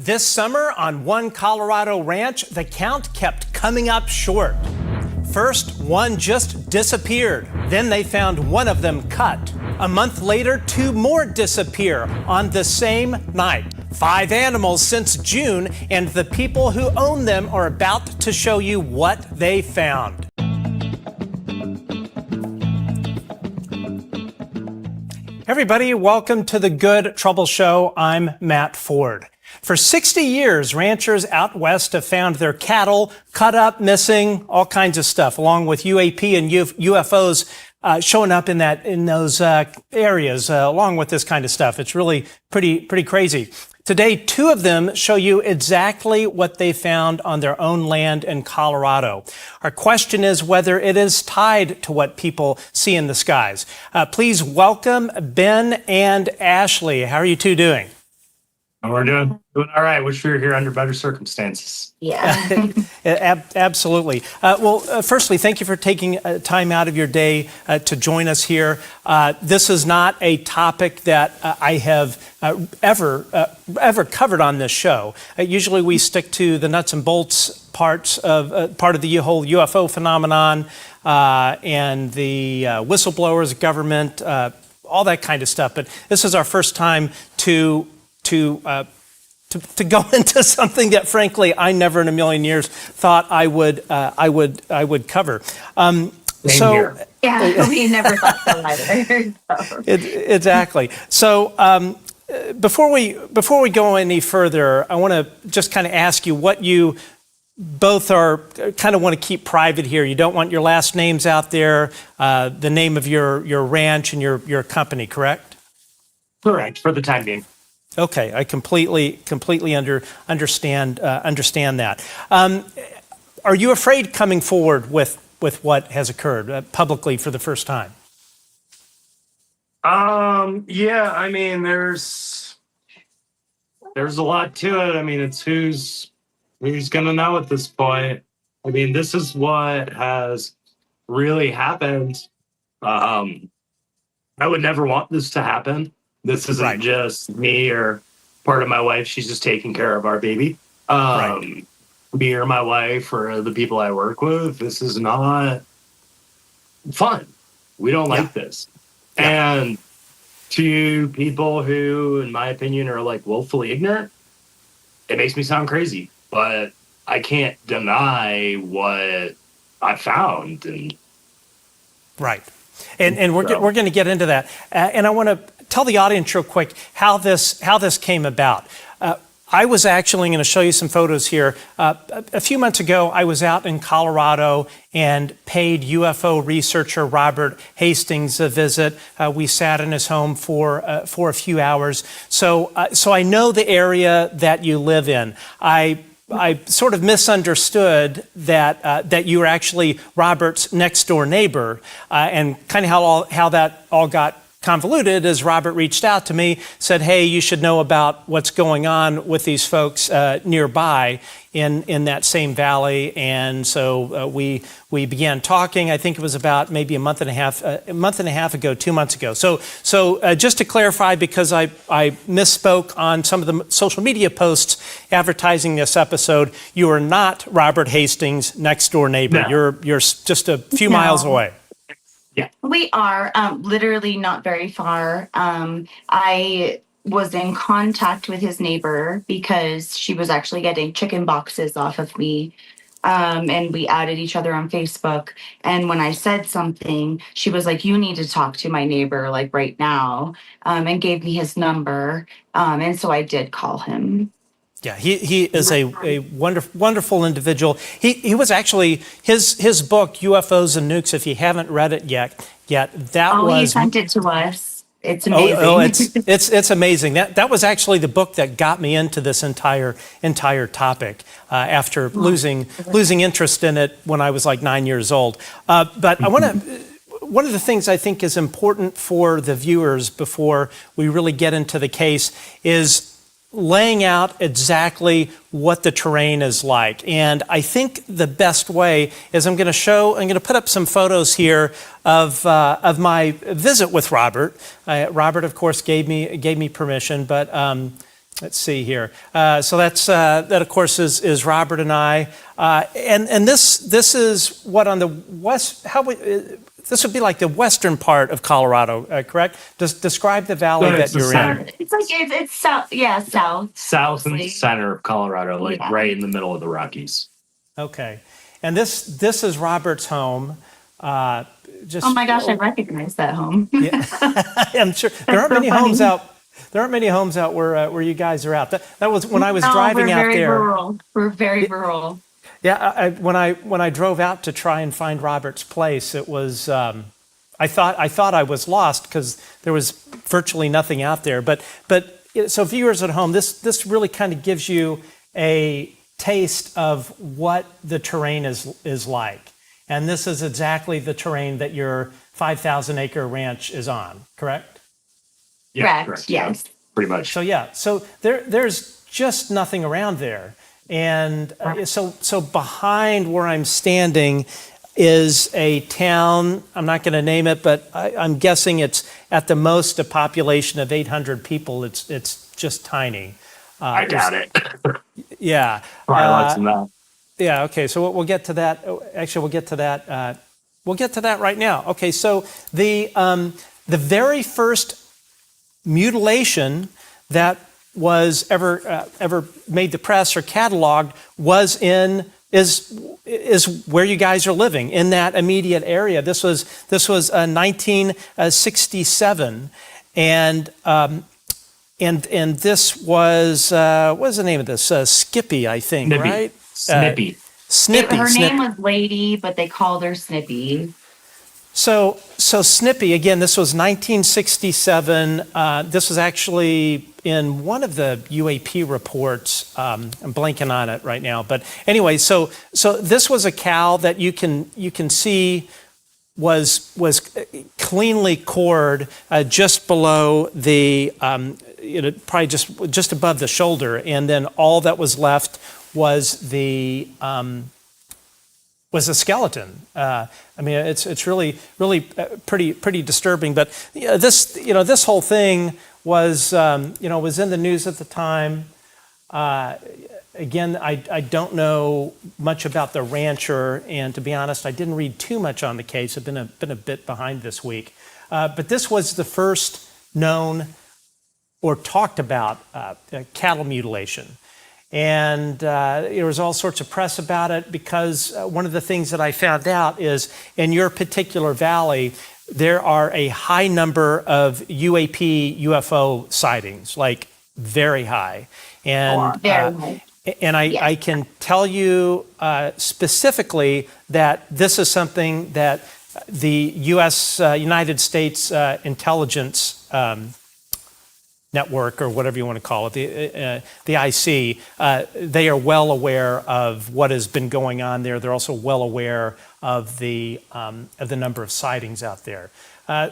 This summer on one Colorado ranch, the count kept coming up short. First, one just disappeared. Then they found one of them cut. A month later, two more disappear on the same night. 5 animals since June, and the people who own them are about to show you what they found. Everybody, welcome to the Good Trouble Show. I'm Matt Ford. For 60 years, ranchers out west have found their cattle cut up, missing, all kinds of stuff, along with UAP and UFOs showing up in those areas, along with this kind of stuff. It's really pretty crazy. Today, 2 of them show you exactly what they found on their own land in Colorado. Our question is whether it is tied to what people see in the skies. Please welcome Ben and Ashlee. How are you 2 doing? We're doing all right. Wish we were here under better circumstances. Yeah. Absolutely. Firstly, thank you for taking time out of your day to join us here. This is not a topic that I have ever covered on this show. Usually we stick to the nuts and bolts part of the whole UFO phenomenon and the whistleblowers, government, all that kind of stuff. But this is our first time to go into something that, frankly, I never in a million years thought I would cover. Yeah, we never thought so either. Exactly. So before we go any further, I want to just kind of ask you what you both are kind of want to keep private here. You don't want your last names out there, the name of your ranch and your company, correct? Correct, for the time being. Okay, I completely understand that. Are you afraid coming forward with what has occurred publicly for the first time? Yeah, I mean, there's a lot to it. I mean, it's who's gonna know at this point. I mean, this is what has really happened. I would never want this to happen. This isn't right. Just me or part of my wife. She's just taking care of our baby. Right. Me or my wife or the people I work with. This is not fun. We don't like this. Yeah. And to people who, in my opinion, are like willfully ignorant, it makes me sound crazy. But I can't deny what I found. Right. And we're going to get into that. And I want to tell the audience real quick how this came about. I was actually going to show you some photos here. A few months ago, I was out in Colorado and paid UFO researcher Robert Hastings a visit. We sat in his home for a few hours. So I know the area that you live in. I sort of misunderstood that you were actually Robert's next door neighbor, and kind of how that all got convoluted as Robert reached out to me, said, hey, you should know about what's going on with these folks nearby in that same valley. And so we began talking. I think it was about maybe a month and a half ago, 2 months ago. So just to clarify, because I misspoke on some of the social media posts advertising this episode, you are not Robert Hastings' next door neighbor. No. You're just a few miles away. Yeah. We are literally not very far. I was in contact with his neighbor because she was actually getting chicken boxes off of me. And we added each other on Facebook. And when I said something, she was like, you need to talk to my neighbor like right now, and gave me his number. And so I did call him. Yeah, he is a wonderful individual. He was actually, his book, UFOs and Nukes, if you haven't read it yet, he sent it to us. It's amazing. It's amazing. That was actually the book that got me into this entire topic after losing interest in it when I was like 9 years old. But I want to, one of the things I think is important for the viewers before we really get into the case is laying out exactly what the terrain is like. And I think the best way is I'm going to put up some photos here of my visit with Robert. Robert, of course, gave me permission, but let's see here. So that of course is Robert and I, and this is what on the west. This would be like the western part of Colorado, correct? Describe the valley that you're in. It's like it's south. Yeah, south. South and mostly. center of Colorado, like right in the middle of the Rockies. Okay, and this is Robert's home. Just Oh my gosh, I recognize that home. yeah. I'm sure there aren't many homes out. There aren't many homes out where you guys are out. That was when I was driving out there. Rural. We're very rural. Yeah, when I drove out to try and find Robert's place, it was I thought I was lost because there was virtually nothing out there. But so viewers at home, this really kind of gives you a taste of what the terrain is like, and this is exactly the terrain that your 5,000-acre ranch is on. Correct? Yeah, correct. Yes. Yeah, pretty much. So yeah, so there's just nothing around there. And so behind where I'm standing is a town. I'm not going to name it, but I'm guessing it's at the most a population of 800 people. It's just tiny. I doubt it. Yeah. Probably less than that. Yeah. Okay. So we'll get to that. Actually, we'll get to that. We'll get to that right now. Okay. So the very first mutilation that was ever made the press or cataloged is where you guys are living, in that immediate area. This was 1967, and this was what was the name of this? Skippy, I think, Snippy. right? Snippy. Snippy. Her name was Lady, but they called her Snippy. So Snippy, again, this was 1967. This was actually in one of the UAP reports. I'm blanking on it right now. But anyway, so this was a cow that you can see was cleanly cored just below the, probably just above the shoulder. And then all that was left was the skeleton. I mean, it's really pretty disturbing. But this whole thing was was in the news at the time. Again, I don't know much about the rancher, and to be honest, I didn't read too much on the case. I've been a bit behind this week. But this was the first known or talked about cattle mutilation. And there was all sorts of press about it because one of the things that I found out is in your particular valley, there are a high number of UAP UFO sightings, like very high. And Very high. And I can tell you specifically that this is something that the United States intelligence network, or whatever you want to call it, the IC, they are well aware of what has been going on there. They're also well aware of the number of sightings out there.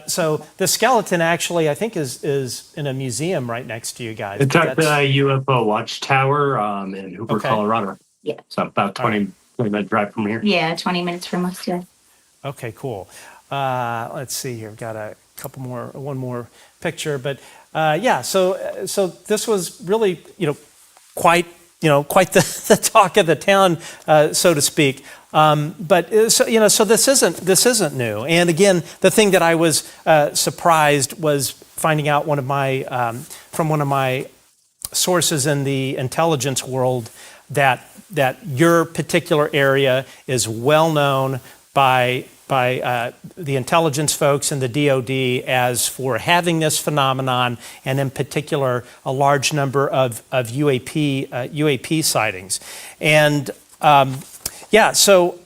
So the skeleton actually, I think, is in a museum right next to you guys. It's at the UFO Watchtower in Hooper, Colorado. Yeah. So about 20 minute drive from here. Yeah, 20 minutes from us. Yeah. Okay, cool. Let's see here. We've got one more picture, but so this was really quite the talk of the town, so to speak. But so this isn't new. And again, the thing that I was surprised was finding out from one of my sources in the intelligence world that your particular area is well known by the intelligence folks and the DoD as for having this phenomenon, and in particular, a large number of UAP sightings. And so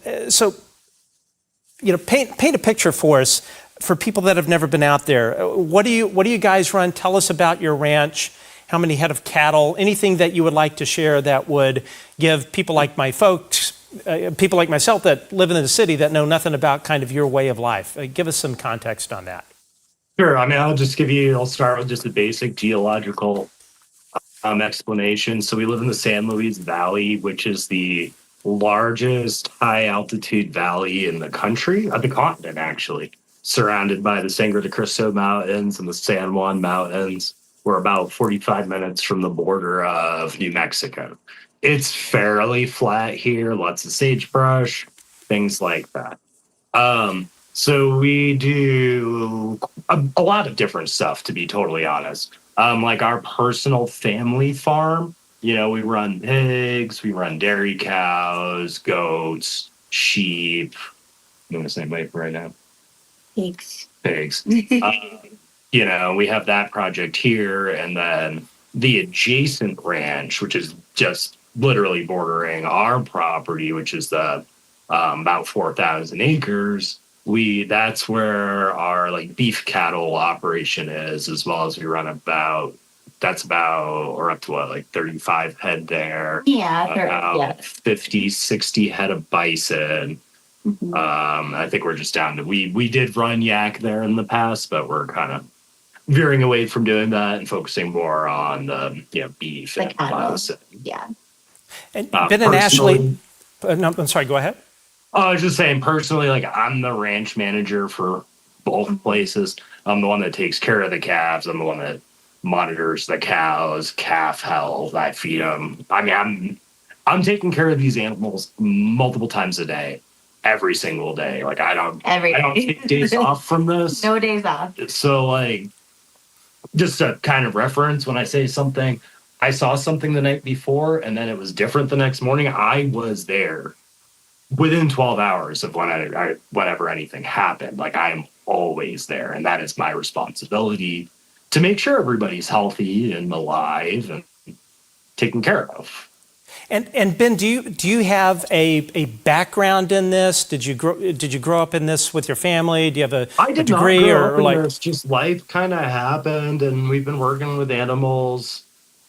paint a picture for us, for people that have never been out there. What do you guys run? Tell us about your ranch. How many head of cattle? Anything that you would like to share that would give people like my folks, people like myself that live in the city that know nothing about kind of your way of life. Give us some context on that. Sure. I mean, I'll start with just a basic geological explanation. So we live in the San Luis Valley, which is the largest high altitude valley in the country, the continent, actually, surrounded by the Sangre de Cristo Mountains and the San Juan Mountains. We're about 45 minutes from the border of New Mexico. It's fairly flat here, lots of sagebrush, things like that. So we do a lot of different stuff, to be totally honest. Like our personal family farm, we run pigs, we run dairy cows, goats, sheep. I'm going to say wait right now. Pigs. We have that project here, and then the adjacent ranch, which is just literally bordering our property, which is the about 4,000 acres. That's where our like beef cattle operation is, as well as we run or up to what, like 35 head there. Yeah, about 50, 60 head of bison. I think we're just down to we did run yak there in the past, but we're kind of veering away from doing that and focusing more on beef and bison. Yeah. And Ben and Ashlee, no, I'm sorry, go ahead. I was just saying, personally, like I'm the ranch manager for both places. I'm the one that takes care of the calves. I'm the one that monitors the cows, calf health. I feed them. I mean, I'm taking care of these animals multiple times a day, every single day. Like I don't take days off from this. No days off. So like, just a kind of reference, when I say something, I saw something the night before and then it was different the next morning, I was there within 12 hours of whenever anything happened. Like I am always there, and that is my responsibility to make sure everybody's healthy and alive and taken care of. And Ben, do you have a background in this? Did you grow up in this with your family? Do you have a degree not grow or up in like this. Just life kind of happened, and we've been working with animals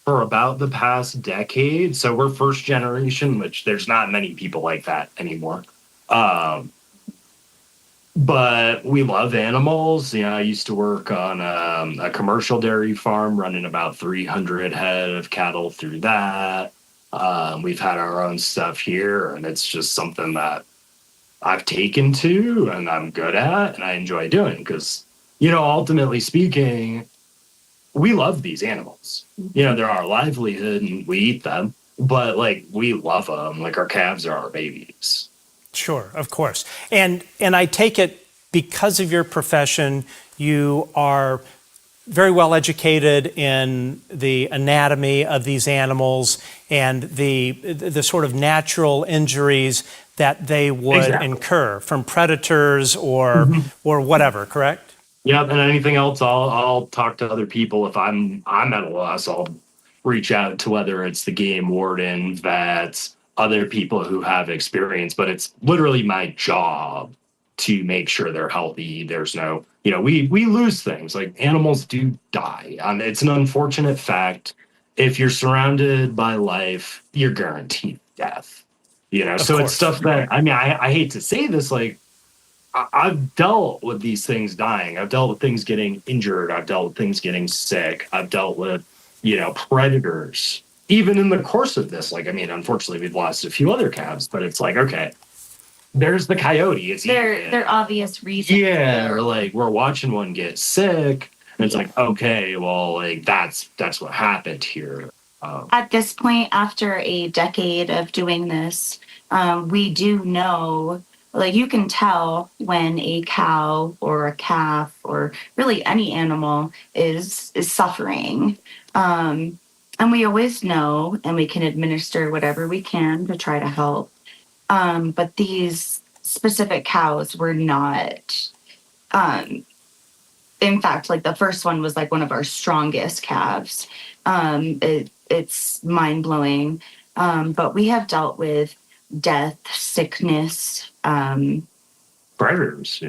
for about the past decade. So we're first generation, which there's not many people like that anymore. But we love animals. I used to work on a commercial dairy farm, running about 300 head of cattle through that. We've had our own stuff here, and it's just something that I've taken to and I'm good at and I enjoy doing because, ultimately speaking, we love these animals. They're our livelihood and we eat them, but like we love them. Like our calves are our babies. Sure, of course. And I take it because of your profession, you are very well educated in the anatomy of these animals and the sort of natural injuries that they would incur from predators or whatever, correct? Yeah, and anything else, I'll talk to other people. If I'm at a loss, I'll reach out to whether it's the game warden, vets, other people who have experience. But it's literally my job to make sure they're healthy. There's no, we lose things. Like animals do die. It's an unfortunate fact. If you're surrounded by life, you're guaranteed death. So it's stuff that, I hate to say this, like, I've dealt with these things dying. I've dealt with things getting injured. I've dealt with things getting sick. I've dealt with, predators. Even in the course of this, unfortunately, we've lost a few other calves, but it's like, okay, there's the coyote. They're obvious reasons. Yeah, or like we're watching one get sick, and it's like, okay, well, like that's what happened here. At this point, after a decade of doing this, we do know, like you can tell when a cow or a calf or really any animal is suffering. And we always know, and we can administer whatever we can to try to help. But these specific cows were not. In fact, like the first one was like one of our strongest calves. It's mind blowing. But we have dealt with death, sickness, predators,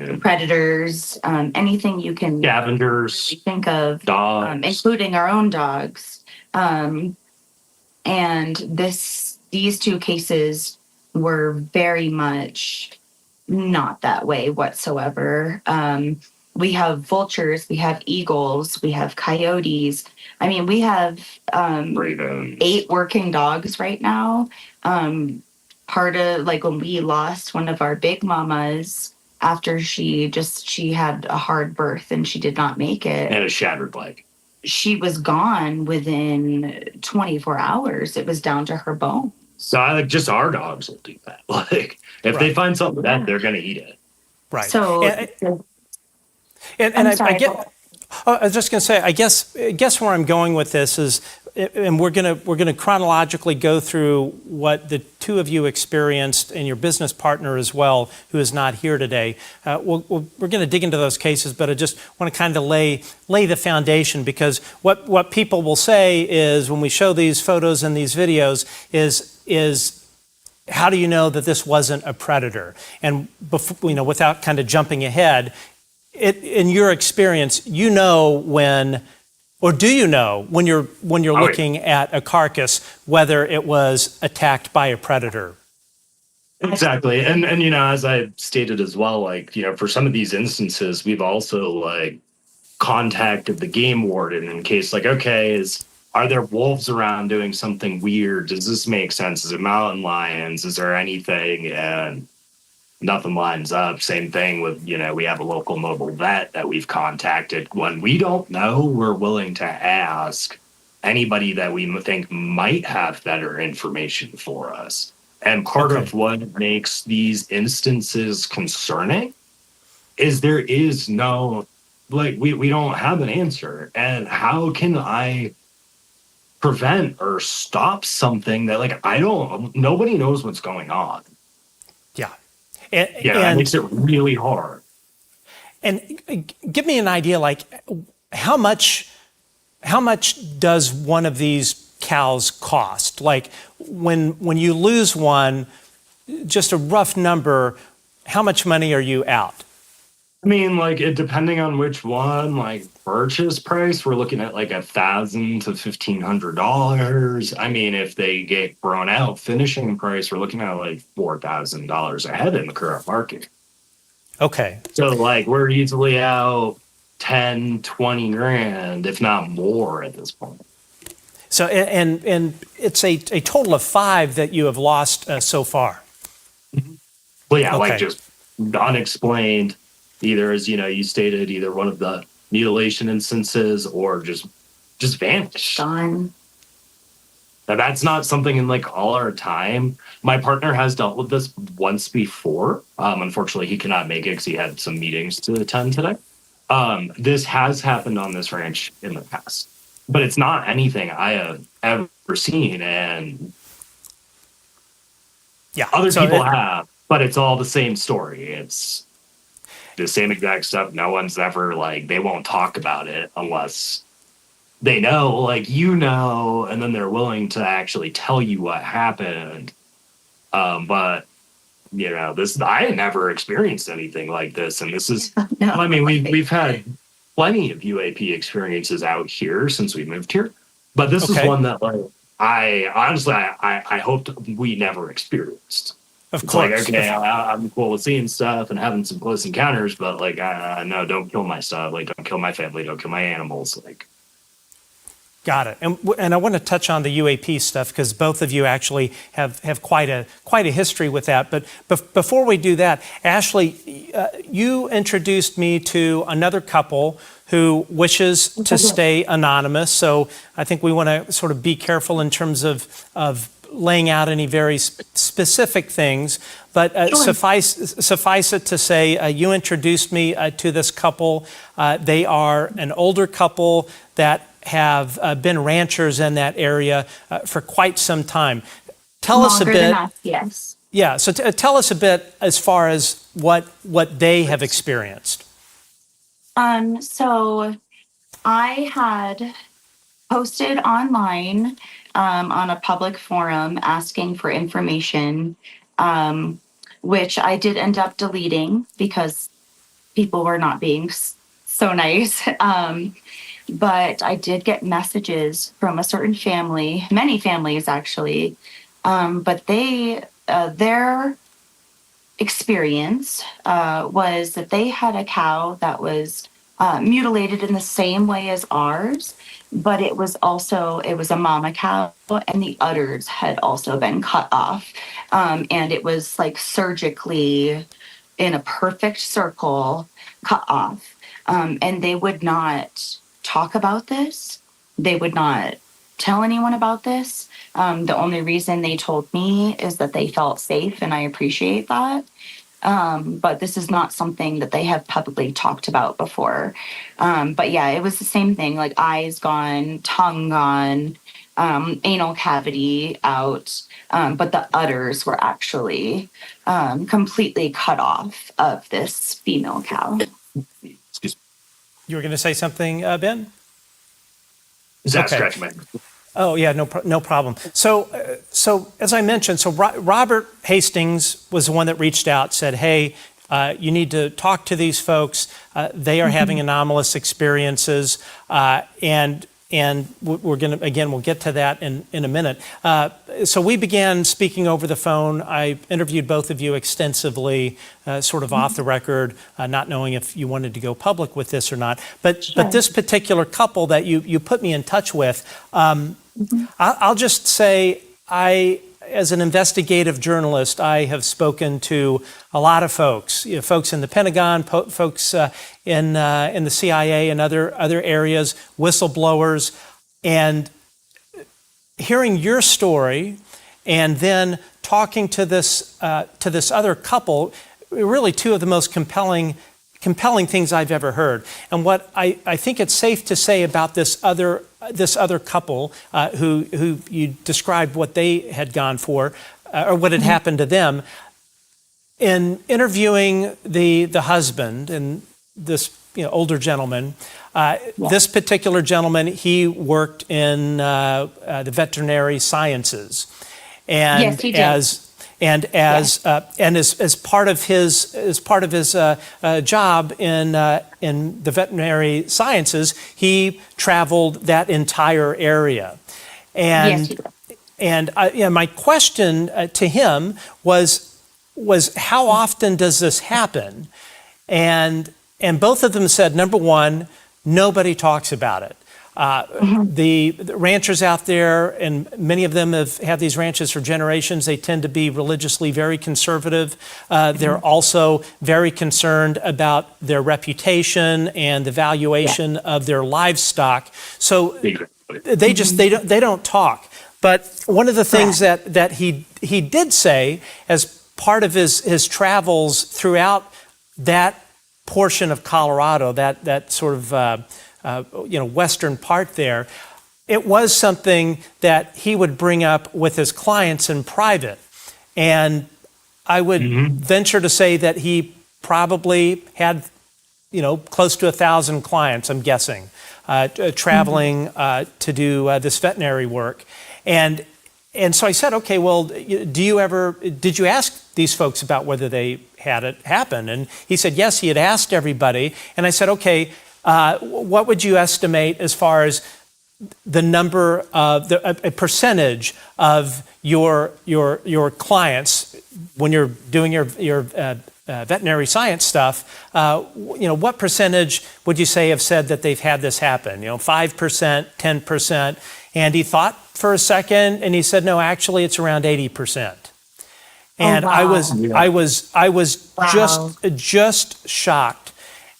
anything you can scavengers, really think of, dogs, including our own dogs. And these two cases were very much not that way whatsoever. We have vultures, we have eagles, we have coyotes. We have 8 working dogs right now. Part of like when we lost one of our big mamas after she had a hard birth and she did not make it. And a shattered leg. she was gone within 24 hours. It was down to her bone. So I like just our dogs will do that. Like if they Right. find something that they're gonna eat it. Right. So And I'm I sorry. get. Oh, I was just going to say, I guess where I'm going with this is, and we're gonna chronologically go through what the two of you experienced and your business partner as well, who is not here today. We're going to dig into those cases, but I just want to kind of lay the foundation, because what people will say is when we show these photos and these videos is how do you know that this wasn't a predator? And before, without kind of jumping ahead, in your experience, when, or do you know when you're looking at a carcass whether it was attacked by a predator? Exactly. And as I stated as well, like, for some of these instances, we've also like contacted the game warden in case, like, okay, are there wolves around doing something weird? Does this make sense? Is it mountain lions? Is there anything? And nothing lines up. Same thing with, we have a local mobile vet that we've contacted. When we don't know, we're willing to ask anybody that we think might have better information for us. And part of what makes these instances concerning is there is no, like, we don't have an answer. And how can I prevent or stop something that, like, nobody knows what's going on? Yeah. That makes it really hard. And give me an idea, like how much does one of these cows cost? Like when you lose one, just a rough number, how much money are you out? I mean, like, depending on which one, like purchase price, we're looking at like $1,000 to $1,500. I mean, if they get thrown out, finishing price, we're looking at like $4,000 a head in the current market. Okay. So like we're easily out 10, 20 grand, if not more at this point. So and it's a total of 5 that you have lost so far. Well, yeah, Okay. like just unexplained, either as you stated, either one of the mutilation instances or just vanished. Gone. Now, that's not something in like all our time. My partner has dealt with this once before. Unfortunately, he cannot make it because he had some meetings to attend today. This has happened on this ranch in the past, but it's not anything I have ever seen, and Yeah. other people have, but it's all the same story. It's the same exact stuff. No one's ever like, they won't talk about it unless they know, like, and then they're willing to actually tell you what happened. But I had never experienced anything like this, and this is, No. I mean, we've had plenty of UAP experiences out here since we moved here, but this is one that, like, I honestly, I hoped we never experienced. Of It's course. like, okay, I'm cool with seeing stuff and having some close encounters, but like, no, don't kill my stuff. Like, don't kill my family. Don't kill my animals. Like, Got it. And I want to touch on the UAP stuff because both of you actually have quite a history with that. But before we do that, Ashlee, you introduced me to another couple who wishes to stay anonymous. So I think we want to sort of be careful in terms of laying out any very specific things. But suffice it to say, you introduced me to this couple. They are an older couple that have been ranchers in that area for quite some time. Tell us a bit. Than us, yes. Yeah, so tell us a bit as far as what they have experienced. So I had posted online on a public forum asking for information, which I did end up deleting because people were not being so nice. But I did get messages from a certain family, many families actually, but their experience was that they had a cow that was mutilated in the same way as ours, but it was a mama cow, and the udders had also been cut off, and it was like surgically in a perfect circle cut off, and they would not talk about this. They would not tell anyone about this. The only reason they told me is that they felt safe, and I appreciate that. But this is not something that they have publicly talked about before. But yeah, it was the same thing, like eyes gone, tongue gone, anal cavity out, but the udders were actually completely cut off of this female cow. Excuse me. You were going to say something, Ben? Zach Okay. scratching my. Oh yeah, no problem. So as I mentioned, Robert Hastings was the one that reached out, said, "Hey, you need to talk to these folks. They are having anomalous experiences, and we're going to, again, we'll get to that in a minute." So we began speaking over the phone. I interviewed both of you extensively, sort of off the record, not knowing if you wanted to go public with this or not. But this particular couple that you put me in touch with, I'll just say, as an investigative journalist, I have spoken to a lot of folks, folks in the Pentagon, folks in the CIA and other areas, whistleblowers, and hearing your story, and then talking to this other couple, really two of the most compelling things I've ever heard. And what I think it's safe to say about this other couple who you described what they had gone for, or what had happened to them. In interviewing the husband and this older gentleman, this particular gentleman, he worked in the veterinary sciences, and Yes, he did. as part of his job in the veterinary sciences, he traveled that entire area, Yes, he and did. my question to him was how often does this happen? And both of them said, number one, nobody talks about it. The ranchers out there, and many of them have had these ranches for generations, they tend to be religiously very conservative. They're also very concerned about their reputation and the valuation of their livestock. So they don't talk. But one of the things that he did say as part of his travels throughout that portion of Colorado, that sort of western part there, it was something that he would bring up with his clients in private. And I would venture to say that he probably had, close to 1,000 clients, I'm guessing, traveling to do this veterinary work. And so I said, okay, well, did you ask these folks about whether they had it happen? And he said, yes, he had asked everybody. And I said, okay, what would you estimate as far as the number of a percentage of your clients when you're doing your veterinary science stuff? What percentage would you say have said that they've had this happen? 5%, 10%? And he thought for a second, and he said, no, actually, it's around 80%. And wow. I was Wow. just shocked.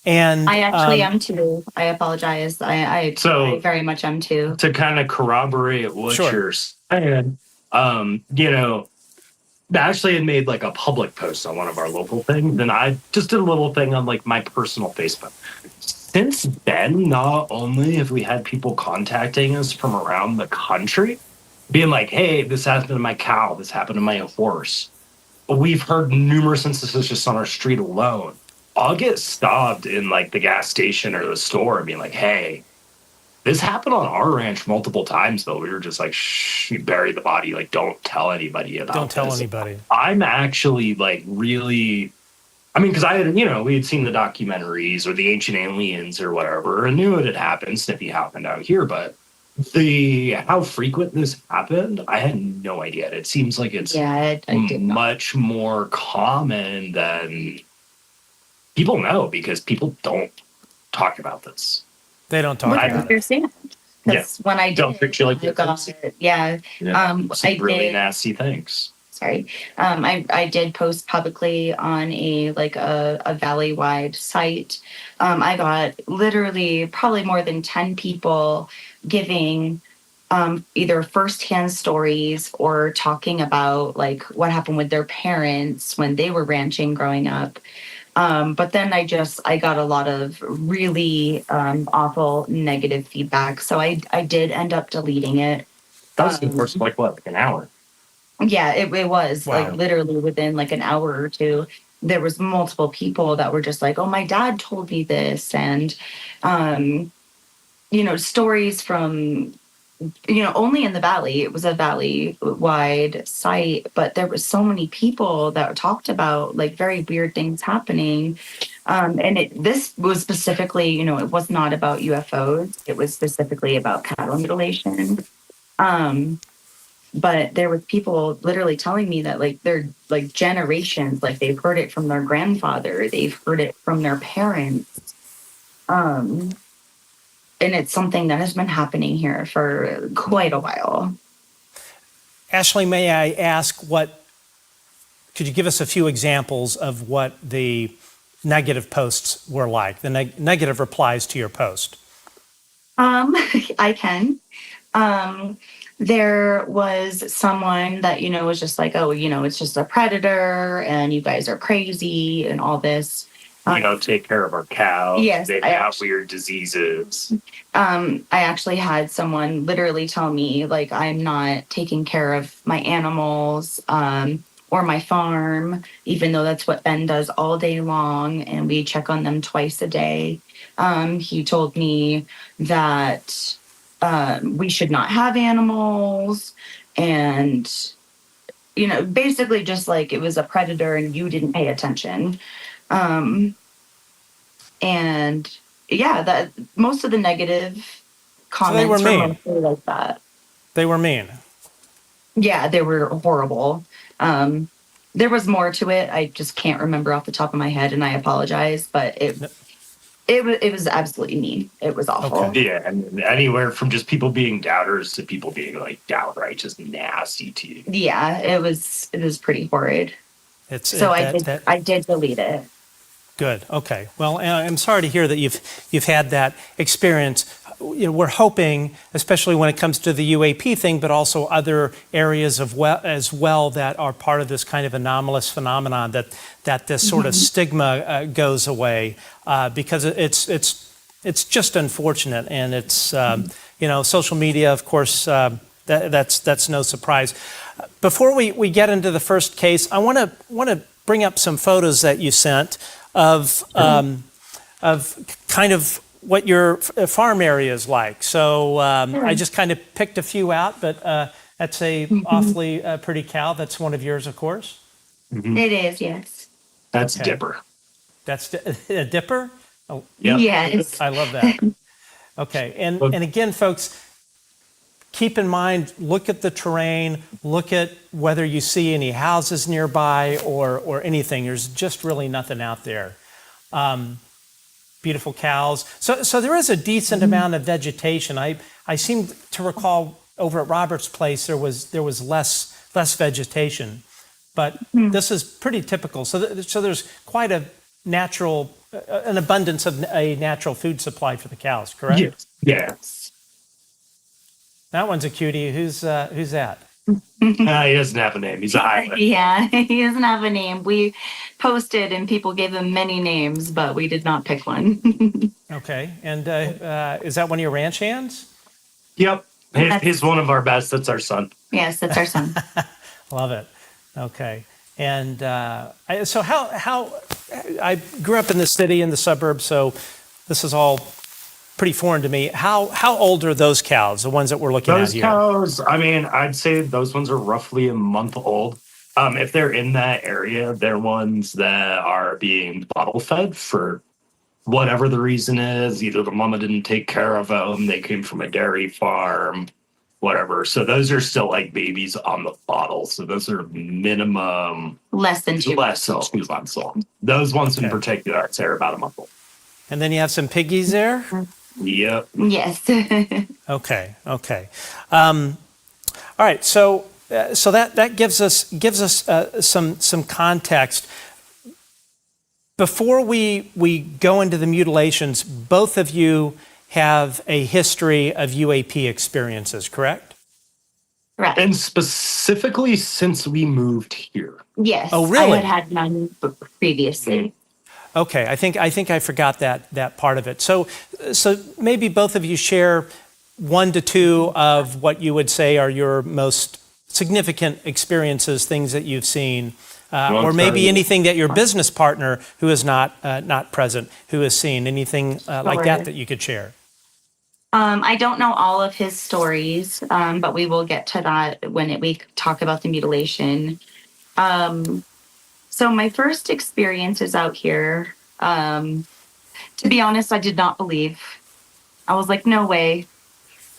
And I actually am too. I apologize. I very much am too. To kind of corroborate what Sure. you're saying, Ashlee had made like a public post on one of our local things, and I just did a little thing on like my personal Facebook. Since then, not only have we had people contacting us from around the country, being like, hey, this happened to my cow, this happened to my horse. We've heard numerous instances just on our street alone. I'll get stopped in like the gas station or the store and being like, hey, this happened on our ranch multiple times, though. We were just like, shh, you bury the body. Like, don't tell anybody about don't tell this. anybody. I'm actually like really, because I had, we had seen the documentaries or the Ancient Aliens or whatever and knew it had happened. Snippy happened out here, but how frequent this happened, I had no idea. It seems like it's I did not. much more common than people know because people don't talk about this. They don't talk I about it. understand. Because when I Don't did, picture like I got, some I really did nasty things. sorry. I did post publicly on a valley-wide site. I got literally probably more than 10 people giving either firsthand stories or talking about like what happened with their parents when they were ranching growing up. But then I got a lot of really awful negative feedback. So I did end up deleting it. That was the first, like, what, like an hour? Yeah, it was Wow. like literally within like an hour or two. There was multiple people that were just like, "Oh, my dad told me this," and stories from only in the valley. It was a valley wide site, but there was so many people that talked about like very weird things happening. And this was specifically, it was not about UFOs. It was specifically about cattle mutilation. But there was people literally telling me that like they're like generations, like they've heard it from their grandfather, they've heard it from their parents. And it's something that has been happening here for quite a while. Ashlee, may I ask could you give us a few examples of what the negative posts were like, the negative replies to your post? I can. There was someone that, was just like, "Oh, it's just a predator and you guys are crazy and all this." Take care of our cows. Yes, They have weird diseases. I actually had someone literally tell me, like, I'm not taking care of my animals or my farm, even though that's what Ben does all day long, and we check on them twice a day. He told me that we should not have animals, and basically just like it was a predator and you didn't pay attention. And yeah, that most of the negative comments were mean. mostly like that. They were mean. Yeah, they were horrible. There was more to it. I just can't remember off the top of my head, and I apologize, but it was absolutely mean. It was awful. Okay. Yeah, and anywhere from just people being doubters to people being like downright just nasty to you. Yeah, it was pretty horrid. I did delete it. Good. Okay. Well, I'm sorry to hear that you've had that experience. We're hoping, especially when it comes to the UAP thing, but also other areas as well that are part of this kind of anomalous phenomenon, that this sort of stigma goes away, because it's just unfortunate, and it's social media, of course, that's no surprise. Before we get into the first case, I want to bring up some photos that you sent of kind of what your farm area is like. So I just kind of picked a few out, but that's a awfully pretty cow. That's one of yours, of course. Mm-hmm. It is, yes. That's Dipper. That's a dipper? Oh, yep. Yes. I love that. Okay, and again, folks, keep in mind, look at the terrain, look at whether you see any houses nearby or anything. There's just really nothing out there. Beautiful cows. So there is a decent amount of vegetation. I seem to recall over at Robert's place there was less vegetation, but this is pretty typical. So there's quite an abundance of a natural food supply for the cows, correct? Yes. Yes. That one's a cutie. Who's that? He doesn't have a name. He's a Highlander. Yeah, he doesn't have a name. We posted and people gave him many names, but we did not pick one. Okay, and is that one of your ranch hands? Yep. He's one of our best. That's our son. Yes, that's our son. Love it. Okay, and so how I grew up in the city, in the suburbs, so this is all pretty foreign to me. How old are those cows, the ones that we're looking at here? Those cows, I mean, I'd say those ones are roughly a month old. If they're in that area, they're ones that are being bottle fed for whatever the reason is. Either the mama didn't take care of them, they came from a dairy farm, whatever. So those are still like babies on the bottle. So those are minimum less than 2 months old. Those ones in particular, I'd say are about a month old. And then you have some piggies there? Yep. Yes. Okay. All right. So So that gives us some context. Before we go into the mutilations, both of you have a history of UAP experiences, correct? Correct. And specifically since we moved here. Yes. Oh, really? I had none previously. Okay, I think I forgot that part of it. So maybe both of you share 1 to 2 of what you would say are your most significant experiences, things that you've seen, or maybe anything that your business partner who is not present, who has seen, anything like that you could share. I don't know all of his stories, but we will get to that when we talk about the mutilation. So my first experiences out here, to be honest, I did not believe. I was like, no way.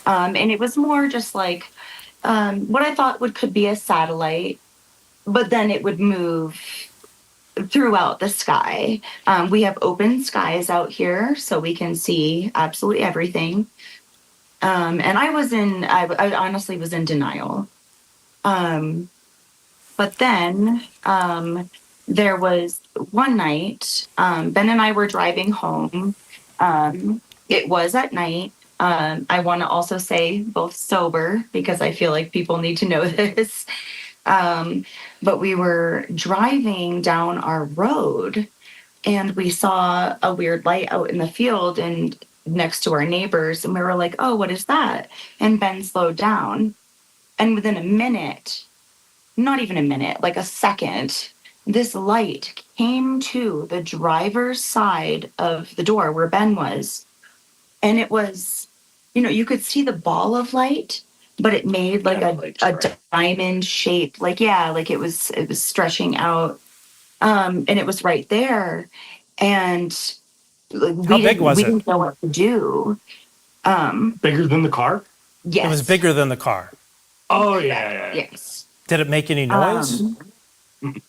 And it was more just like what I thought could be a satellite, but then it would move throughout the sky. We have open skies out here, so we can see absolutely everything. And I honestly was in denial. But then there was one night, Ben and I were driving home. It was at night. I want to also say both sober because I feel like people need to know this. But we were driving down our road and we saw a weird light out in the field and next to our neighbors. And we were like, oh, what is that? And Ben slowed down. And within a minute, not even a minute, like a second, this light came to the driver's side of the door where Ben was. And it was, you could see the ball of light, but it made like a diamond shape. Like, yeah, like it was stretching out. And it was right there. And How big was we it? didn't know what to do. Bigger than the car? Yes. It was bigger than the car. Oh, yeah. Yes. Did it make any noise?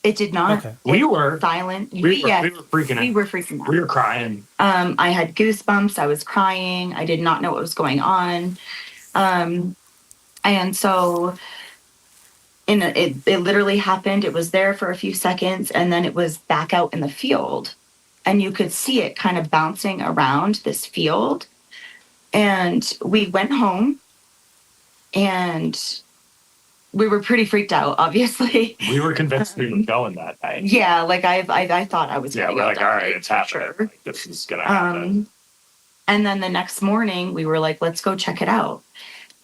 It did not. Okay. We were silent. We were freaking out. We were freaking out. We were crying. I had goosebumps. I was crying. I did not know what was going on. And so it literally happened. It was there for a few seconds and then it was back out in the field. And you could see it kind of bouncing around this field. And we went home and we were pretty freaked out, obviously. We were convinced we were going that night. Yeah, like I thought I was. Yeah, we're like, all right, it's happening. Sure. Like, this is gonna happen. And then the next morning, we were like, let's go check it out.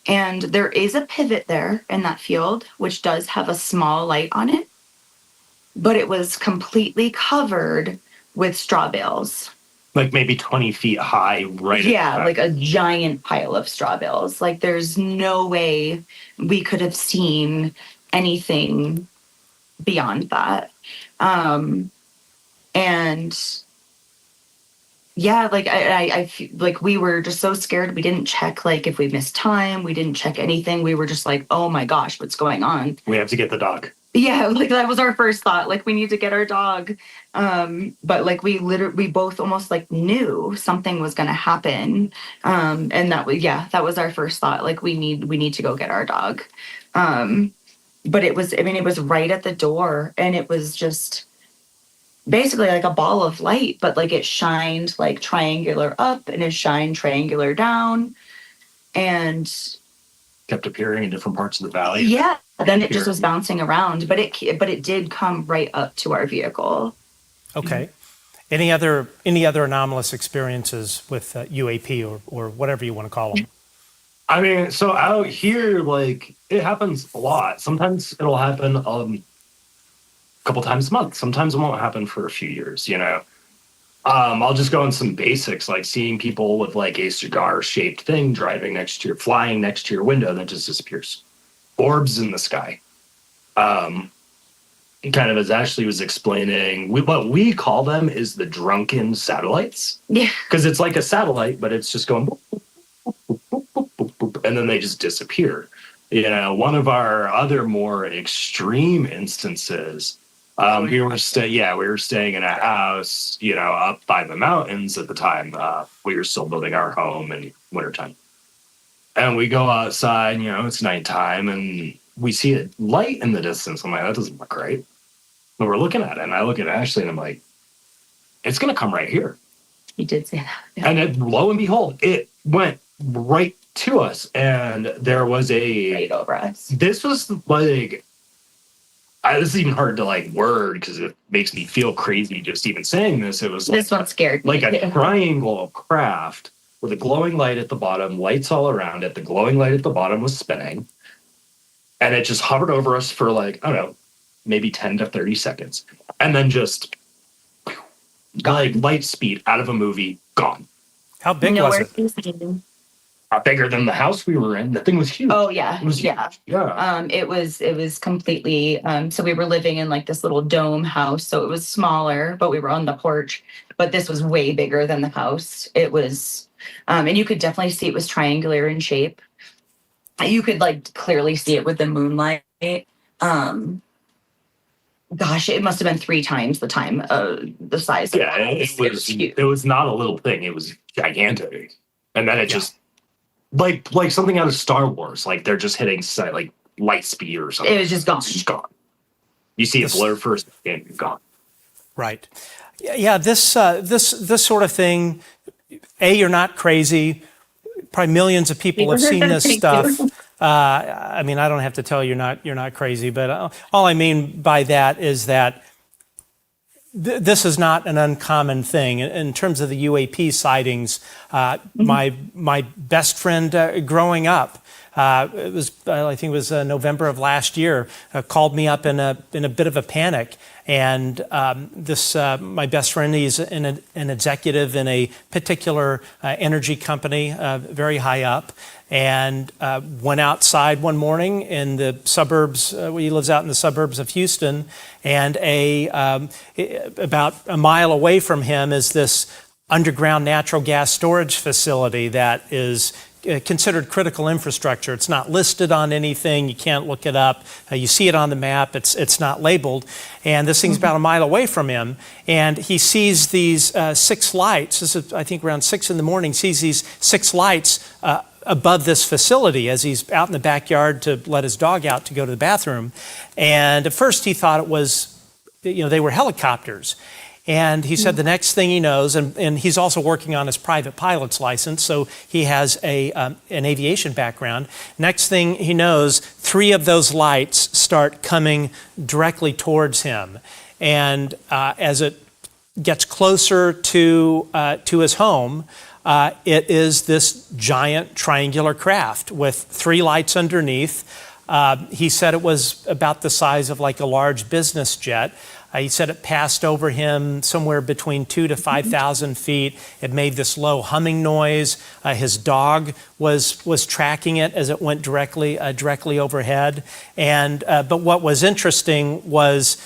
And there is a pivot there in that field, which does have a small light on it, but it was completely covered with straw bales. Like maybe 20 feet high, right? Yeah, like a giant pile of straw bales. Like there's no way we could have seen anything beyond that. And yeah, like I feel like we were just so scared. We didn't check like if we missed time. We didn't check anything. We were just like, oh my gosh, what's going on? We have to get the dog. Yeah, like that was our first thought. Like we need to get our dog. But like we both almost like knew something was gonna happen. And that was our first thought. Like we need to go get our dog. But it was right at the door and it was just basically like a ball of light, but like it shined like triangular up and it shined triangular down and kept appearing in different parts of the valley. Yeah, then it just was bouncing around, but it did come right up to our vehicle. Okay. Any other anomalous experiences with UAP or whatever you want to call them? I mean, so out here, like it happens a lot. Sometimes it'll happen a couple times a month. Sometimes it won't happen for a few years. I'll just go on some basics, like seeing people with like a cigar-shaped thing flying next to your window that just disappears. Orbs in the sky. Kind of as Ashlee was explaining, what we call them is the drunken satellites. Yeah. Because it's like a satellite, but it's just going boop, boop, boop, boop, boop, boop, boop, and then they just disappear. One of our other more extreme instances, we were staying in a house, up by the mountains at the time. We were still building our home in wintertime. And we go outside, it's nighttime, and we see a light in the distance. I'm like, that doesn't look right. But we're looking at it, and I look at Ashlee, and I'm like, it's going to come right here. He did say that. Yeah. And then, lo and behold, it went right to us, and there was Right over us. This was like, this is even hard to like word because it makes me feel crazy just even saying this. It was this one scared me. Like a triangle of craft with a glowing light at the bottom, lights all around it. The glowing light at the bottom was spinning, and it just hovered over us for like, I don't know, maybe 10 to 30 seconds, and then just like light speed out of a movie, gone. How big was it? Bigger than the house we were in. The thing was huge. Oh yeah, it was huge. Yeah. It was completely. So we were living in like this little dome house, so it was smaller, but we were on the porch. But this was way bigger than the house. It was, and you could definitely see it was triangular in shape. You could like clearly see it with the moonlight. Gosh, it must have been 3 times the size. Yeah, it was not a little thing. It was gigantic, and then it just. Like something out of Star Wars, like they're just hitting like light speed or something. It was just gone. It's just gone. You see it blur first and you're gone. Right. Yeah. This sort of thing. You're not crazy. Probably millions of people have seen this stuff. I mean, I don't have to tell you you're not crazy, but all I mean by that is that this is not an uncommon thing. In terms of the UAP sightings, my best friend growing up, it was I think it was November of last year, called me up in a bit of a panic. And my best friend, he's an executive in a particular energy company, very high up, and went outside one morning in the suburbs. He lives out in the suburbs of Houston, and about a mile away from him is this underground natural gas storage facility that is considered critical infrastructure. It's not listed on anything. You can't look it up. You see it on the map. It's not labeled. And this thing's about a mile away from him. And he sees these 6 lights. This is, I think, around 6 in the morning. Sees these 6 lights above this facility as he's out in the backyard to let his dog out to go to the bathroom. And at first he thought it was, they were helicopters. And he said the next thing he knows, and he's also working on his private pilot's license, so he has an aviation background. Next thing he knows, 3 of those lights start coming directly towards him. And as it gets closer to his home, it is this giant triangular craft with 3 lights underneath. He said it was about the size of like a large business jet. He said it passed over him somewhere between 2,000 to 5,000 feet. It made this low humming noise. His dog was tracking it as it went directly overhead. And but what was interesting was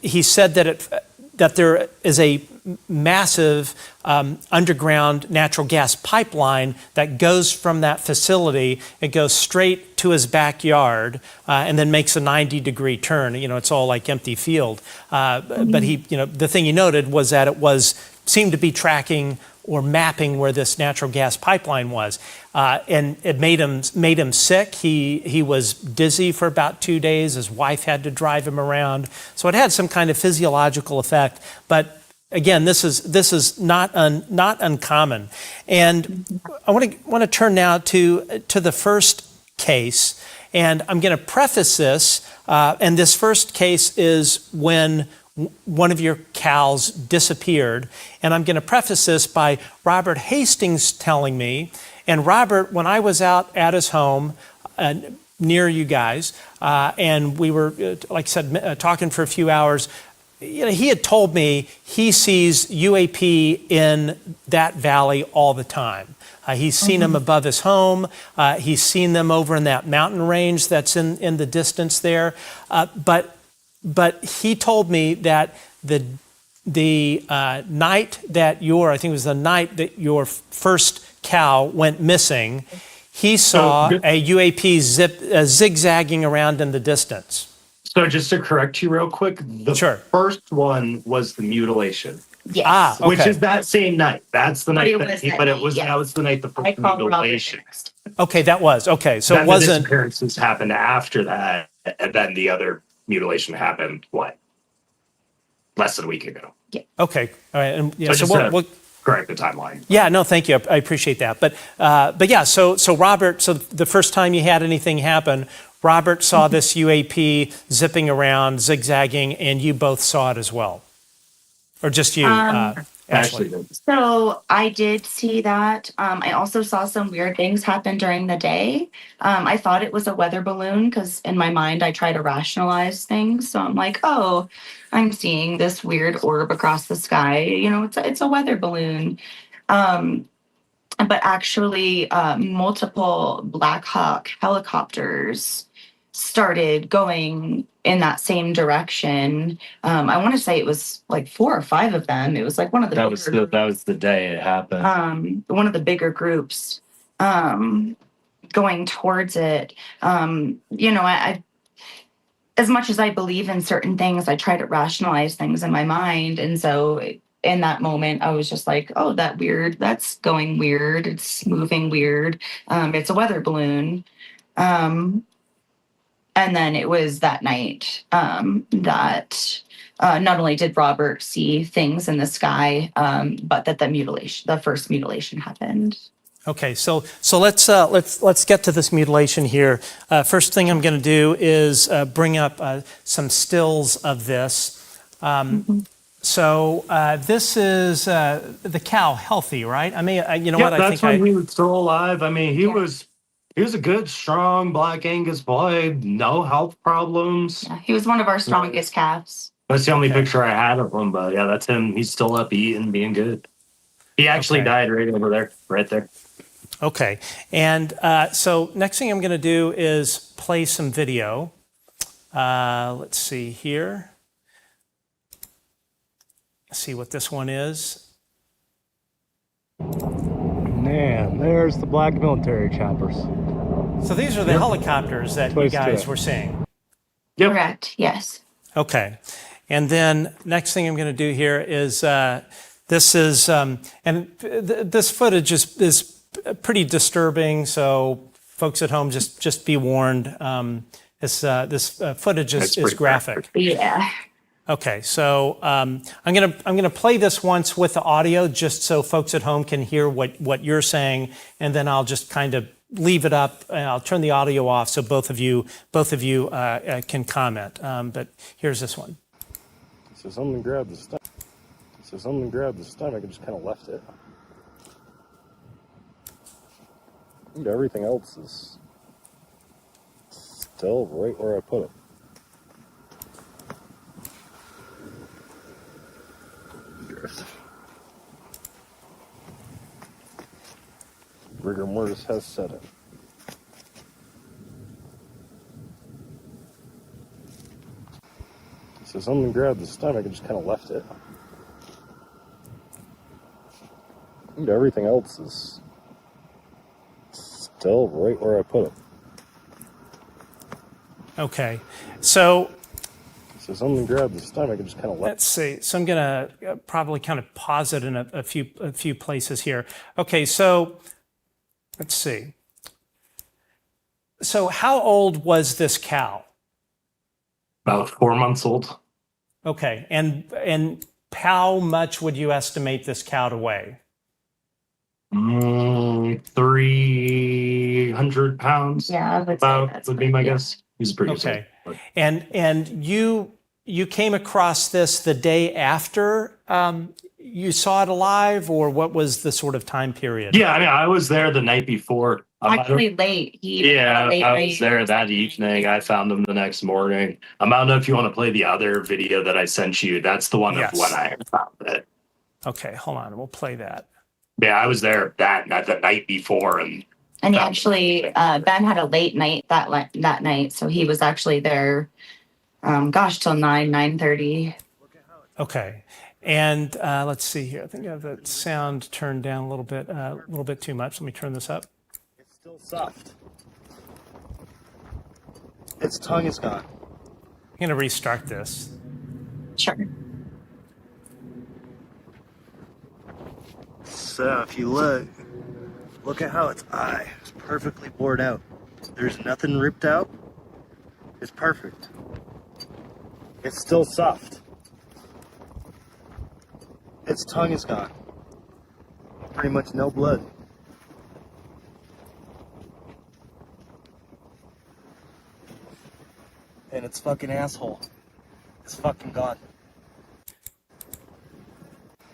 he said that there is a massive underground natural gas pipeline that goes from that facility. It goes straight to his backyard and then makes a 90-degree turn. It's all like empty field. But the thing he noted was that it seemed to be tracking or mapping where this natural gas pipeline was. And it made him sick. He was dizzy for about 2 days. His wife had to drive him around. So it had some kind of physiological effect. But again, this is not uncommon. And I want to turn now to the first case. And I'm going to preface this. And this first case is when one of your cows disappeared. And I'm going to preface this by Robert Hastings telling me. And Robert, when I was out at his home near you guys, and we were, like I said, talking for a few hours, he had told me he sees UAP in that valley all the time. He's seen them above his home. He's seen them over in that mountain range that's in the distance there. But he told me that the night that I think it was the night that your first cow went missing, he saw a UAP zigzagging around in the distance. So just to correct you real quick, the first one was the mutilation. Yes. Okay. Which is that same night. That's the night that was the night the first mutilation. Okay, that was okay. So Then it the wasn't disappearances happened after that, and then the other mutilation happened. What? Less than a week ago. okay. All right, and yeah. So So just we'll correct the timeline. yeah. No, thank you. I appreciate that. But yeah. So Robert. So the first time you had anything happen, Robert saw this UAP zipping around, zigzagging, and you both saw it as well, or just you, Actually, Ashlee. So I did see that. I also saw some weird things happen during the day. I thought it was a weather balloon because in my mind I try to rationalize things. So I'm like, oh, I'm seeing this weird orb across the sky. You know, it's a weather balloon. Um, but actually, multiple Black Hawk helicopters started going in that same direction. I want to say it was like 4 or 5 of them. It was like one of the that was the day it happened. one of the bigger groups going towards it. You know, I as much as I believe in certain things, I try to rationalize things in my mind, and so in that moment, I was just like, "Oh, that's going weird. It's moving weird. It's a weather balloon." Um, and then it was that night that not only did Robert see things in the sky, but that the first mutilation happened. Okay, so let's get to this mutilation here. First thing I'm going to do is bring up some stills of this. So this is the cow, healthy, right? I mean, you know what? I That's think when he was still alive. I mean, he was a good, strong Black Angus boy, no health problems. Yeah, he was one of our strongest calves. That's the only Okay. picture I had of him, but yeah, that's him. He's still up eating, being good. He actually Okay. died right over there, right there. Okay, and so next thing I'm going to do is play some video. Let's see here. See what this one is. Man, there's the black military choppers. So these are the helicopters that you Close to guys it. were seeing. Yep. Correct. Yes. Okay, and then next thing I'm going to do here is this is this footage is pretty disturbing. So folks at home, just be warned. This footage is pretty graphic. Yeah. Okay, so I'm gonna play this once with the audio, just so folks at home can hear what you're saying, and then I'll just kind of leave it up, and I'll turn the audio off so both of you can comment. But here's this one. So someone grabbed the stomach. And just kind of left it. And everything else is still right where I put it. Rigor mortis has set in. So someone grabbed the stomach and just kind of left it. And everything else is still right where I put it. Okay, so So someone grabbed the stomach and just kind of left. let's see. So I'm gonna probably kind of pause it in a few places here. Okay, so let's see. So how old was this cow? About 4 months old. Okay, and how much would you estimate this cow to weigh? 300 pounds. Yeah, I would say About that's would be my yeah. guess. He's pretty Okay. good. And you came across this the day after you saw it alive, or what was the sort of time period? Yeah, I mean, I was there the night before. Actually, late. Yeah, late I night. was there that evening. I found him the next morning. I don't know if you want to play the other video that I sent you. That's the one Yes. of when I found it. Okay, hold on. We'll play that. Yeah, I was there the night before, and And he actually, Ben had a late night that night, so he was actually there. Till 9:30. Okay, and let's see here. I think I have the sound turned down a little bit too much. Let me turn this up. It's still soft. Its tongue is gone. I'm going to restart this. Sure. So if you look, Look at how its eye is perfectly bored out. There's nothing ripped out. It's perfect. It's still soft. Its tongue is gone. Pretty much no blood. And its fucking asshole is fucking gone.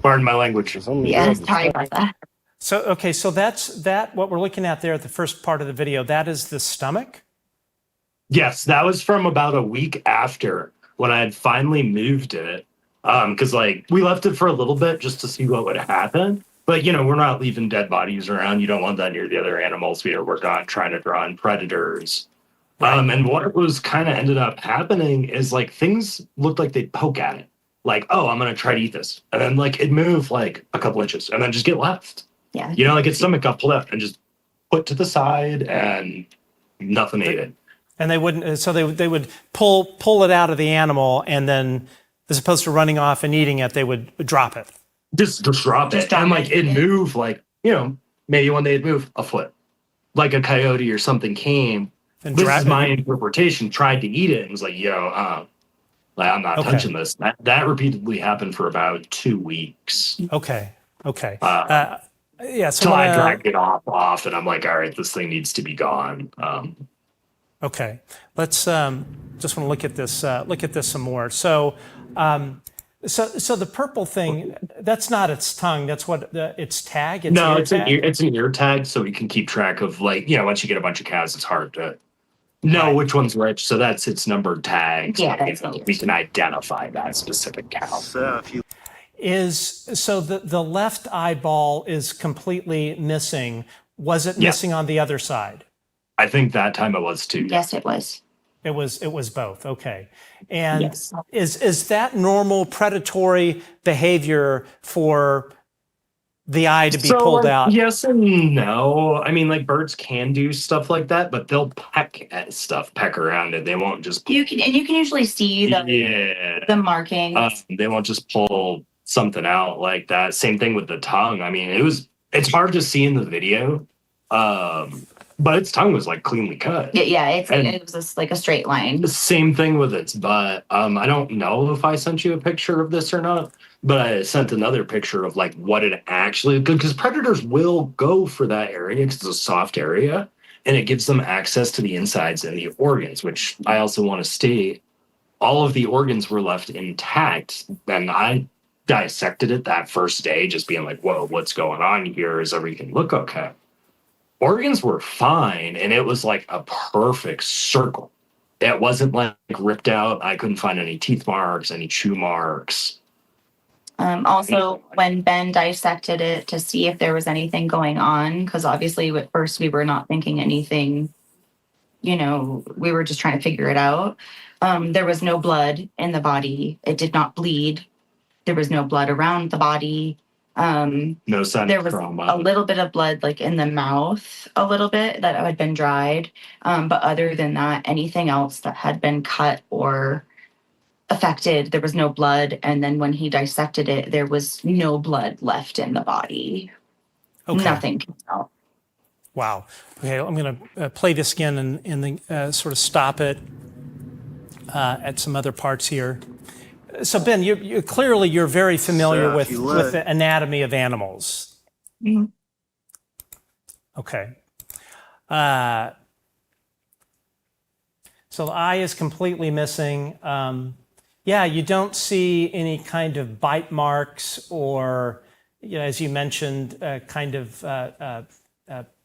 Pardon my language. Yeah, sorry about that. So, okay, so that's what we're looking at there at the first part of the video. That is the stomach? Yes, that was from about a week after when I had finally moved it. Because like we left it for a little bit just to see what would happen. But you know, we're not leaving dead bodies around. You don't want that near the other animals we work on trying to draw in predators. And what was kind of ended up happening is like things looked like they'd poke at it. Like, oh, I'm gonna try to eat this. And then like it'd move like a couple inches and then just get left. Yeah. You know, like its stomach got pulled out and just put to the side and nothing ate it. And they wouldn't, so they would pull it out of the animal, and then as opposed to running off and eating it, they would drop it. Just drop it. And like it'd move like, you know, maybe one day it'd move a foot. Like a coyote or something came. And this is my interpretation, tried to eat it and was like, yo, like, I'm not touching this. That repeatedly happened for about 2 weeks. Okay. Yeah. So till I dragged it off, and I'm like, all right, this thing needs to be gone. Okay. Let's just want to look at this. Look at this some more. So, so the purple thing, that's not its tongue. That's what its tag. Its no, ear it's tag? it's an ear tag, so we can keep track of like, you know, once you get a bunch of cows, it's hard to know which one's which. So that's its numbered tag. So we can identify that specific cow. So if you So the left eyeball is completely missing. Was it missing on the other side? I think that time it was too. Yes, it was. It was both. Okay. And is that normal predatory behavior for the eye to be pulled out? Yes and no. I mean, like birds can do stuff like that, but they'll peck at stuff, peck around it. They won't just You can usually see the markings. They won't just pull something out like that. Same thing with the tongue. I mean, it's hard to see in the video. But its tongue was like cleanly cut. Yeah, it was just like a straight line. The same thing with its butt. I don't know if I sent you a picture of this or not, but I sent another picture of like what it actually, because predators will go for that area because it's a soft area and it gives them access to the insides and the organs, which I also want to state all of the organs were left intact. And I dissected it that first day, just being like, whoa, what's going on here? Does everything look okay? Organs were fine, and it was like a perfect circle. It wasn't like ripped out. I couldn't find any teeth marks, any chew marks. Also, when Ben dissected it to see if there was anything going on, because obviously at first we were not thinking anything, you know, we were just trying to figure it out. There was no blood in the body. It did not bleed. There was no blood around the body. No sign there of was trauma. a little bit of blood like in the mouth, a little bit that had been dried. But other than that, anything else that had been cut or affected, there was no blood. And then when he dissected it, there was no blood left in the body. Okay. Nothing came out. Wow. Okay, I'm going to play this again and sort of stop it at some other parts here. So Ben, you clearly you're very familiar with the anatomy of animals. Mm-hmm. Okay. So the eye is completely missing. Yeah, you don't see any kind of bite marks or, you know, as you mentioned, kind of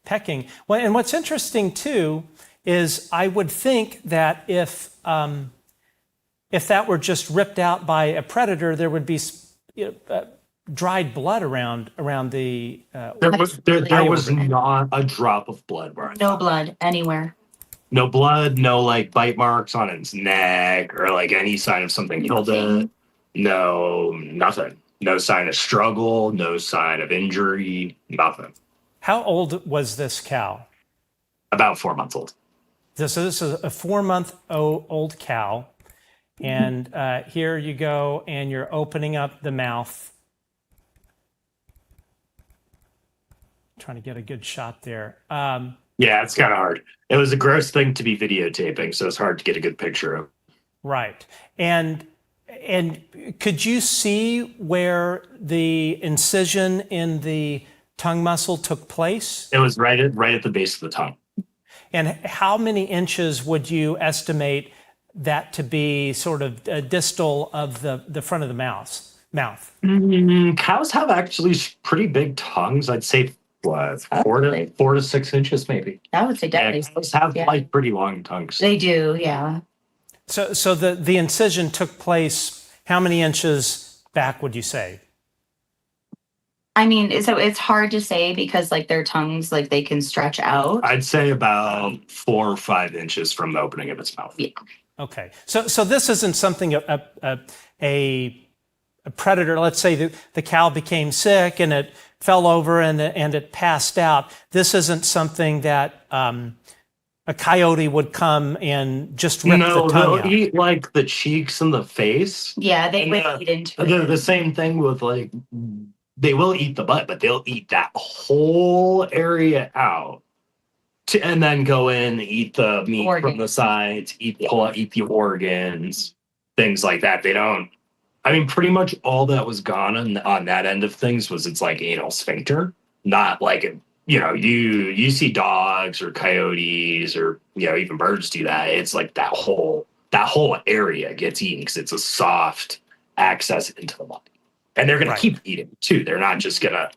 pecking. Well, and what's interesting too is I would think that if that were just ripped out by a predator, there would be dried blood around the. There was not a drop of blood. No blood anywhere. No blood, no like bite marks on its neck or like any sign of something killed it. No, nothing. No sign of struggle, no sign of injury, nothing. How old was this cow? About 4 months old. So this is a 4-month-old cow. And here you go, and you're opening up the mouth. Trying to get a good shot there. Yeah, it's kind of hard. It was a gross thing to be videotaping, so it's hard to get a good picture of. Right. And could you see where the incision in the tongue muscle took place? It was right at the base of the tongue. And how many inches would you estimate that to be sort of distal of the front of the mouth? Cows have actually pretty big tongues. I'd say what, 4 to 6 inches, maybe. I would say Yeah, definitely. cows have like pretty long tongues. They do, yeah. So the incision took place how many inches back would you say? I mean, so it's hard to say because like their tongues, like they can stretch out. I'd say about 4 or 5 inches from the opening of its mouth. Yeah. Okay. So this isn't something a predator, let's say the cow became sick and it fell over and it passed out. This isn't something that a coyote would come and just rip the tongue they'll out. eat like the cheeks and the face. Yeah, they would eat into it. The same thing with like, they will eat the butt, but they'll eat that whole area out. And then go in, eat the meat from the sides, eat the organs, things like that. They don't. I mean, pretty much all that was gone on that end of things was its like anal sphincter, not like you see dogs or coyotes or even birds do that. It's like that whole area gets eaten because it's a soft access into the body, and they're gonna keep eating too. They're not just gonna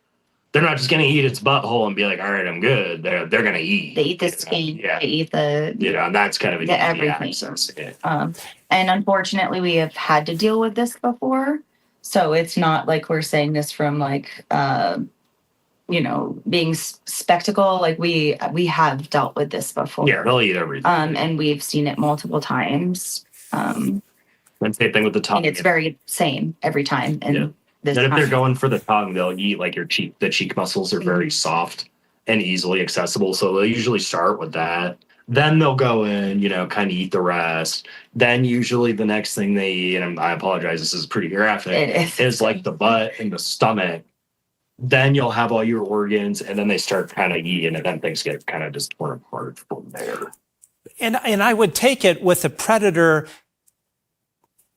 eat its butthole and be like, all right, I'm good. They're gonna eat. They eat the skin. Yeah. They eat the And that's kind of an easy everything. access. Yeah. And unfortunately, we have had to deal with this before. So it's not like we're saying this from like, being spectacle. Like we have dealt with this before. Yeah, they'll eat everything. And we've seen it multiple times. And same thing with the tongue. And it's very same every time. And then if they're going for the tongue, they'll eat like your cheek. The cheek muscles are very soft and easily accessible. So they'll usually start with that. Then they'll go in, kind of eat the rest. Then usually the next thing they eat, and I apologize, this is pretty graphic, is like the butt and the stomach. Then you'll have all your organs, and then they start kind of eating, and then things get kind of just torn apart from there. And I would take it with a predator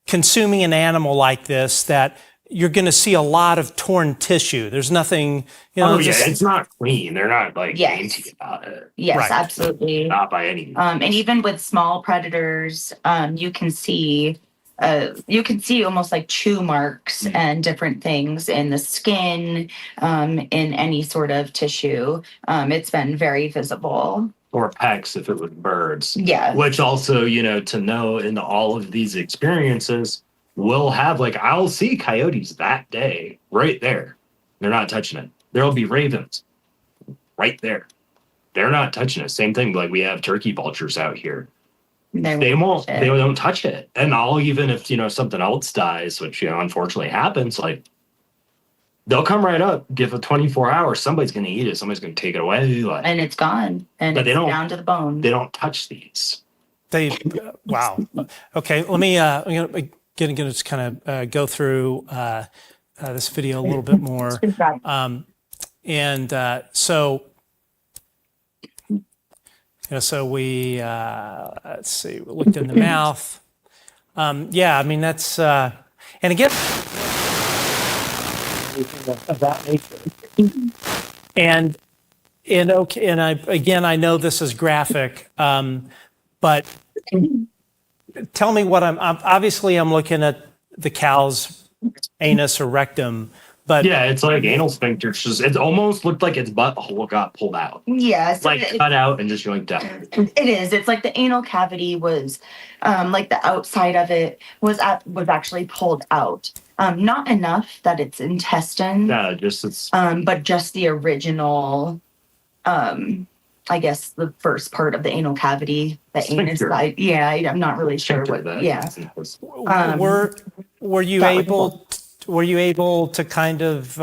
consuming an animal like this that you're going to see a lot of torn tissue. There's nothing, it's not clean. They're not like dainty about it. Yes, absolutely. Not by any means. And even with small predators, you can see almost like chew marks and different things in the skin, in any sort of tissue. It's been very visible. Or pecks if it was birds. Yeah. Which also, to know in all of these experiences, we'll have I'll see coyotes that day right there. They're not touching it. There'll be ravens right there. They're not touching it. Same thing. Like we have turkey vultures out here. They won't. They don't touch it. And even if something else dies, which unfortunately happens, they'll come right up. Give it 24 hours. Somebody's going to eat it. Somebody's going to take it away. And it's gone. And but it's down to the bone. They don't touch these. Wow. Okay. Let me. I'm going to just kind of go through this video a little bit more. So we, let's see, we looked in the mouth. I mean, that's, and again, of that nature. And I know this is graphic, but tell me what I'm looking at the cow's anus or rectum, but it's like anal sphincter. It almost looked like its butthole got pulled out. Yeah, so cut out and just yoinked out. It is. It's like the anal cavity was, like the outside of it was actually pulled out. Not enough that it's intestine. Yeah, just it's. But just the original. I guess the first part of the anal cavity, the anus side. Yeah, I'm not really sure what. Yeah. Were you able to kind of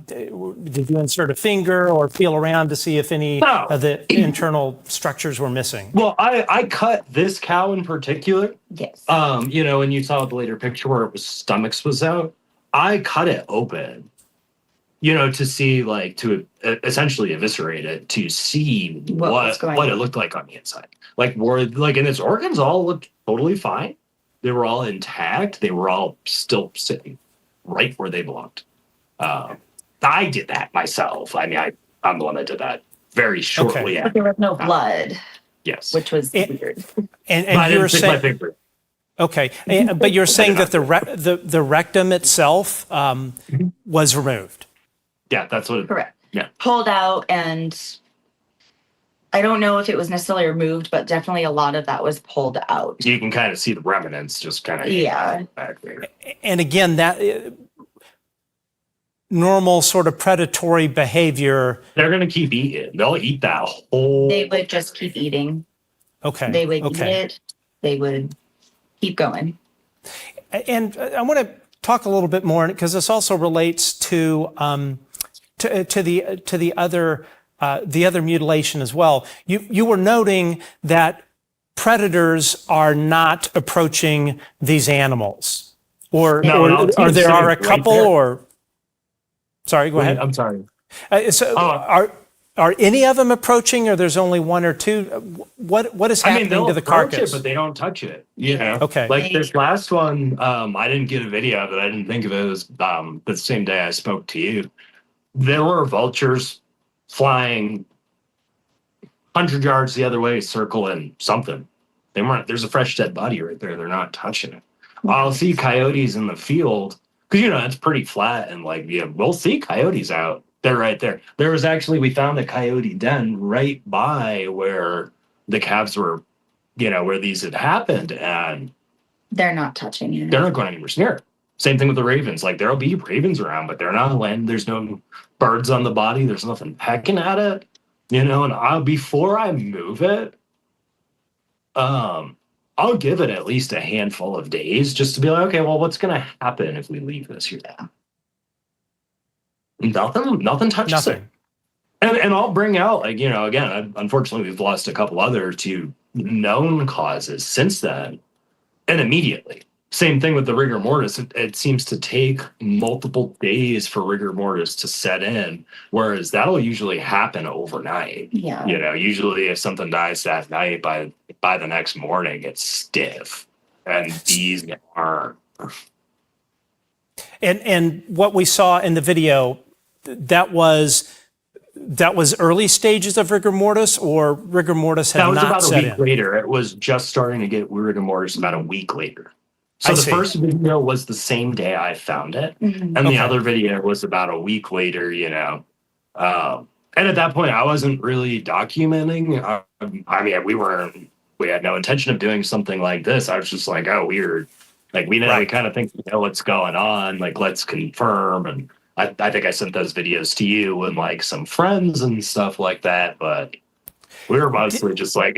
did you insert a finger or feel around to see if any of the internal structures were missing? Well, I cut this cow in particular. Yes. And you saw the later picture where its stomach was out. I cut it open, you know, to see, like, to essentially eviscerate it, to see was going what it on. looked like on the inside. Like, and its organs all looked totally fine. They were all intact. They were all still sitting right where they belonged. I did that myself. I mean, I'm the one that did that very shortly But after. there was no blood, Yes. which was It- weird. And But I you were didn't stick my saying, finger. okay, but you're saying that the rectum itself was removed. Yeah, that's what. Correct. Yeah. Pulled out, and I don't know if it was necessarily removed, but definitely a lot of that was pulled out. You can kind of see the remnants just kind of Yeah. back there. And again, that normal sort of predatory behavior. They're gonna keep eating. They'll eat that whole. They would just keep eating. Okay. They would eat okay. it. They would keep going. And I want to talk a little bit more because this also relates to the other mutilation as well. You were noting that predators are not approaching these animals, or there are a right couple, there. or sorry, go ahead. I'm sorry. Are any of them approaching, or there's only one or two? What is happening they'll to the approach carcass? it, but they don't touch it. You know? Okay. Like this last one, I didn't get a video of it. I didn't think of it. It was the same day I spoke to you. There were vultures flying 100 yards the other way, circling something. They weren't. There's a fresh dead body right there. They're not touching it. I'll see coyotes in the field because it's pretty flat, and we'll see coyotes out. They're right there. There was actually, we found a coyote den right by where the calves were, where these had happened, and They're not touching it. they're not going anywhere near it. Same thing with the ravens. Like, there'll be ravens around, but they're not on land. There's no birds on the body. There's nothing pecking at it, and before I move it, I'll give it at least a handful of days just to be like, okay, well, what's going to happen if we leave this here? Nothing touches it. And I'll bring out, again, unfortunately, we've lost a couple other to known causes since then, and immediately. Same thing with the rigor mortis. It seems to take multiple days for rigor mortis to set in, whereas that'll usually happen overnight. Yeah. Usually if something dies that night, by the next morning, it's stiff. And these aren't. And what we saw in the video, that was early stages of rigor mortis, or rigor mortis had not set in? That was about a week later. It was just starting to get rigor mortis about a week later. So the first video was the same day I found it, and the other video was about a week later. And at that point, I wasn't really documenting. We had no intention of doing something like this. I was just like, oh, weird. Like, we kind of think we know what's going on. Like, let's confirm. And I think I sent those videos to you and some friends and stuff like that. But we were mostly just like,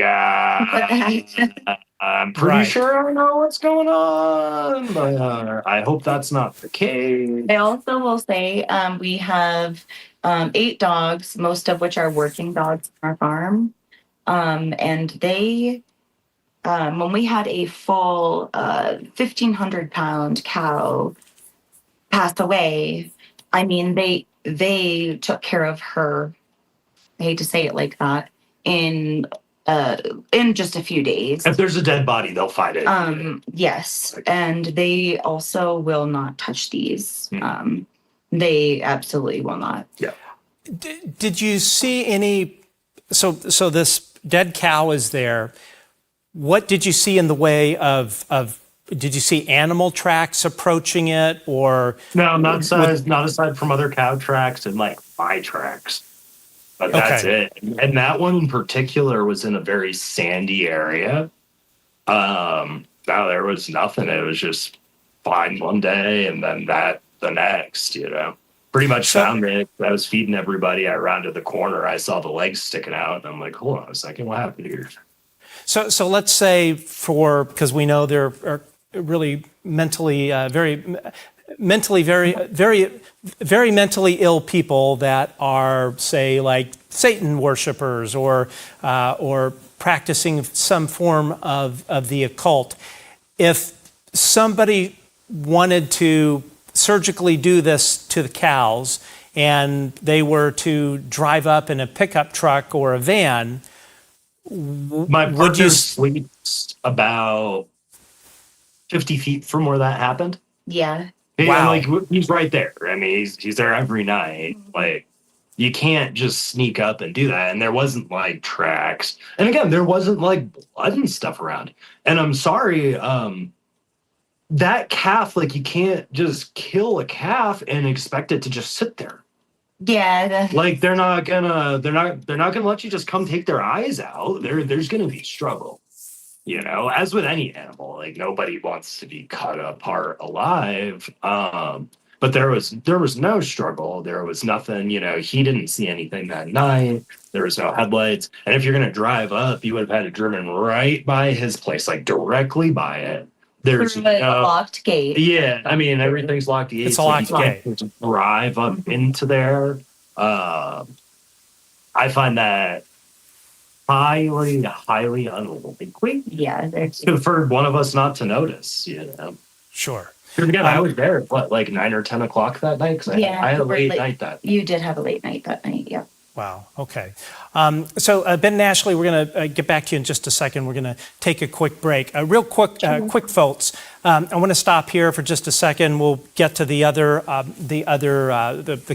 I'm pretty sure I know what's going on. But I hope that's not the case. I also will say we have 8 dogs, most of which are working dogs on our farm. And they, when we had a full 1,500-pound cow pass away, they took care of her. I hate to say it like that, in just a few days. If there's a dead body, they'll fight it. Yes, and they also will not touch these. They absolutely will not. Yeah. Did you see any? So this dead cow is there. What did you see in the way of? Did you see animal tracks approaching it, or no? Not aside from other cow tracks and my tracks. But that's it. And that one in particular was in a very sandy area. No, there was nothing. It was just fine one day and then that the next, Pretty much found it. I was feeding everybody. I rounded the corner. I saw the legs sticking out. And I'm like, hold on a second. What happened here? So let's say because we know there are really mentally very mentally ill people that are, say, like Satan worshipers or practicing some form of the occult. If somebody wanted to surgically do this to the cows and they were to drive up in a pickup truck or a van, My partner sleeps about 50 feet from where that happened. Yeah. Wow. And like he's right there. I mean, he's there every night. Like you can't just sneak up and do that. And there wasn't like tracks. And again, there wasn't like blood and stuff around. And I'm sorry, that calf, like you can't just kill a calf and expect it to just sit there. Yeah. Like they're not gonna let you just come take their eyes out. There's gonna be struggle. You know, as with any animal, like nobody wants to be cut apart alive. But there was no struggle. There was nothing, you know, he didn't see anything that night. There was no headlights. And if you're going to drive up, you would have had it driven right by his place, like directly by it. There's through a locked gate. Yeah, I mean, everything's locked gates. It's a locked gate. To drive up into there. I find that highly unlikely. Yeah. For one of us not to notice, you know. Sure. Because again, I was there at what, like 9 or 10 o'clock that night? Because I had a late night that night. You did have a late night that night, yeah. Wow. Okay. So Ben and Ashlee, we're going to get back to you in just a second. We're going to take a quick break. Real quick, folks. I want to stop here for just a second. We'll get to the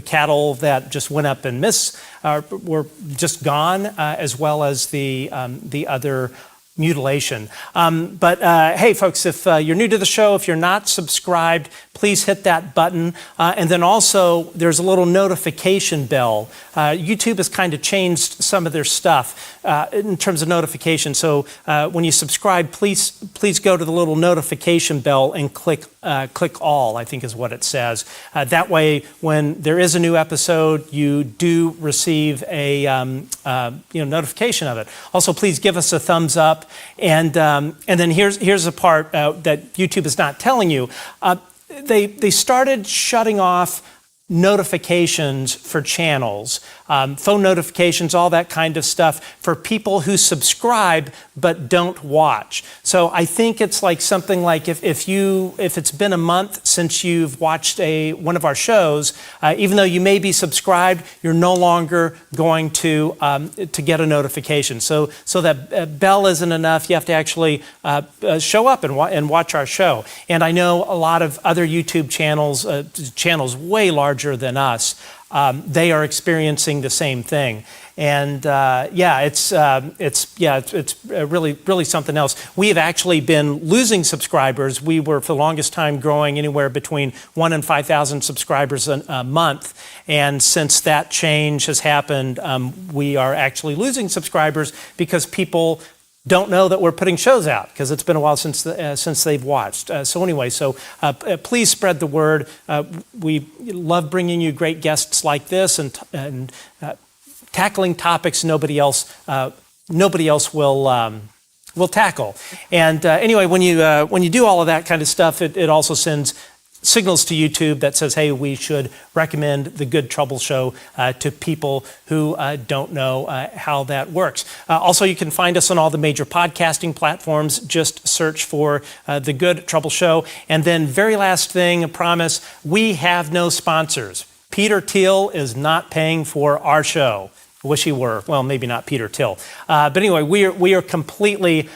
cattle that just went up and were just gone, as well as the other mutilation. But hey, folks, if you're new to the show, if you're not subscribed, please hit that button. And then also, there's a little notification bell. YouTube has kind of changed some of their stuff in terms of notification. So when you subscribe, please go to the little notification bell and click all, I think is what it says. That way, when there is a new episode, you do receive a notification of it. Also, please give us a thumbs up. And then here's a part that YouTube is not telling you. They started shutting off notifications for channels, phone notifications, all that kind of stuff for people who subscribe but don't watch. So I think it's like something like if it's been a month since you've watched one of our shows, even though you may be subscribed, you're no longer going to get a notification. So that bell isn't enough. You have to actually show up and watch our show. And I know a lot of other YouTube channels way larger than us, they are experiencing the same thing. And it's really something else. We have actually been losing subscribers. We were for the longest time growing anywhere between 1,000 and 5,000 subscribers a month. And since that change has happened, we are actually losing subscribers because people don't know that we're putting shows out because it's been a while since they've watched. Please spread the word. We love bringing you great guests like this and tackling topics nobody else will tackle. And anyway, when you do all of that kind of stuff, it also sends signals to YouTube that says, hey, we should recommend the Good Trouble Show to people who don't know how that works. Also, you can find us on all the major podcasting platforms. Just search for the Good Trouble Show. And then very last thing, I promise, we have no sponsors. Peter Thiel is not paying for our show. I wish he were. Well, maybe not Peter Thiel. But anyway, we are completely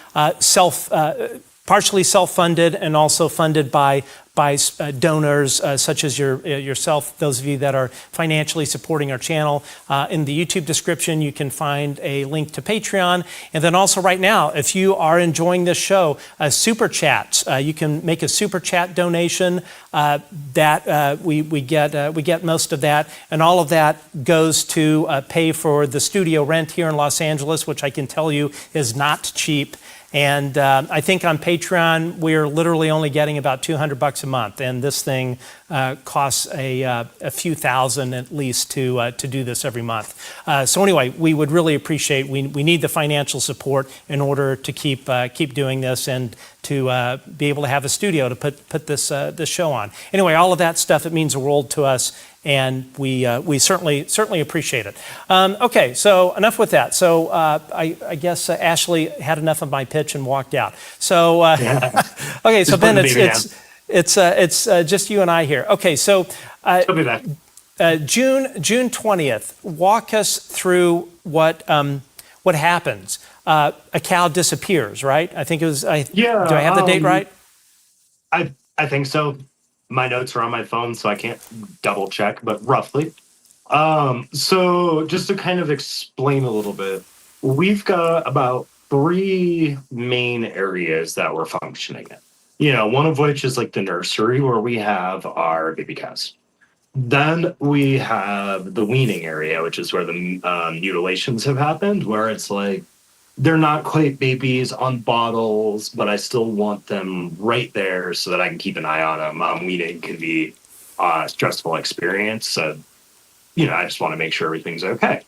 partially self-funded and also funded by donors such as yourself, those of you that are financially supporting our channel. In the YouTube description, you can find a link to Patreon. And then also right now, if you are enjoying this show, Super Chats, you can make a Super Chat donation that we get most of that. And all of that goes to pay for the studio rent here in Los Angeles, which I can tell you is not cheap. And I think on Patreon, we're literally only getting about $200 a month. And this thing costs a few thousand at least to do this every month. So anyway, we would really appreciate, we need the financial support in order to keep doing this and to be able to have a studio to put this show on. Anyway, all of that stuff, it means the world to us. And we certainly appreciate it. Okay, so enough with that. So I guess Ashlee had enough of my pitch and walked out. So okay, so Ben, It's just you and I here. Okay, so She'll be back. June 20th. Walk us through what happens. A cow disappears, right? I think it was. Yeah. Do I have the date right? I think so. My notes are on my phone, so I can't double check, but roughly. So just to kind of explain a little bit, we've got about 3 main areas that we're functioning in. You know, one of which is like the nursery where we have our baby cows. Then we have the weaning area, which is where the mutilations have happened, where it's like they're not quite babies on bottles, but I still want them right there so that I can keep an eye on them. Weaning can be a stressful experience. So, you know, I just want to make sure everything's okay.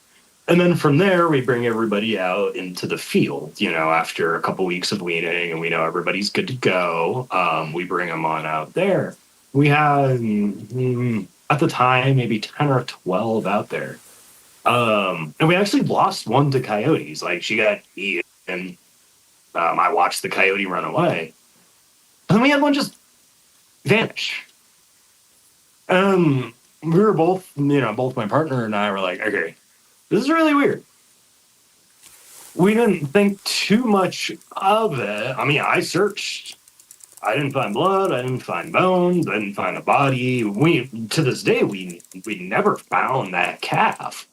And then from there, we bring everybody out into the field, you know, after a couple weeks of weaning and we know everybody's good to go. We bring them on out there. We had, at the time, maybe 10 or 12 out there. And we actually lost one to coyotes. Like, she got eaten, and I watched the coyote run away. And then we had one just vanish. We were both, you know, both my partner and I were like, okay, this is really weird. We didn't think too much of it. I mean, I searched. I didn't find blood. I didn't find bones. I didn't find a body. To this day, we never found that calf.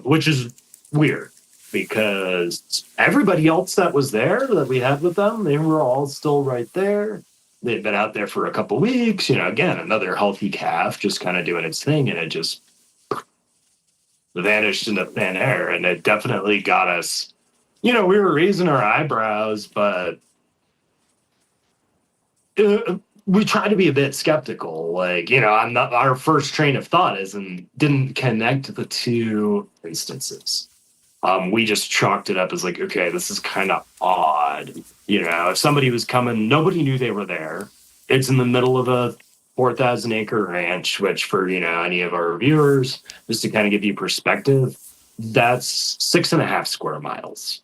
Which is weird because everybody else that was there that we had with them, they were all still right there. They'd been out there for a couple weeks, you know, again, another healthy calf just kind of doing its thing, and it just vanished into thin air. And it definitely got us, you know, we were raising our eyebrows, but we try to be a bit skeptical. Like, you know, our first train of thought didn't connect the two instances. We just chalked it up as like, okay, this is kind of odd. You know, if somebody was coming, nobody knew they were there. It's in the middle of a 4,000 acre ranch, which for, you know, any of our viewers, just to kind of give you perspective, that's 6.5 square miles.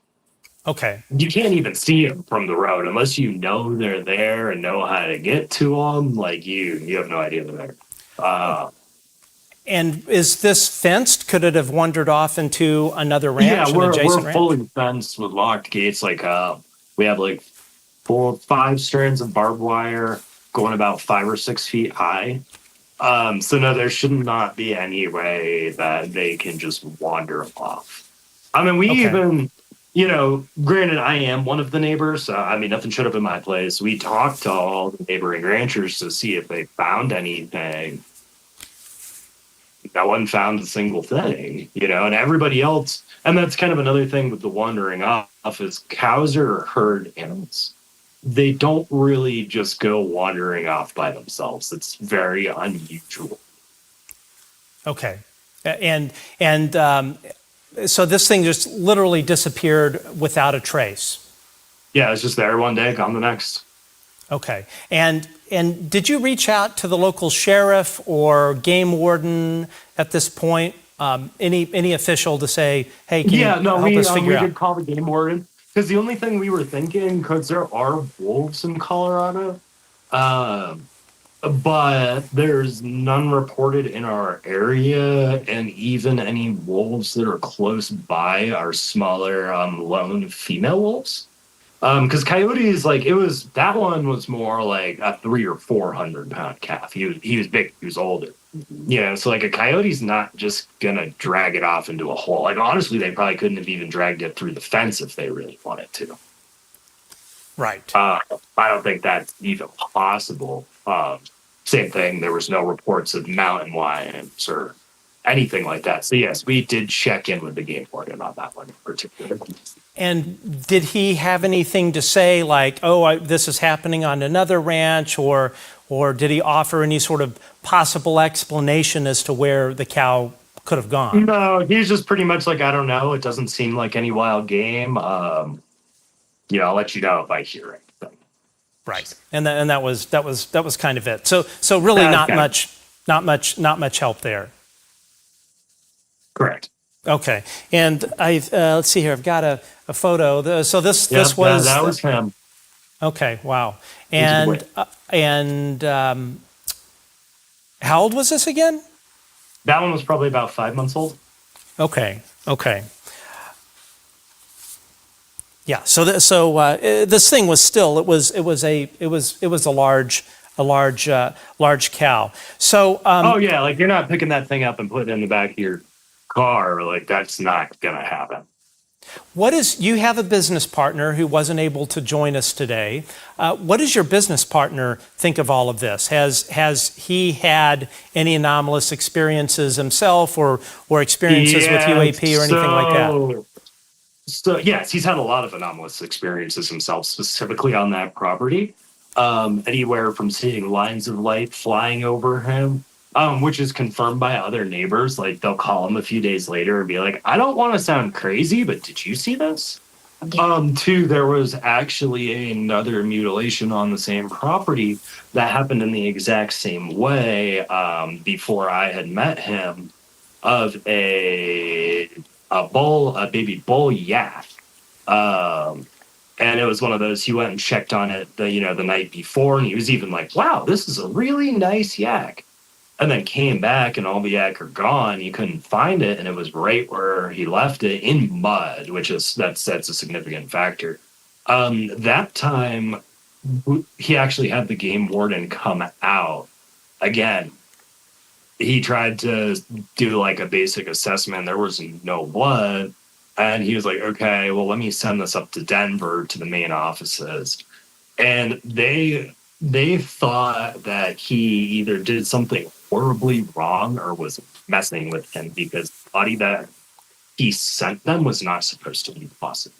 Okay. You can't even see them from the road unless you know they're there and know how to get to them. Like you have no idea they're there. And is this fenced? Could it have wandered off into another ranch? Yeah, we're ranch? fully fenced with locked gates. Like we have like 4 or 5 strands of barbed wire going about 5 or 6 feet high. So no, there should not be any way that they can just wander off. I mean, we even. You know, granted, I am one of the neighbors. I mean, nothing showed up in my place. We talked to all the neighboring ranchers to see if they found anything. No one found a single thing, you know, and everybody else. And that's kind of another thing with the wandering off is cows are herd animals. They don't really just go wandering off by themselves. It's very unusual. Okay. So this thing just literally disappeared without a trace. Yeah, it's just there one day, gone the next. Okay. And did you reach out to the local sheriff or game warden at this point? Any official to say, hey, can you help us figure out? We did call the game warden because the only thing we were thinking, because there are wolves in Colorado, but there's none reported in our area, and even any wolves that are close by are smaller, lone female wolves. Because coyotes, like that one was more like a 300 or 400 pound calf. He was big, he was older. You know, so like a coyote's not just gonna drag it off into a hole. Like honestly, they probably couldn't have even dragged it through the fence if they really wanted to. Right. I don't think that's even possible. Same thing. There was no reports of mountain lions or anything like that. So yes, we did check in with the game warden on that one in particular. And did he have anything to say like, this is happening on another ranch, or did he offer any sort of possible explanation as to where the cow could have gone? No, he's just pretty much like, I don't know. It doesn't seem like any wild game. I'll let you know if I hear it. Right, and that was kind of it. So really not much help there. Correct. Okay, and let's see here. I've got a photo. So this was that was him. Okay, wow. Into the And how old was this again? That one was probably about 5 months old. Okay, okay. Yeah. So this thing was still it was a large cow. So Oh yeah, like you're not picking that thing up and putting it in the back of your car. Like that's not gonna happen. you have a business partner who wasn't able to join us today. What does your business partner think of all of this? Has he had any anomalous experiences himself or experiences with UAP or anything like that? So yes, he's had a lot of anomalous experiences himself, specifically on that property. Anywhere from seeing lines of light flying over him, which is confirmed by other neighbors. Like they'll call him a few days later and be like, "I don't want to sound crazy, but did you see this?" Two, there was actually another mutilation on the same property that happened in the exact same way before I had met him of a baby bull yak. Um, and it was one of those he went and checked on it the night before, and he was even like, "Wow, this is a really nice yak." And then came back, and all the yak are gone. He couldn't find it, and it was right where he left it in mud, which is that's a significant factor. That time, he actually had the game warden come out again. He tried to do like a basic assessment. There was no blood. And he was like, okay, well, let me send this up to Denver to the main offices. And they thought that he either did something horribly wrong or was messing with him because the body that he sent them was not supposed to be possible.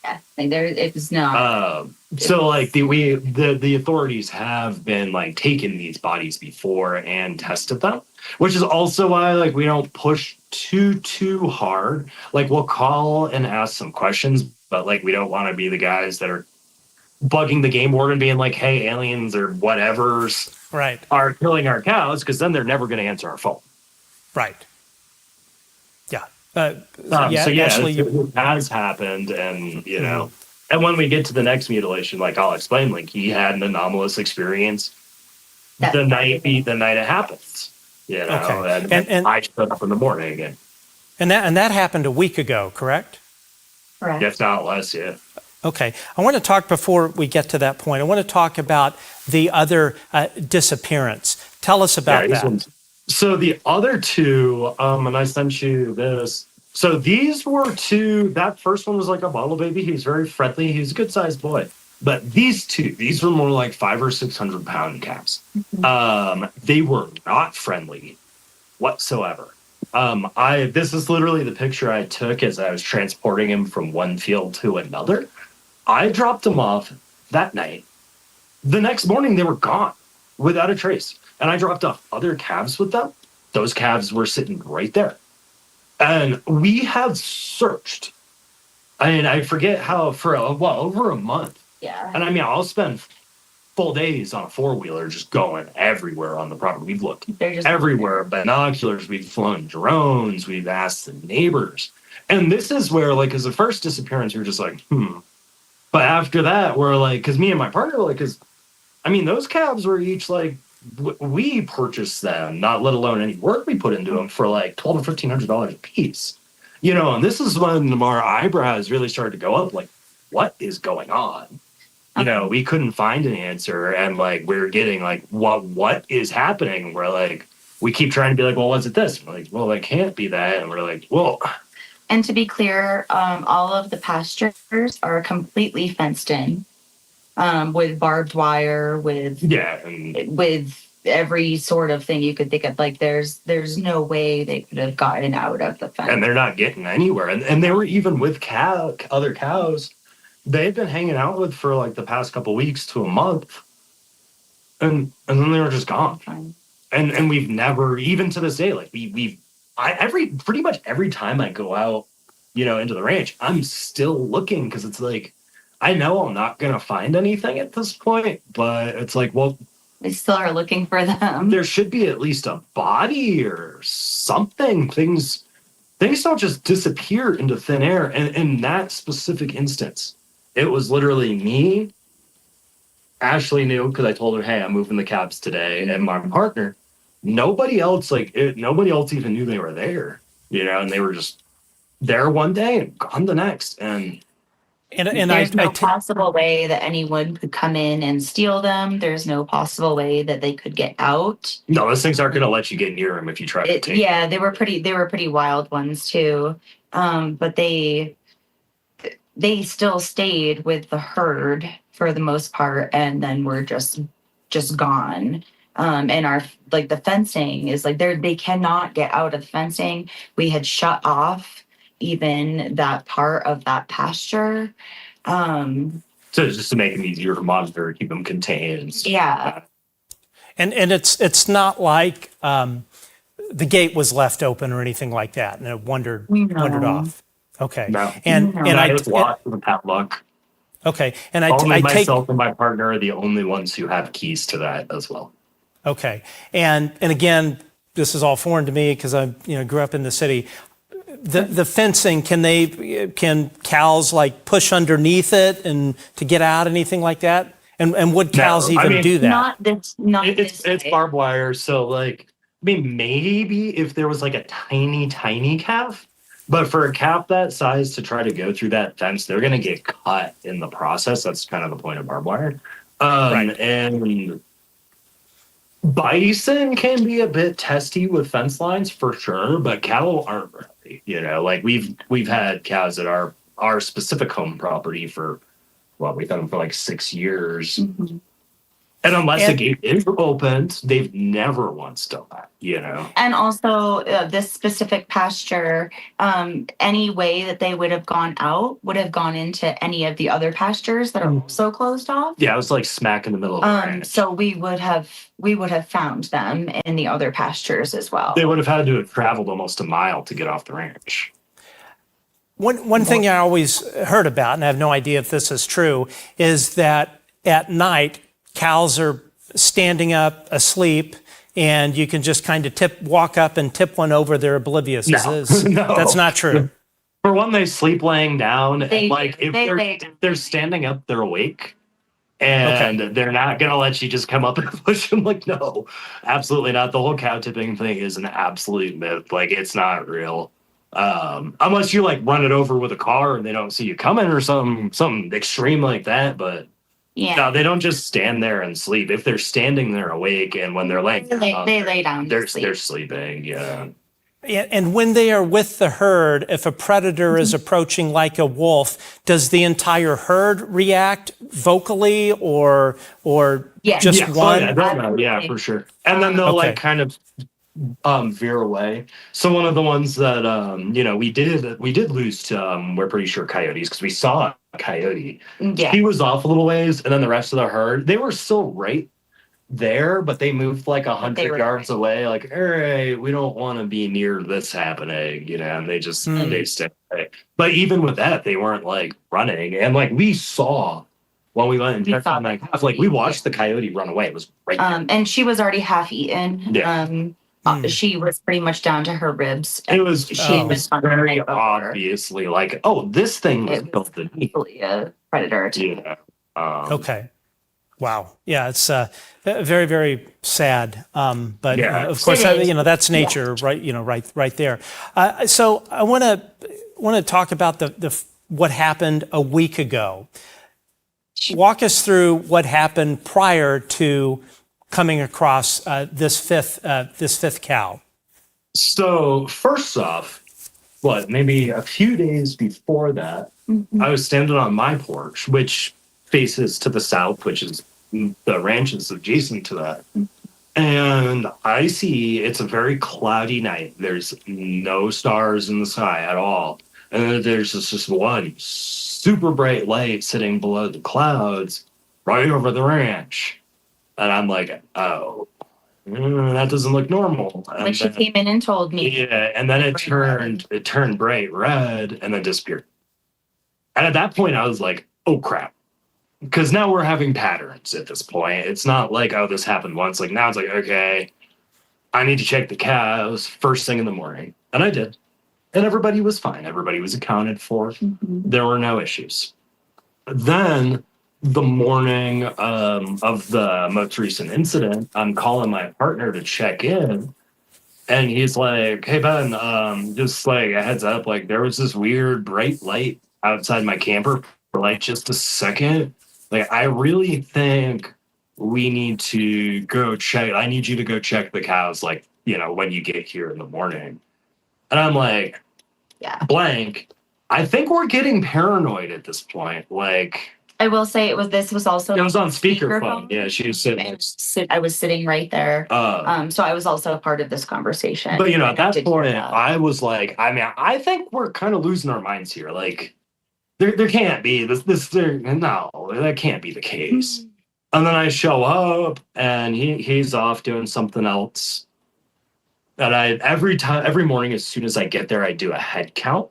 Yeah, like there, it was not. So like the authorities have been like taking these bodies before and tested them, which is also why like we don't push too hard. Like we'll call and ask some questions, but like we don't want to be the guys that are bugging the game warden, being like, "Hey, aliens or whatever's Right. are killing our cows," because then they're never going to answer our phone. Right. Yeah. So yeah, Ashlee, it has happened, and and when we get to the next mutilation, like I'll explain, like he had an anomalous experience the night it happens, Okay. and I showed up in the morning again. and that happened a week ago, correct? Correct. If not less, yeah. Okay. I want to talk before we get to that point. I want to talk about the other disappearance. Tell us about that. So the other two, and I sent you this. So these were two. That first one was like a bottle baby. He was very friendly. He was a good sized boy. But these were more like 500 or 600 pound calves. They were not friendly whatsoever. This is literally the picture I took as I was transporting him from one field to another. I dropped them off that night. The next morning, they were gone without a trace. And I dropped off other calves with them. Those calves were sitting right there. And we have searched. I forget how for over a month. Yeah. And I mean, I'll spend full days on a four-wheeler just going everywhere on the property. We've looked everywhere, binoculars, we've flown drones, we've asked the neighbors. And this is where, like, as the first disappearance, you're just like, But after that, we're like, because me and my partner were like, because, I mean, those calves were each like, we purchased them, not let alone any work we put into them for like $1,200 to $1,500 a piece. And this is when our eyebrows really started to go up, like, what is going on? We couldn't find an answer, and like we're getting like, what is happening? We're like, we keep trying to be like, well, was it this? We're like, well, it can't be that, and we're like, well. And to be clear, all of the pastures are completely fenced in, with barbed wire, with every sort of thing you could think of. Like there's no way they could have gotten out of the fence, and they're not getting anywhere. And they were even with other cows they'd been hanging out with for like the past couple weeks to a month, and then they were just gone. And we've never, even to this day, like pretty much every time I go out, into the ranch, I'm still looking, because it's like, I know I'm not gonna find anything at this point, but it's like, well, we still are looking for them. There should be at least a body or something. Things don't just disappear into thin air. And in that specific instance, it was literally me Ashlee knew because I told her, "Hey, I'm moving the cabs today," and my partner. Nobody else nobody else even knew they were there, and they were just there one day and gone the next. And There's no possible way that anyone could come in and steal them. There's no possible way that they could get out. no, those things aren't going to let you get near them if you try to take. Yeah, they were pretty wild ones too. But they still stayed with the herd for the most part, and then were just gone. And our the fencing is they cannot get out of the fencing. We had shut off even that part of that pasture. So just to make them easier to monitor, keep them contained. Yeah. And it's not like the gate was left open or anything like that, and it wandered off. Okay. No. And I was locked with a padlock. Okay. And only myself and my partner are the only ones who have keys to that as well. Okay. And again, this is all foreign to me because I grew up in the city. The fencing, can cows push underneath it and to get out, anything like that? And would cows even do that? It's barbed wire, so maybe if there was a tiny calf, but for a calf that size to try to go through that fence, they're gonna get cut in the process. That's kind of the point of barbed wire. Right. And bison can be a bit testy with fence lines for sure, but cattle aren't really. We've had cows at our specific home property for we've had them for 6 years. Mm-hmm. And unless the gate is opened, they've never once done that, And also, this specific pasture, any way that they would have gone out would have gone into any of the other pastures that are also closed off. Yeah, it was smack in the middle of the ranch. So we would have found them in the other pastures as well. They would have had to have traveled almost a mile to get off the ranch. One thing I always heard about, and I have no idea if this is true, is that at night, cows are standing up asleep, and you can just kind of walk up and tip one over. They're oblivious. No. That's not true. For one, they sleep laying down. If they're standing up, they're awake. And they're not going to let you just come up and push them. No, absolutely not. The whole cow tipping thing is an absolute myth. It's not real. Unless you run it over with a car and they don't see you coming or something extreme like that. But no, they don't just stand there and sleep. If they're standing there awake, and when they're laying down, they lay down. They're sleeping. Yeah. And when they are with the herd, if a predator is approaching like a wolf, does the entire herd react vocally or just one? Yeah, for sure. And then they'll kind of veer away. So one of the ones that we did lose to we're pretty sure coyotes, because we saw a coyote. Yeah. He was off a little ways, and then the rest of the herd, they were still right there, but they moved 100 yards away. All right, we don't want to be near this happening, and they just they stayed away. But even with that, they weren't running, and we saw when we went and checked on that calf, we watched the coyote run away. It was right there. And she was already half eaten. Yeah. She was pretty much down to her ribs. It was very obviously this thing was built to be a predator too. Yeah. Okay. Wow. Yeah, it's very, very sad. But of course, that's nature, right? Right there. So I want to talk about the what happened a week ago. Walk us through what happened prior to coming across this fifth cow. So first off, maybe a few days before that, I was standing on my porch, which faces to the south, which is the ranch is adjacent to that. And I see it's a very cloudy night. There's no stars in the sky at all. And then there's just one super bright light sitting below the clouds right over the ranch. And I'm oh, that doesn't look normal. And she came in and told me. Yeah, and then it turned bright red and then disappeared. And at that point, I was oh, crap. Because now we're having patterns at this point. It's not oh, this happened once. Now it's okay, I need to check the cows first thing in the morning. And I did. And everybody was fine. Everybody was accounted for. There were no issues. Then the morning of the most recent incident, I'm calling my partner to check in. And he's like, "Hey Ben, just like a heads up, like there was this weird bright light outside my camper for like just a second. Like I really think we need to go check. I need you to go check the cows, like, you know, when you get here in the morning." And I'm like, Yeah. blank. I think we're getting paranoid at this point. Like, I will say this was also it was on speakerphone. Yeah, she was sitting and next. I was sitting right there. So I was also a part of this conversation. But you know, and at I that did hear point, that. I was like, I mean, I think we're kind of losing our minds here. Like, there can't be no, that can't be the case. And then I show up, and he's off doing something else. And every morning, as soon as I get there, I do a head count.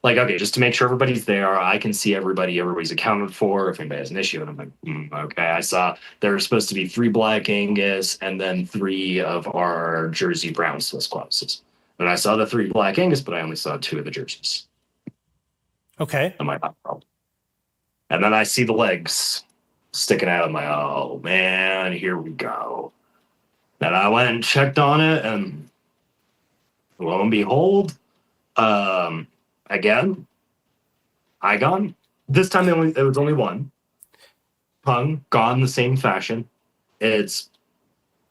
Like, okay, just to make sure everybody's there, I can see everybody's accounted for if anybody has an issue. And I'm like, okay, I saw there were supposed to be 3 black Angus and then 3 of our Jersey Brown Swiss Scouts. And I saw the 3 black Angus, but I only saw 2 of the Jerseys. Okay. I'm like, oh, problem. And then I see the legs sticking out. I'm like, oh man, here we go. And I went and checked on it, and lo and behold, again, I gone. This time it was only one. Tongue gone the same fashion. It's,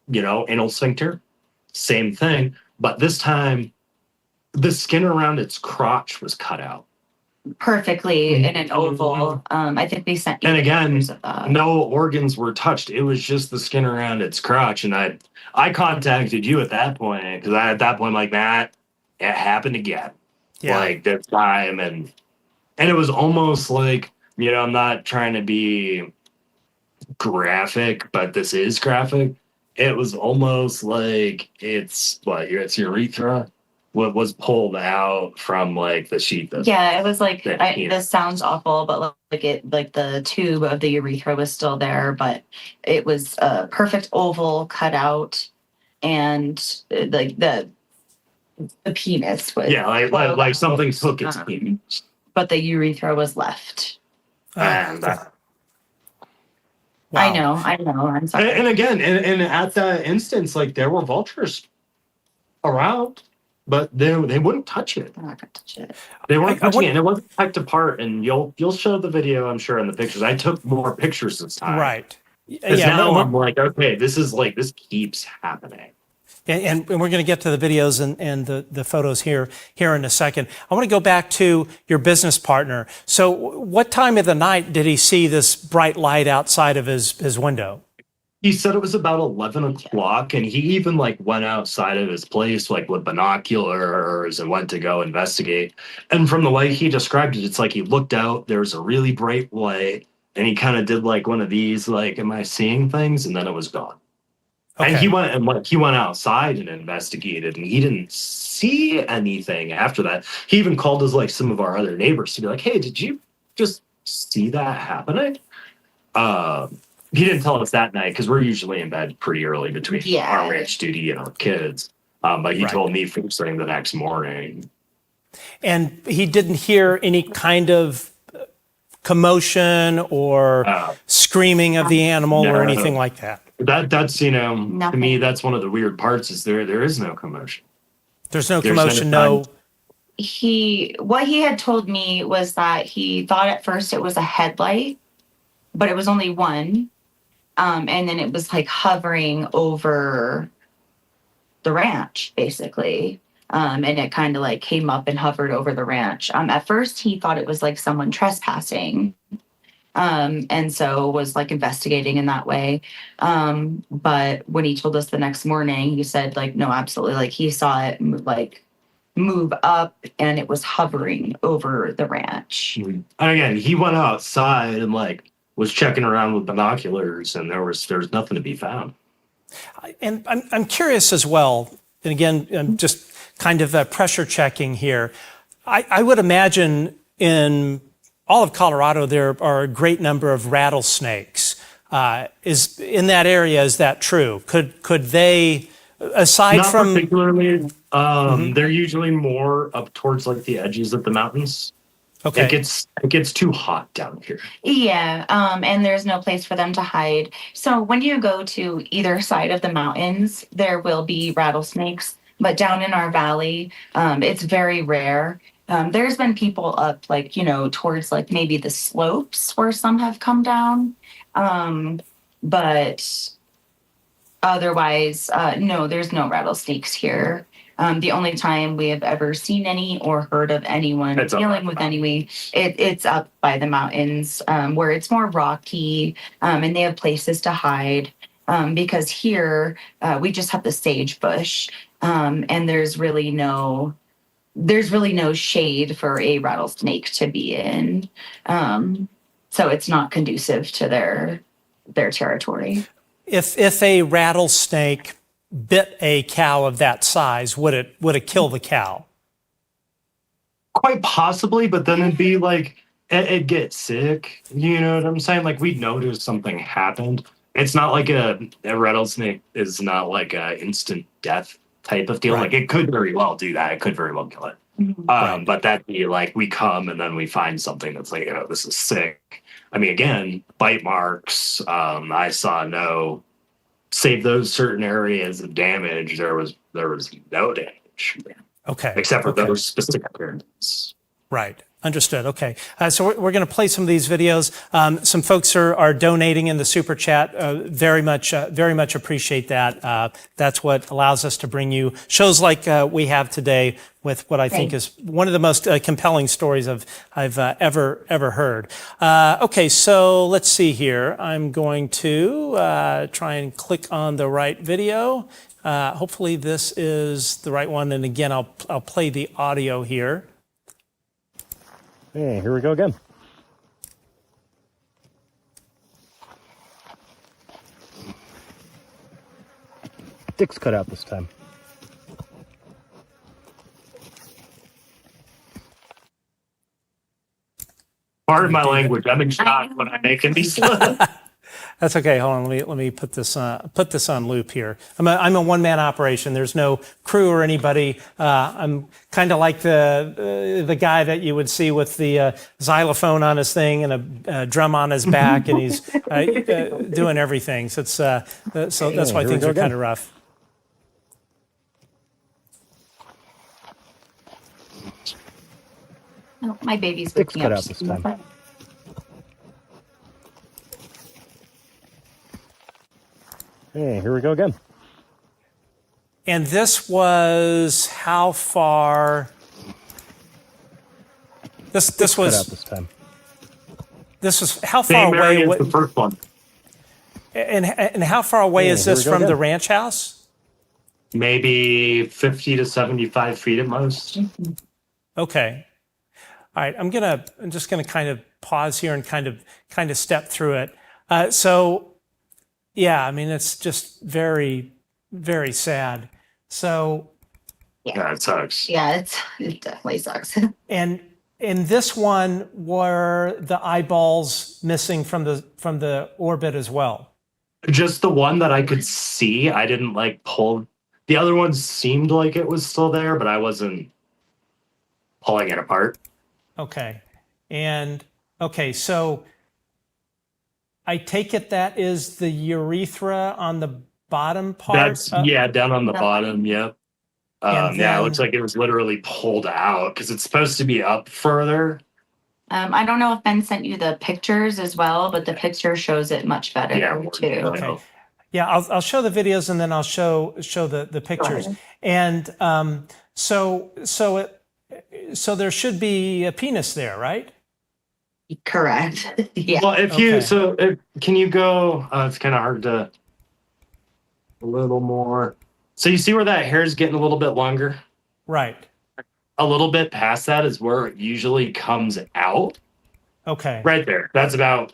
you know, anal sphincter, same thing. But this time, the skin around its crotch was cut out. Perfectly in an oval. I think they sent you And again, pictures of that. no organs were touched. It was just the skin around its crotch. And I contacted you at that point, because at that point, like, that, it happened again. Yeah. Like this time. And it was almost like, you know, I'm not trying to be graphic, but this is graphic. It was almost like it's urethra was pulled out from like the sheath. Yeah, it was like that this sounds awful, but like the tube of the urethra was still there, but it was a perfect oval cut out, and like the penis was like something took its penis, but the urethra was left. And wow. I know. I'm sorry. and again, and at that instance, like there were vultures around, but they wouldn't touch it. I'm not gonna touch it. They weren't touching it, and it wasn't picked apart. And you'll show the video, I'm sure, in the pictures. I took more pictures this time, Right. Because now I'm like, okay, this keeps happening. And we're going to get to the videos and the photos here in a second. I want to go back to your business partner. So what time of the night did he see this bright light outside of his window? He said it was about 11 o'clock, and he even like went outside of his place like with binoculars and went to go investigate. And from the way he described it, it's like he looked out, there was a really bright light, and he kind of did like one of these, like, am I seeing things? And then it was gone. Okay. And he went outside and investigated, and he didn't see anything after that. He even called us like some of our other neighbors to be like, hey, did you just see that happening? He didn't tell us that night because we're usually in bed pretty early between our ranch duty and our kids. But he told me first thing the next morning. And he didn't hear any kind of commotion or screaming of the animal or anything like that? That's, you know, Nothing. to me, that's one of the weird parts is there is no commotion. There's no commotion, no. What he had told me was that he thought at first it was a headlight, but it was only one. And then it was like hovering over the ranch, basically. And it kind of like came up and hovered over the ranch. At first he thought it was like someone trespassing. And so was like investigating in that way. But when he told us the next morning, he said like, no, absolutely. Like he saw it move up and it was hovering over the ranch. And again, he went outside and like was checking around with binoculars, and there was nothing to be found. And I'm curious as well, and again, I'm just kind of pressure checking here. I would imagine in all of Colorado there are a great number of rattlesnakes. Is in that area, is that true? Could they, aside Not from particularly, they're usually more up towards like the edges of the mountains. Okay. It gets too hot down here. Yeah, and there's no place for them to hide. So when you go to either side of the mountains, there will be rattlesnakes, but down in our valley, it's very rare. There's been people up, like, towards like maybe the slopes where some have come down. But otherwise, no, there's no rattlesnakes here. The only time we have ever seen any or heard of anyone dealing with any, it's up by the mountains, where it's more rocky, and they have places to hide. Because here we just have the sagebrush, and there's really no shade for a rattlesnake to be in. So it's not conducive to their territory. If a rattlesnake bit a cow of that size, would it kill the cow? Quite possibly, but then it'd be like it'd get sick. You know what I'm saying? Like we'd notice something happened. It's not like a rattlesnake is not like a instant death type of deal. Right. Like it could very well do that. It could very well kill it. Mhm. But that'd be like we come and then we find something that's like, this is sick. I mean, again, bite marks. I saw no, save those certain areas of damage. There was no damage. Okay. Except for Okay. those specific areas. Right. Understood. Okay. So we're going to play some of these videos. Some folks are donating in the super chat. Very much appreciate that. That's what allows us to bring you shows like we have today with what I think is one of the most compelling stories I've ever heard. Okay. So let's see here. I'm going to try and click on the right video. Hopefully this is the right one. And again, I'll play the audio here. Hey, here we go again. Dick's cut out this time. Pardon my language. I'm in shock when I'm making these. That's okay. Hold on. Let me put this on loop here. I'm a one-man operation. There's no crew or anybody. I'm kind of like the guy that you would see with the xylophone on his thing and a drum on his back, and he's doing everything. So so that's why things are kind of rough. Oh, my baby's Dick's waking cut up. out this time. Hey, here we go again. And this was how far? This Cut out was this time. this was how Same far away? area as the first one. And how far away is here this we go from the again. ranch house? Maybe 50 to 75 feet at most. Okay. All right. I'm just gonna kind of pause here and kind of step through it. So, yeah, I mean, it's just very, very sad. So, Yeah, it sucks. Yeah, it definitely sucks. and in this one, were the eyeballs missing from the orbit as well? Just the one that I could see, I didn't like pull. The other one seemed like it was still there, but I wasn't pulling it apart. Okay. And okay, so I take it that is the urethra on the bottom part? That's down on the bottom. Yep. And Yeah, it then- looks like it was literally pulled out because it's supposed to be up further. I don't know if Ben sent you the pictures as well, but the picture shows it much better Yeah, too. Okay. Yeah, I'll show the videos and then I'll show the pictures. And so there should be a penis there, right? Correct. Yeah. Well, Okay. can you go? It's kind of hard to. A little more. So you see where that hair is getting a little bit longer? Right. A little bit past that is where it usually comes out. Okay. Right there. It's about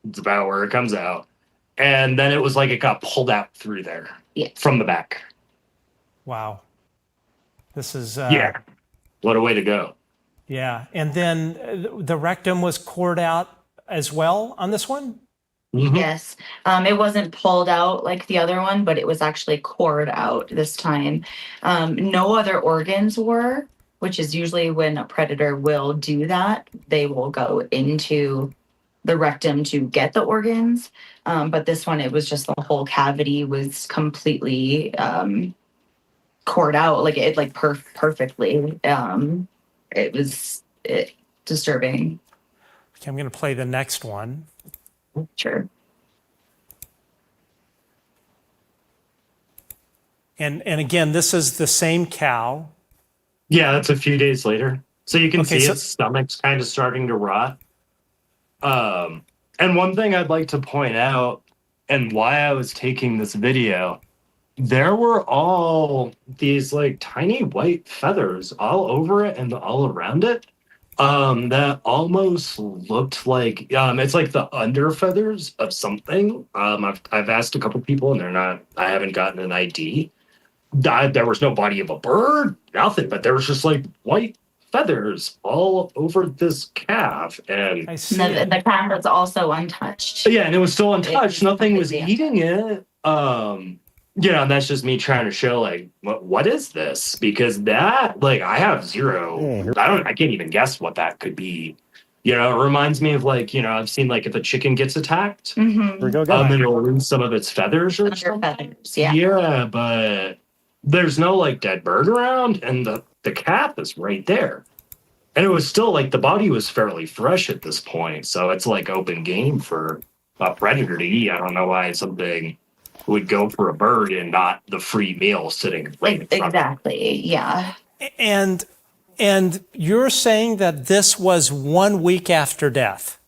where it comes out. And then it was like it got pulled out through there. Yeah. From the back. Wow. This is Yeah. What a way to go. Yeah. And then the rectum was cored out as well on this one? Mhm. Yes. It wasn't pulled out like the other one, but it was actually cored out this time. No other organs were. which is usually when a predator will do that. They will go into the rectum to get the organs. But this one, it was just the whole cavity was completely cored out, like it like perfectly. It was disturbing. Okay, I'm going to play the next one. Sure. And again, this is the same cow. Yeah, that's a few days later. So you can Okay, see so- its stomach's kind of starting to rot. And one thing I'd like to point out, and why I was taking this video, there were all these like tiny white feathers all over it and all around it. That almost looked like it's like the under feathers of something. I've asked a couple people and I haven't gotten an ID. There was no body of a bird, nothing, but there was just like white feathers all over this calf. And I see. The calf was also untouched. yeah, and it was still untouched. Nothing was completely eating it. You know, and that's just me trying to show like what is this? Because that like I have zero. I can't even guess what that could be. You know, it reminds me of like, you know, I've seen like if a chicken gets attacked, Mm-hmm. Here we go, then guys. it'll lose some of its feathers or Under something. feathers, yeah. Yeah, but there's no like dead bird around, and the calf is right there. And it was still like the body was fairly fresh at this point, so it's like open game for a predator to eat. I don't know why something would go for a bird and not the free meal sitting right in front of it. Exactly, yeah. And you're saying that this was 1 week after death?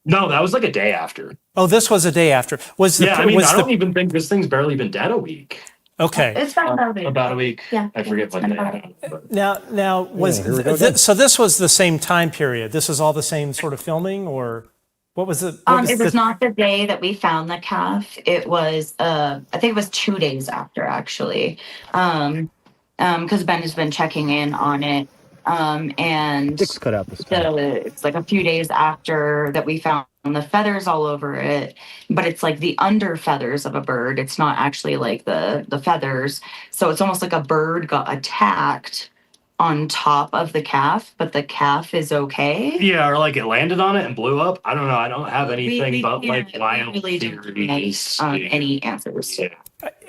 No, that was like a day after. Oh, this was a day after. Was the Yeah, I mean, was I the don't even think this thing's barely been dead a week. okay? It's about a week. About a week. Yeah. I forget what It's day. about a but- Now was here we go again. so this was the same time period. This is all the same sort of filming, or what was it? It was not the day that we found the calf. It was I think it was 2 days after, actually. Because Ben has been checking in on it. And Dick's cut out this time. it's like a few days after that we found the feathers all over it, but it's like the under feathers of a bird. It's not actually like the feathers. So it's almost like a bird got attacked on top of the calf, but the calf is okay. Yeah, or like it landed on it and blew up. I don't know. I don't have anything We but like can't- wild we really don't theories. have any answers. Yeah,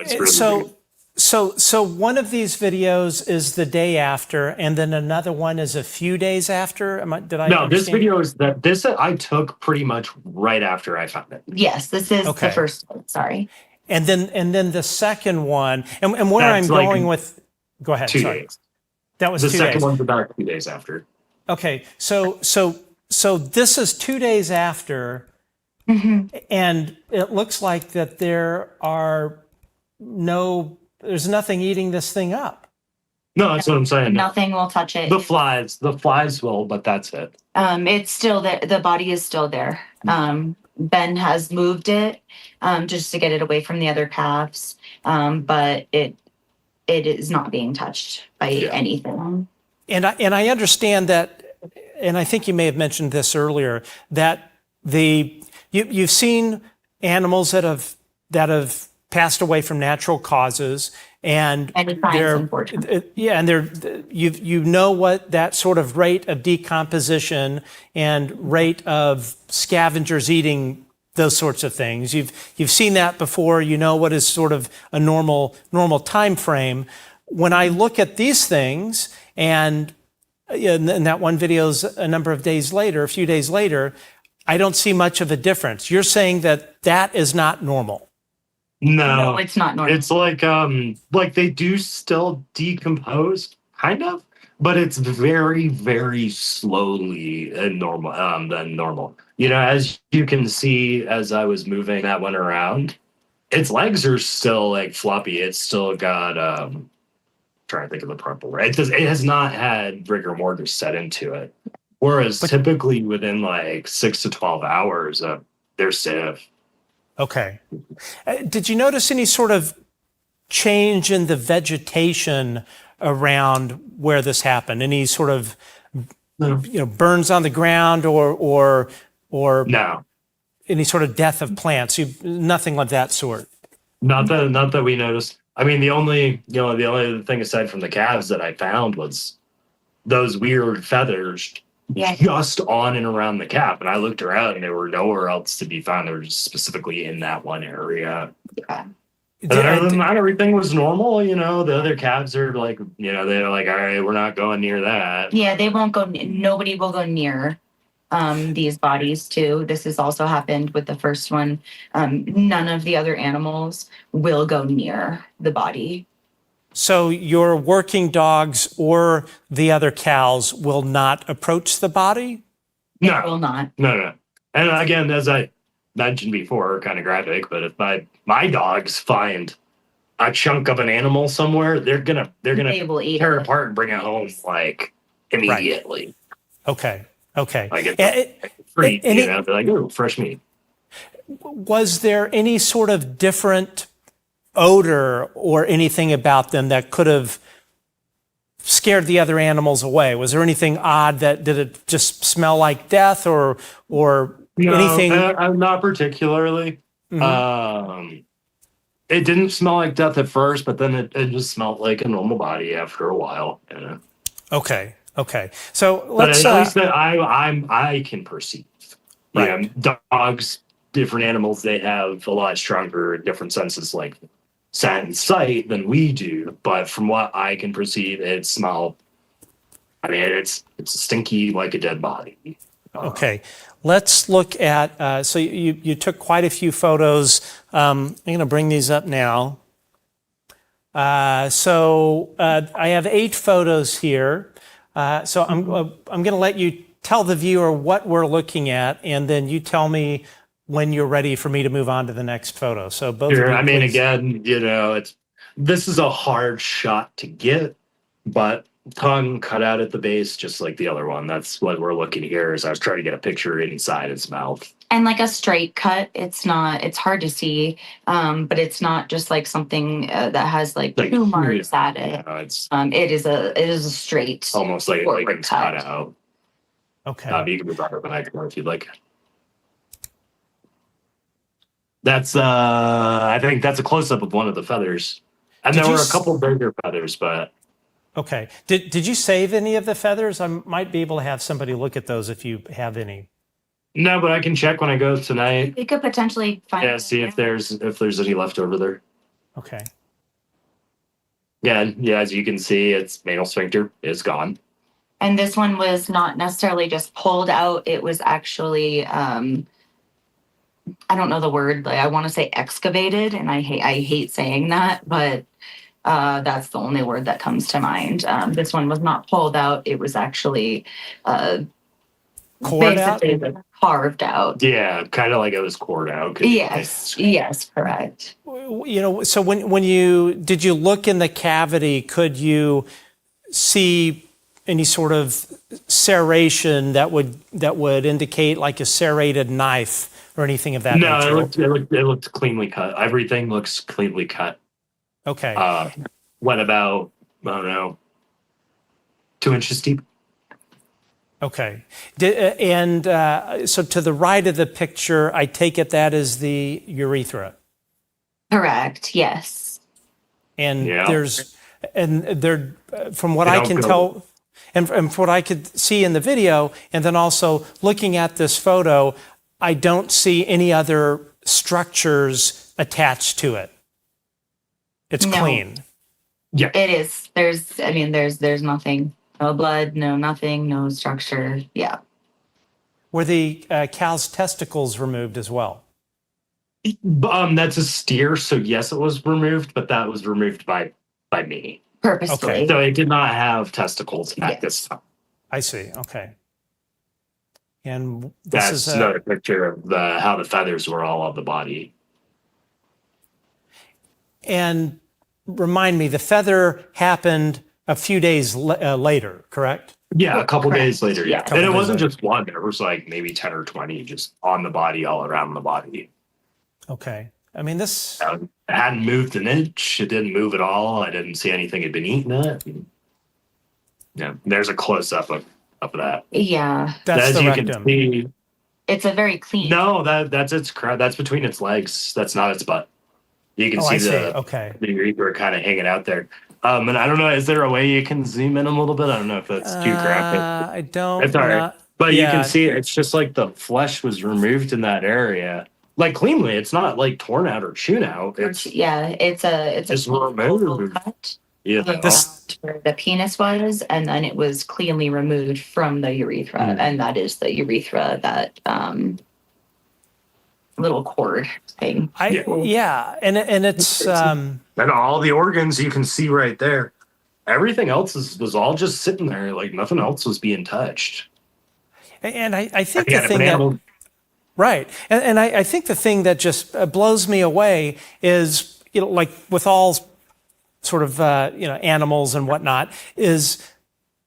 it's really weird. So one of these videos is the day after, and then another one is a few days after. Did I? No, this understand? video is this I took pretty much right after I found it. Yes, this is Okay. the first one. Sorry. And then the second one, and where That's I'm like going with. Go ahead. 2 sorry. days. That was The 2 second days. one's about 2 days after. Okay, so this is 2 days after, and it looks like that there's nothing eating this thing up. No, that's what I'm saying. Nothing will touch it. The flies will, but that's it. It's still there. The body is still there. Ben has moved it just to get it away from the other calves, but it is not being touched by anything. And I understand that, and I think you may have mentioned this earlier, that you've seen animals that have passed away from natural causes, and Many times, unfortunately. you know what that sort of rate of decomposition and rate of scavengers eating those sorts of things. You've seen that before. You know what is sort of a normal time frame. When I look at these things, and that one video's a few days later, I don't see much of a difference. You're saying that is not normal. No, it's not normal. It's like they do still decompose, kind of, but it's very, very slowly and normal than normal. You know, as you can see, as I was moving that one around, its legs are still like floppy. It's still got trying to think of the proper word. It has not had rigor mortis set into it. Whereas typically within like 6 to 12 hours, they're stiff. Okay. Did you notice any sort of change in the vegetation around where this happened? Any sort of burns on the ground or No, any sort of death of plants? Nothing of that sort. not that we noticed. I mean, the only other thing aside from the calves that I found was those weird feathers Yeah. just on and around the cap. And I looked around and they were nowhere else to be found. They were just specifically in that one area. Yeah. And other than that, everything was normal. You know, the other calves are like, you know, they're like, all right, we're not going near that. Yeah, they won't go. Nobody will go near these bodies too. This has also happened with the first one. None of the other animals will go near the body. So your working dogs or the other cows will not approach the body? They No. will not. No. And again, as I mentioned before, kind of graphic, but if my dogs find a chunk of an animal somewhere, they're gonna They will eat tear it it. apart and bring it home like immediately. Okay. Like it's And free, and you know, they're like, ooh, fresh meat. was there any sort of different odor or anything about them that could have scared the other animals away? Was there anything odd did it just smell like death or anything? Not particularly. It didn't smell like death at first, but then it just smelled like a normal body after a while. You know? Okay. So But let's. at least that I can perceive. Right. Yeah, dogs, different animals, they have a lot stronger different senses like scent and sight than we do. But from what I can perceive, it smelled. I mean, it's stinky like a dead body. Okay, let's look at. So you took quite a few photos. I'm going to bring these up now. I have 8 photos here. So I'm going to let you tell the viewer what we're looking at, and then you tell me when you're ready for me to move on to the next photo. So both of Sure. you, I mean, please. again, you know, this is a hard shot to get, but tongue cut out at the base, just like the other one. That's what we're looking here. Is I was trying to get a picture inside his mouth. And like a straight cut, it's hard to see, but it's not just like something that has like two marks at it. It's It is a straight, almost like forward it's cut cut. out. Okay. You can move over the next one if you'd like. That's I think that's a close up of one of the feathers, and there were a couple bigger feathers, but. Okay. Did you save any of the feathers? I might be able to have somebody look at those if you have any. No, but I can check when I go tonight. We could potentially find. Yeah, see if there's any left over there. Okay. Yeah, as you can see, its anal sphincter is gone. And this one was not necessarily just pulled out. It was actually, I don't know the word. Like, I want to say excavated, and I hate saying that, but that's the only word that comes to mind. This one was not pulled out. It was actually Cored out? Carved out. Yeah, kind of like it was cored out. Yes, correct. You know, so when did you look in the cavity, could you see any sort of serration that would indicate like a serrated knife or anything of that nature? No, it looked cleanly cut. Everything looks cleanly cut. Okay. Went about, I don't know, 2 inches deep. Okay. So to the right of the picture, I take it that is the urethra. Correct. Yes. And Yeah. there, from what I can tell, and from what I could see in the video, and then also looking at this photo, I don't see any other structures attached to it. It's clean. Yeah. It is. There's nothing. No blood, no nothing, no structure. Yeah. Were the cow's testicles removed as well? That's a steer, so yes, it was removed, but that was removed by me. Purposefully. Okay. So it did not have testicles at this time. I see. Okay. And this That's is another picture of how the feathers were all on the body. and remind me, the feather happened a few days later, correct? Yeah, a couple Correct. days later. Yeah, Couple and it days wasn't later. just one. There was like maybe 10 or 20 just on the body, all around the body. Okay. I mean, this. It hadn't moved an inch. It didn't move at all. I didn't see anything had been eaten it. Yeah, there's a close up of that. Yeah. That's As the you rectum. can see, It's a very clean. no, that's that's between its legs. That's not its butt. You can Oh, I see see. the Okay. urethra kind of hanging out there. And I don't know, is there a way you can zoom in a little bit? I don't know if that's too graphic. I don't. It's all right. But you can Yeah. see it's just like the flesh was removed in that area. Like cleanly. It's not like torn out or chewn out. It's it's just a oval removed. cut Yeah. around where the penis was, and then it was cleanly removed from the urethra, and that is the urethra, that little cord thing. Yeah, and it's And all the organs you can see right there. Everything else was all just sitting there, like nothing else was being touched. and I think Yeah, the thing that right, and I think the thing that just blows me away is, like with all sort of animals and whatnot, is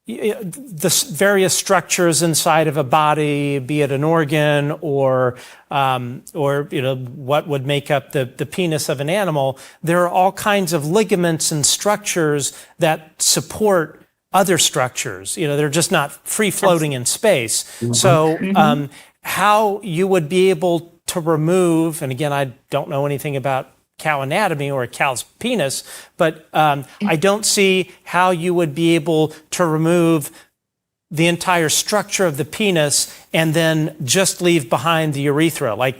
the various structures inside of a body, be it an organ or what would make up the penis of an animal. There are all kinds of ligaments and structures that support other structures. They're just not free floating in space. So how you would be able to remove, and again, I don't know anything about cow anatomy or a cow's penis, but I don't see how you would be able to remove the entire structure of the penis and then just leave behind the urethra. Like,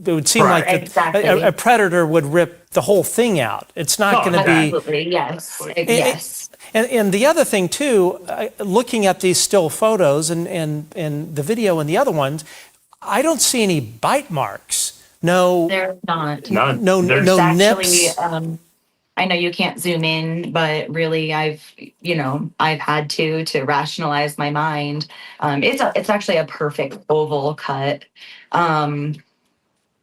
it would seem like a predator would rip the whole thing out. It's not going to be. Absolutely, yes. Yes. And the other thing too, looking at these still photos and the video and the other ones, I don't see any bite marks. No, They're not. None. no Actually, nips. I know you can't zoom in, but really, I've had to rationalize my mind. It's actually a perfect oval cut.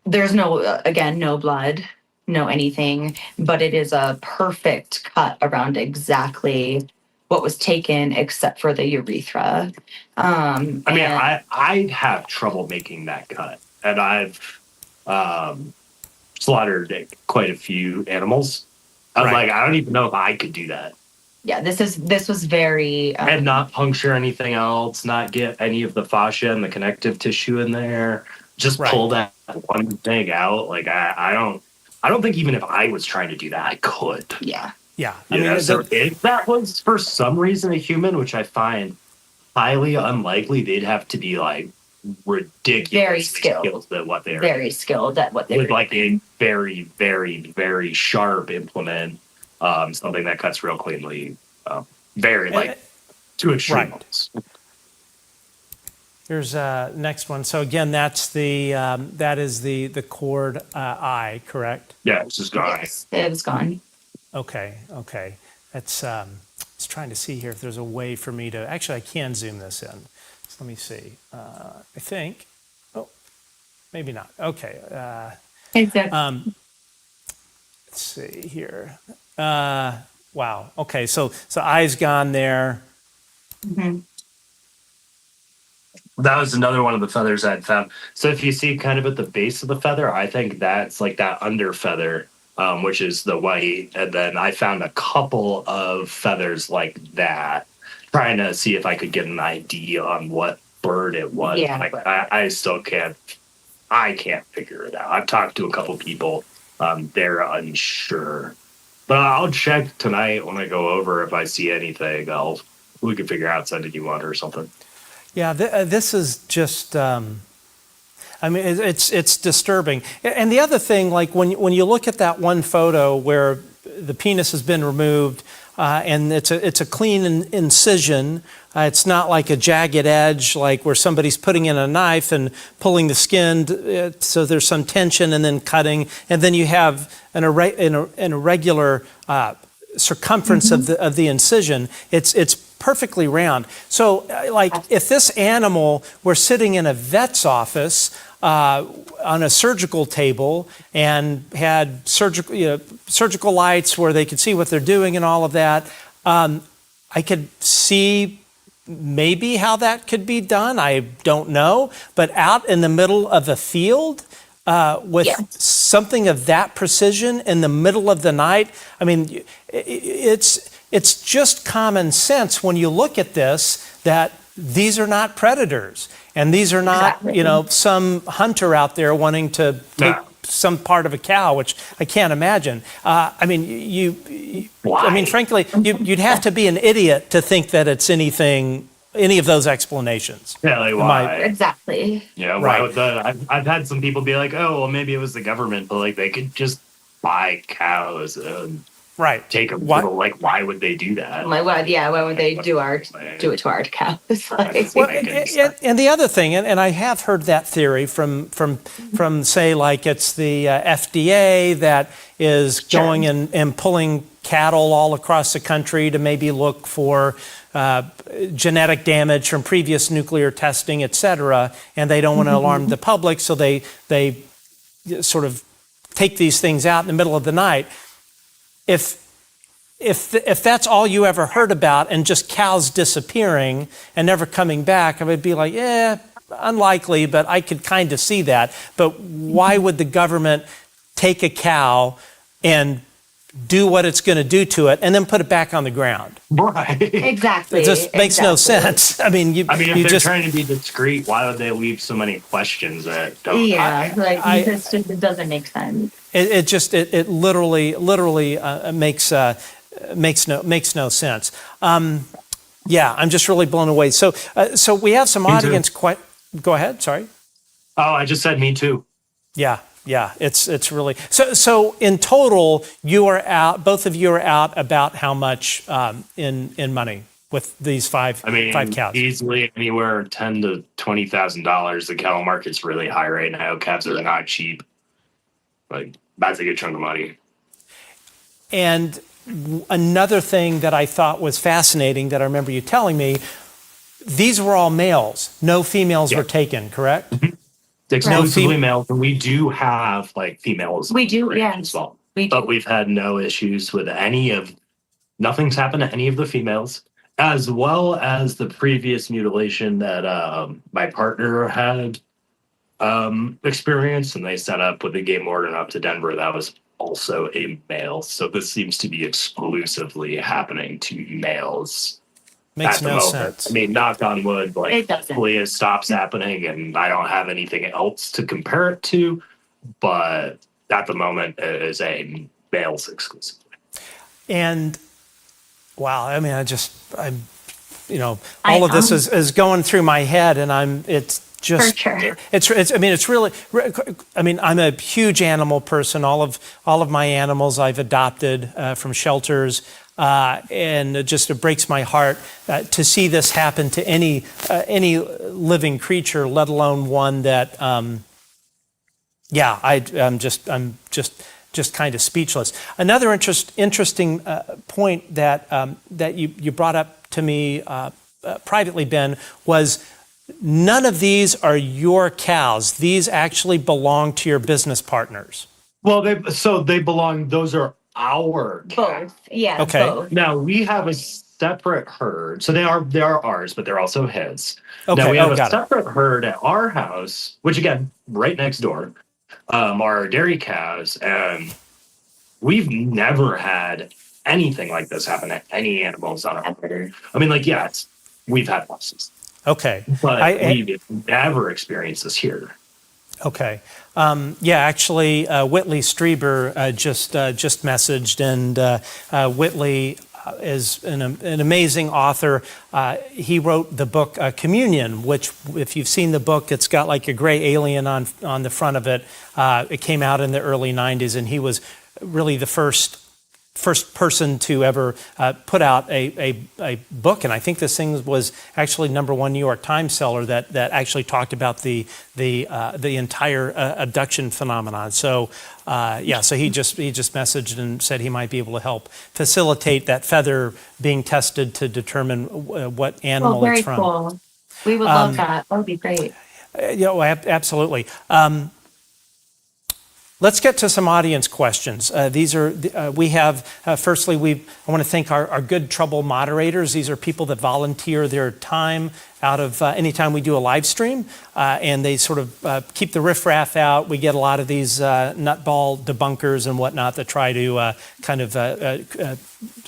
There's no blood, no anything, but it is a perfect cut around exactly what was taken, except for the urethra. I have trouble making that cut, and I've slaughtered quite a few animals. I'm like, I don't even know if I could do that. Yeah, this was very And not puncture anything else, not get any of the fascia and the connective tissue in there. Just pull that one thing out. Like I don't think even if I was trying to do that, I could. Yeah. So if that was for some reason a human, which I find highly unlikely, they'd have to be like ridiculous. Very skilled at what they're very skilled at what they with were like a very, very, very sharp implement, something that cuts real cleanly, very like to extremes. Here's next one. So again, that is the cord eye, correct? Yeah, it's just gone. Yes, it was gone. Okay. That's I was trying to see here if there's a way for me to actually I can zoom this in. So let me see. I think. Oh, maybe not. Okay. Exactly. Let's see here. Wow. Okay. So eye's gone there. Mm-hmm. That was another one of the feathers I'd found. So if you see kind of at the base of the feather, I think that's like that under feather, which is the white. And then I found a couple of feathers like that, trying to see if I could get an idea on what bird it was. Yeah. Like I still can't. I can't figure it out. I've talked to a couple people. They're unsure. But I'll check tonight when I go over. If I see anything, we can figure out sending you one or something. Yeah, this is just. I mean, it's disturbing. And the other thing, like when you look at that one photo where the penis has been removed, and it's a clean incision. It's not like a jagged edge, like where somebody's putting in a knife and pulling the skin, so there's some tension and then cutting, and then you have an irregular circumference of the incision. It's perfectly round. So, like, if this animal were sitting in a vet's office on a surgical table and had surgical lights where they could see what they're doing and all of that, I could see maybe how that could be done. I don't know. But out in the middle of a field with something of that precision in the middle of the night, I mean, it's just common sense when you look at this that these are not predators and these are not, some hunter out there wanting to some part of a cow, which I can't imagine. I mean, Why? frankly, you'd have to be an idiot to think that it's any of those explanations. Yeah, like Am I- why? Exactly. Yeah, Right. why would I've had some people be like, oh, well, maybe it was the government, but like they could just buy cows and Right. take them. Why- Like, why would they do that? Why would they do it to our cows? Like, Well, Make any sense. and the other thing, and I have heard that theory from say, like it's the FDA that is going and pulling cattle all across the country to maybe look for genetic damage from previous nuclear testing, et cetera, and they don't want to alarm the public, so they sort of take these things out in the middle of the night. If that's all you ever heard about and just cows disappearing and never coming back, I would be like, yeah, unlikely, but I could kind of see that. But why would the government take a cow and do what it's going to do to it and then put it back on the ground? Right. exactly. It just makes no exactly. sense. I mean, if you they're just trying to be discreet, why would they leave so many questions that don't? Yeah, I- it doesn't make sense. it literally makes no sense. Yeah, I'm just really blown away. So we have some too. audience. Go ahead. Sorry. Oh, I just said me too. Yeah, it's really so. In total, you are out. Both of you are out about how much in money with these five cows? Easily anywhere $10,000 to $20,000. The cattle market's really high right now. Calves are not cheap. Like that's a good chunk of money. And another thing that I thought was fascinating that I remember you telling me, these were all males. No females were taken, correct? Exclusively males, and we do have like females. We do, yeah. as well. We do. But we've had no issues with nothing's happened to any of the females, as well as the previous mutilation that my partner had experienced, and they set up with the game warden up to Denver. That was also a male. So this seems to be exclusively happening to males. Makes at the no moment. sense. I mean, knock on wood, like It doesn't. hopefully it stops happening, and I don't have anything else to compare it to. But at the moment, it is a males exclusively. And wow, I mean, all I of this know. is going through my head, and it's just, For sure. it's really, I'm a huge animal person. All of my animals I've adopted from shelters, and it breaks my heart to see this happen to any living creature, let alone one that, I'm just kind of speechless. Another interesting point that you brought up to me privately, Ben, was none of these are your cows. These actually belong to your business partners. Well, they belong. Those are our cows. Both. Yeah. Okay. Both. Now we have a separate herd, so they are ours, but they're also his. Okay. Now we have a got it. separate herd at our house, which again, right next door, are dairy cows, and we've never had anything like this happen to any animals on our herd. I mean, like, yes, we've had losses, Okay. but we've never experienced this here. Okay. Actually, Whitley Strieber just messaged, and Whitley is an amazing author. He wrote the book Communion, which, if you've seen the book, it's got like a gray alien on the front of it. It came out in the early 90s, and he was really the first person to ever put out a book, and I think this thing was actually #1 New York Times seller that actually talked about the entire abduction phenomenon. So so he just messaged and said he might be able to help facilitate that feather being tested to determine what animal Very it's from. cool. We would love that. That would be great. Absolutely. Let's get to some audience questions. These are, we have, firstly, I want to thank our good trouble moderators. These are people that volunteer their time out of anytime we do a live stream, and they sort of keep the riffraff out. We get a lot of these nutball debunkers and whatnot that try to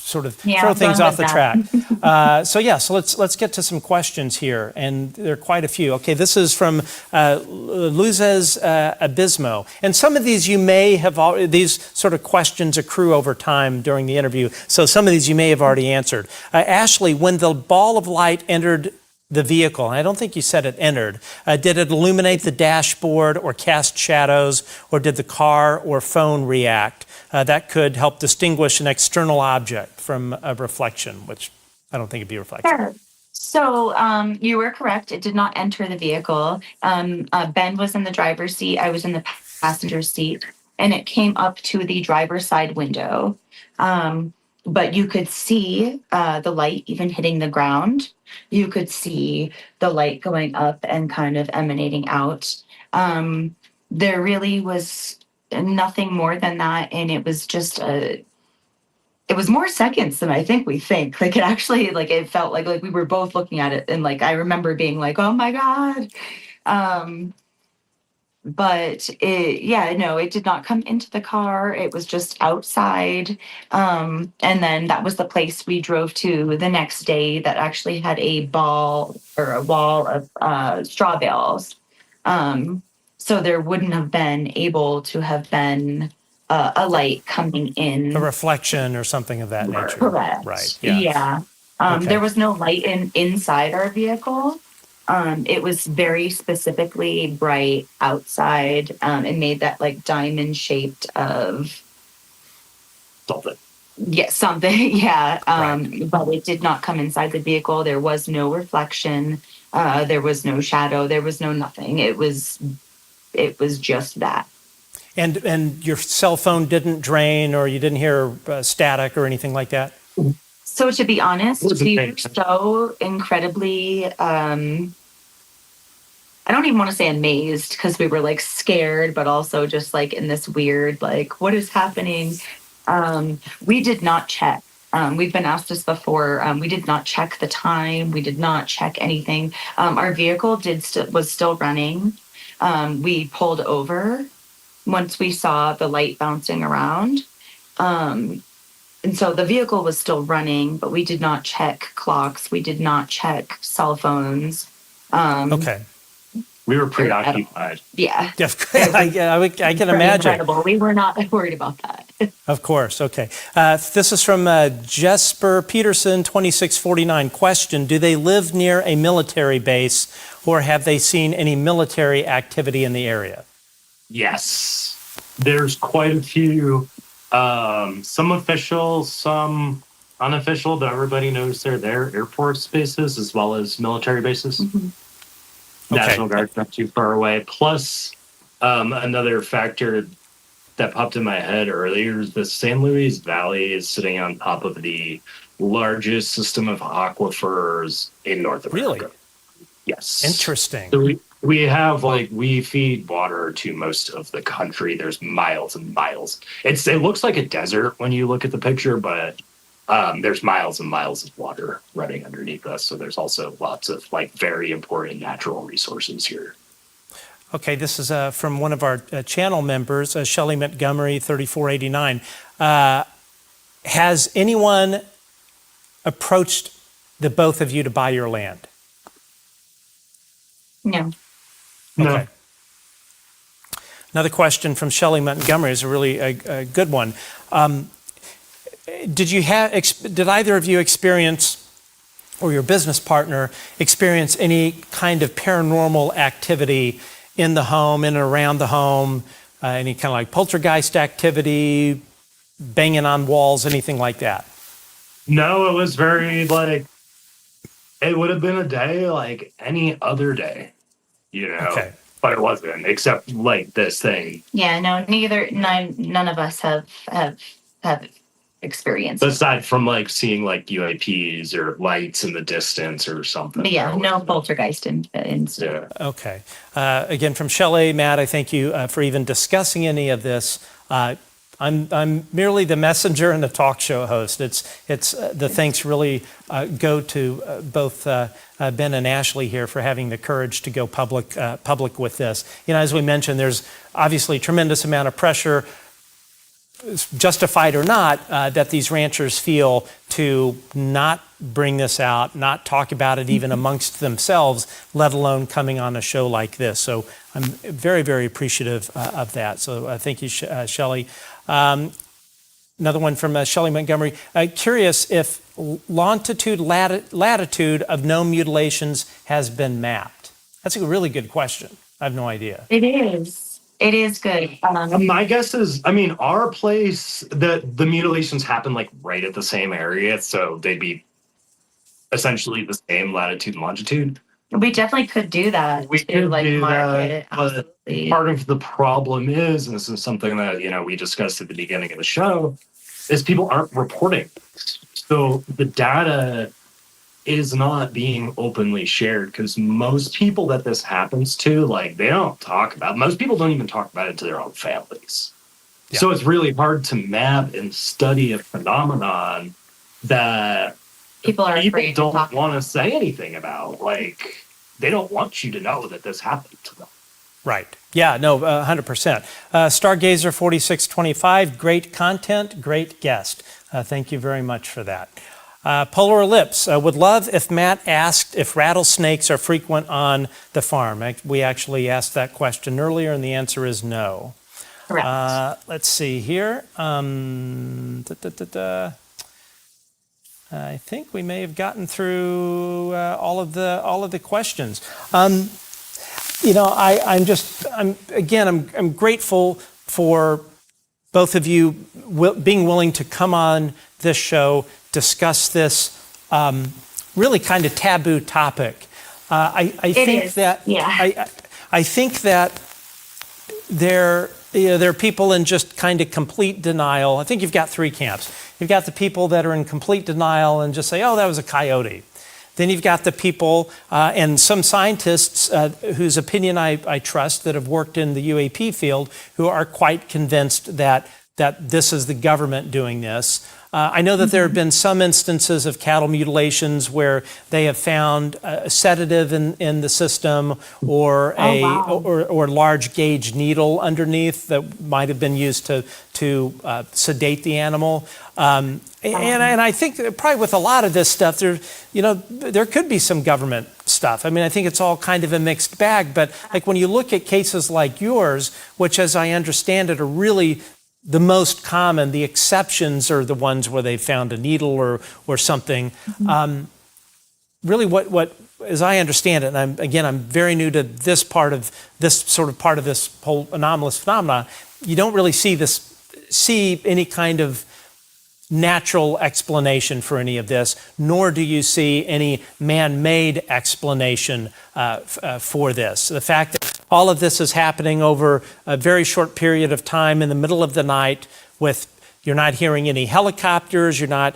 sort of Yeah, throw I'm things done off the with track. that. So let's get to some questions here, and there are quite a few. Okay, this is from Luzes Abismo, and some of these you may have these sort of questions accrue over time during the interview. So some of these you may have already answered. Ashlee, when the ball of light entered the vehicle, and I don't think you said it entered, did it illuminate the dashboard or cast shadows, or did the car or phone react? That could help distinguish an external object from a reflection, which I don't think it'd be a reflection. Sure. So you were correct. It did not enter the vehicle. Ben was in the driver's seat. I was in the passenger seat, and it came up to the driver's side window. But you could see the light even hitting the ground. You could see the light going up and kind of emanating out. There really was nothing more than that, and it was just it was more seconds than I think we think. Like it actually, like it felt like we were both looking at it, and like I remember being like, "Oh my god!" But it did not come into the car. It was just outside, and then that was the place we drove to the next day. That actually had a ball or a wall of straw bales. So there wouldn't have been able to have been a light coming in. A reflection or something of that nature. Correct. Right. Yeah. Yeah. Okay. There was no light inside our vehicle. It was very specifically bright outside. It made that like diamond shaped of Something. something. Yeah. Right. But it did not come inside the vehicle. There was no reflection. There was no shadow. There was no nothing. It was just that. And your cell phone didn't drain, or you didn't hear static or anything like that? So to be honest, we were Wasn't so incredibly I don't even want to say amazed, because we were like scared, but also just like in this weird, like, what is happening? We did not check. We've been asked this before. We did not check the time. We did not check anything. Our vehicle was still running. We pulled over once we saw the light bouncing around. And so the vehicle was still running, but we did not check clocks. We did not check cell phones. Okay. We were preoccupied. Yeah. Yeah, I can imagine. Incredible. We were not worried about that. Of course. Okay. This is from Jesper Peterson, 2649. Question: do they live near a military base, or have they seen any military activity in the area? Yes. There's quite a few, some official, some unofficial, but everybody knows they're there. Air Force bases as well as military bases. Mm-hmm. National Okay. Guard's not too far away. Plus, another factor that popped in my head earlier is the San Luis Valley is sitting on top of the largest system of aquifers in North America. Really? Yes. Interesting. So we have we feed water to most of the country. There's miles and miles. It looks like a desert when you look at the picture, but there's miles and miles of water running underneath us. So there's also lots of very important natural resources here. Okay, this is from one of our channel members, Shelley Montgomery, 3489. Has anyone approached the both of you to buy your land? No. No. Okay. Another question from Shelley Montgomery is a really a good one. Did either of you experience, or your business partner experience, any kind of paranormal activity in the home, in and around the home? Any kind of poltergeist activity, banging on walls, anything like that? No, it was very it would have been a day like any other day, Okay. but it wasn't, except this thing. Yeah, no, none of us have experienced. Aside from seeing UAPs or lights in the distance or something. But yeah, no poltergeist incident. Yeah. Okay. Again, from Shelley, Matt, I thank you for even discussing any of this. I'm merely the messenger and the talk show host. It's the thanks really go to both Ben and Ashlee here for having the courage to go public with this. As we mentioned, there's obviously a tremendous amount of pressure justified or not, that these ranchers feel to not bring this out, not talk about it even amongst themselves, let alone coming on a show like this. So I'm very, very appreciative of that. So thank you, Shelley. Another one from Shelley Montgomery. Curious if longitude, latitude of known mutilations has been mapped. That's a really good question. I have no idea. It is. It is good. My guess is, I mean, our place, the mutilations happen like right at the same area, so they'd be essentially the same latitude and longitude. We definitely could do that. We to, could like, do mark that, it. but Absolutely. part of the problem is, and this is something that, you know, we discussed at the beginning of the show, is people aren't reporting. So the data is not being openly shared because most people that this happens to, like, they don't talk about, most people don't even talk about it to their own families. Yeah. So it's really hard to map and study a phenomenon that People are afraid to don't talk want to say anything about. Like, they don't want you to know that this happened to them. Right. Yeah, no, 100%. Stargazer 4625, great content, great guest. Thank you very much for that. Polar Ellipse, would love if Matt asked if rattlesnakes are frequent on the farm. We actually asked that question earlier, and the answer is no. Correct. Let's see here. I think we may have gotten through all of the questions. You know, I'm grateful for both of you being willing to come on this show, discuss this really kind of taboo topic. I think that there are people in just kind of complete denial. I think you've got three camps. You've got the people that are in complete denial and just say, oh, that was a coyote. Then you've got the people and some scientists whose opinion I trust that have worked in the UAP field who are quite convinced that this is the government doing this. I know that there have been some instances of cattle mutilations where they have found a sedative in the system or or large gauge needle underneath that might have been used to sedate the animal. And I think that probably with a lot of this stuff, there could be some government stuff. I mean, I think it's all kind of a mixed bag. But like when you look at cases like yours, which, as I understand it, are really the most common, the exceptions are the ones where they found a needle or something. Really, what as I understand it, and I'm very new to this part of this whole anomalous phenomena. You don't really see any kind of natural explanation for any of this, nor do you see any man-made explanation for this. The fact that all of this is happening over a very short period of time in the middle of the night you're not hearing any helicopters, you're not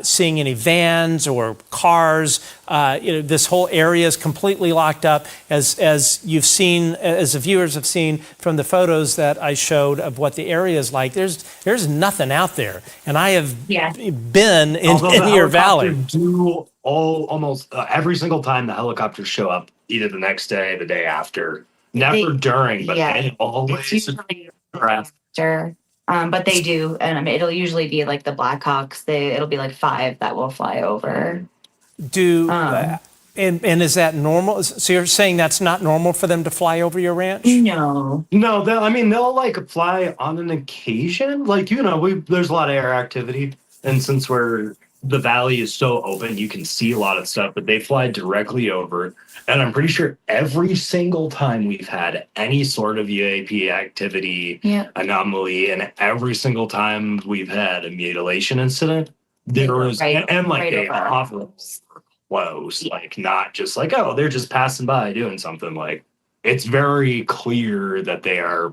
seeing any vans or cars. This whole area is completely locked up, as you've seen, as the viewers have seen from the photos that I showed of what the area is like. There's nothing out there, and I have been in your valley. Almost every single time the helicopters show up, either the next day, the day after, never during, but they always after. But they do, and it'll usually be like the Blackhawks. It'll be like 5 that will fly over. And is that normal? So you're saying that's not normal for them to fly over your ranch? No. They'll like fly on an occasion. Like, there's a lot of air activity, and since the valley is so open, you can see a lot of stuff, but they fly directly over. And I'm pretty sure every single time we've had any sort of UAP activity anomaly, and every single time we've had a mutilation incident, there was, they hover close, like not just like, oh, they're just passing by doing something. Like, it's very clear that they are.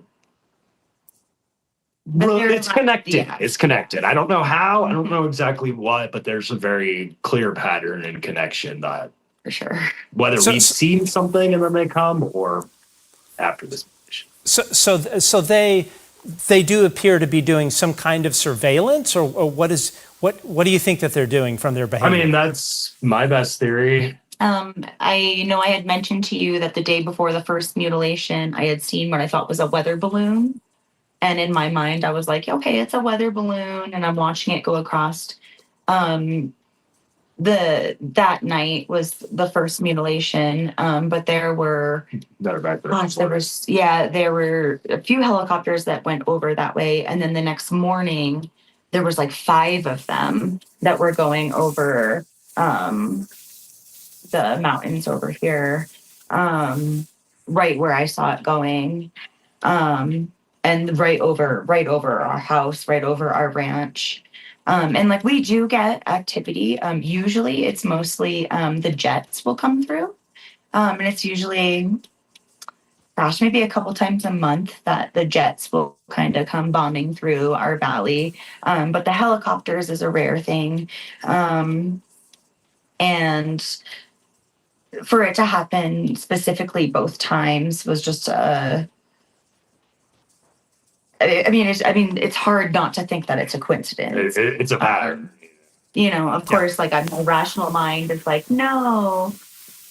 It's connected. Yeah. It's connected. I don't know how. I don't know exactly what, but there's a very clear pattern and connection that, for sure, whether we've seen something and then they come or after this mission. So they do appear to be doing some kind of surveillance, or what do you think that they're doing from their behavior? I mean, that's my best theory. I know I had mentioned to you that the day before the first mutilation, I had seen what I thought was a weather balloon. And in my mind, I was like, okay, it's a weather balloon, and I'm watching it go across. Um, that night was the first mutilation, but there were there were a few helicopters that went over that way, and then the next morning there was like 5 of them that were going over the mountains over here, right where I saw it going, and right over our house, right over our ranch. And like we do get activity. Usually it's mostly the jets will come through. And it's usually, gosh, maybe a couple times a month that the jets will kind of come bombing through our valley. But the helicopters is a rare thing. And for it to happen specifically both times was just it's hard not to think that it's a coincidence. It's a pattern. Of course, like my rational mind is like, no,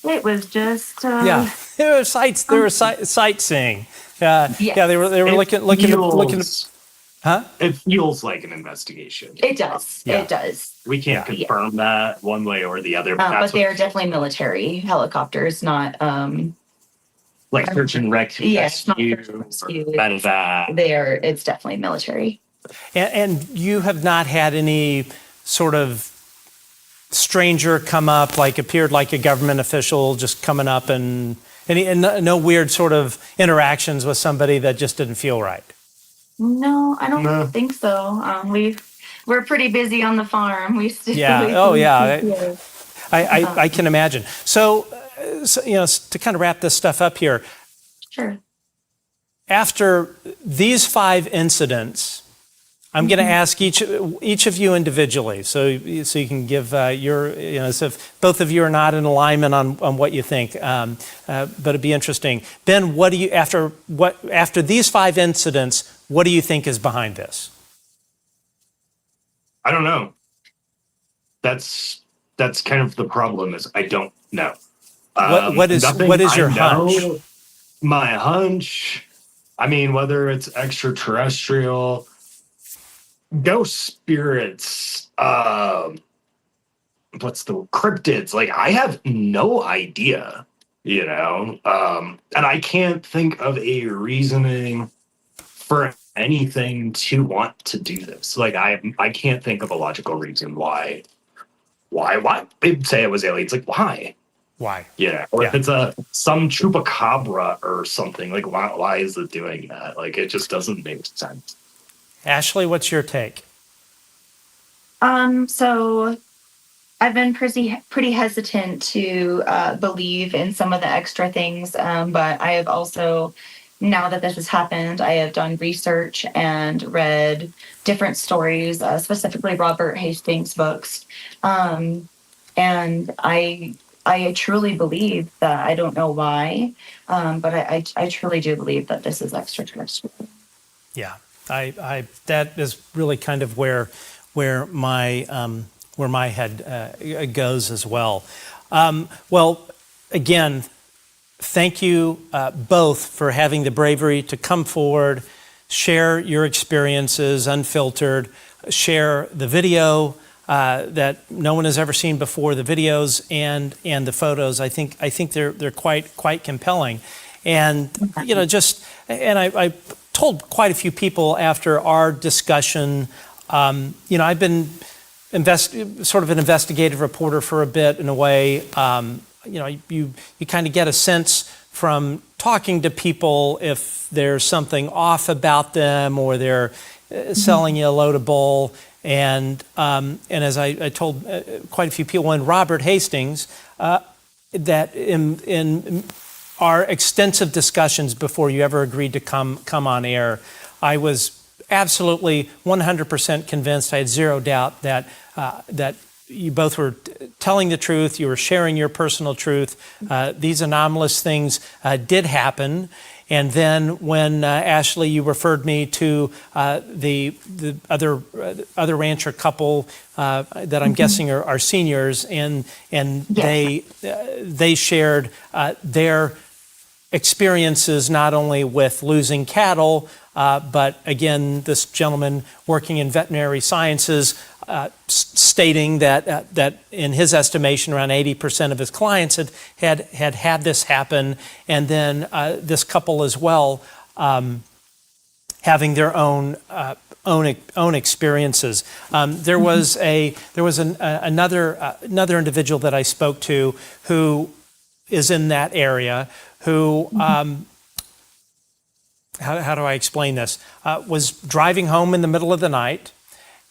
it was just. There were sights. There were sightseeing. They were looking. Huh? It feels like an investigation. It does. Yeah. It does. We can't confirm that one way or the other. But they are definitely military helicopters, not like search and rescue. Yes, not search and rescue. It's definitely military. And you have not had any sort of stranger come up, like appeared like a government official just coming up, and no weird sort of interactions with somebody that just didn't feel right? No, I don't think so. We're pretty busy on the farm. I can imagine. So, to kind of wrap this stuff up here. Sure. After these 5 incidents, I'm going to ask each of you individually, so you can give your, so if both of you are not in alignment on what you think, but it'd be interesting. Ben, what do you after these 5 incidents? What do you think is behind this? I don't know. That's kind of the problem. Is I don't know. What is your hunch? My hunch. I mean, whether it's extraterrestrial, ghost spirits, what's the cryptids? Like, I have no idea, and I can't think of a reasoning for anything to want to do this. Like, I can't think of a logical reason why they'd say it was aliens. Like, why? Or if it's some chupacabra or something, like why is it doing that? Like, it just doesn't make sense. Ashlee, what's your take? So I've been pretty hesitant to believe in some of the extra things, but I have also, now that this has happened, I have done research and read different stories, specifically Robert Hastings' books, and I truly believe that. I don't know why, but I truly do believe that this is extraterrestrial. Yeah, I that is really kind of where my head goes as well. Well, again, thank you both for having the bravery to come forward, share your experiences unfiltered, share the video that no one has ever seen before, the videos and the photos. I think they're quite compelling, and I told quite a few people after our discussion. I've been sort of an investigative reporter for a bit in a way. You kind of get a sense from talking to people if there's something off about them or they're selling you a load of bull. And as I told quite a few people, and Robert Hastings, that in our extensive discussions before you ever agreed to come on air, I was absolutely 100% convinced. I had zero doubt that you both were telling the truth. You were sharing your personal truth. These anomalous things did happen. And then when Ashlee, you referred me to the other rancher couple that I'm guessing are seniors, and Yes. they shared their experiences not only with losing cattle, but again, this gentleman working in veterinary sciences stating that in his estimation, around 80% of his clients had this happen, and then this couple as well having their own experiences. There was another individual that I spoke to who is in that area who. How do I explain this? Was driving home in the middle of the night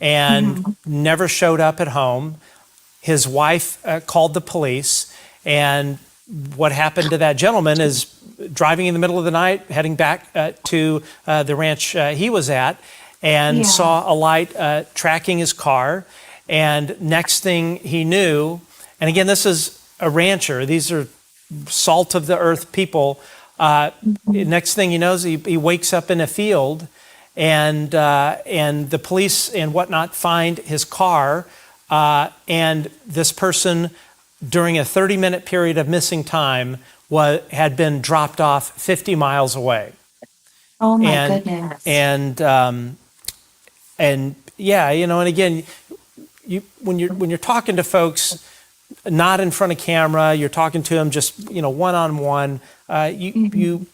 and never showed up at home. His wife called the police, and what happened to that gentleman is driving in the middle of the night, heading back to the ranch he was at, and saw a light tracking his car. And next thing he knew, and again, this is a rancher. These are salt of the earth people. Next thing he knows, he wakes up in a field, and the police and whatnot find his car, and this person, during a 30-minute period of missing time, had been dropped off 50 miles away. Oh my goodness! And yeah, and again, when you're talking to folks, not in front of camera, you're talking to them just one-on-one. You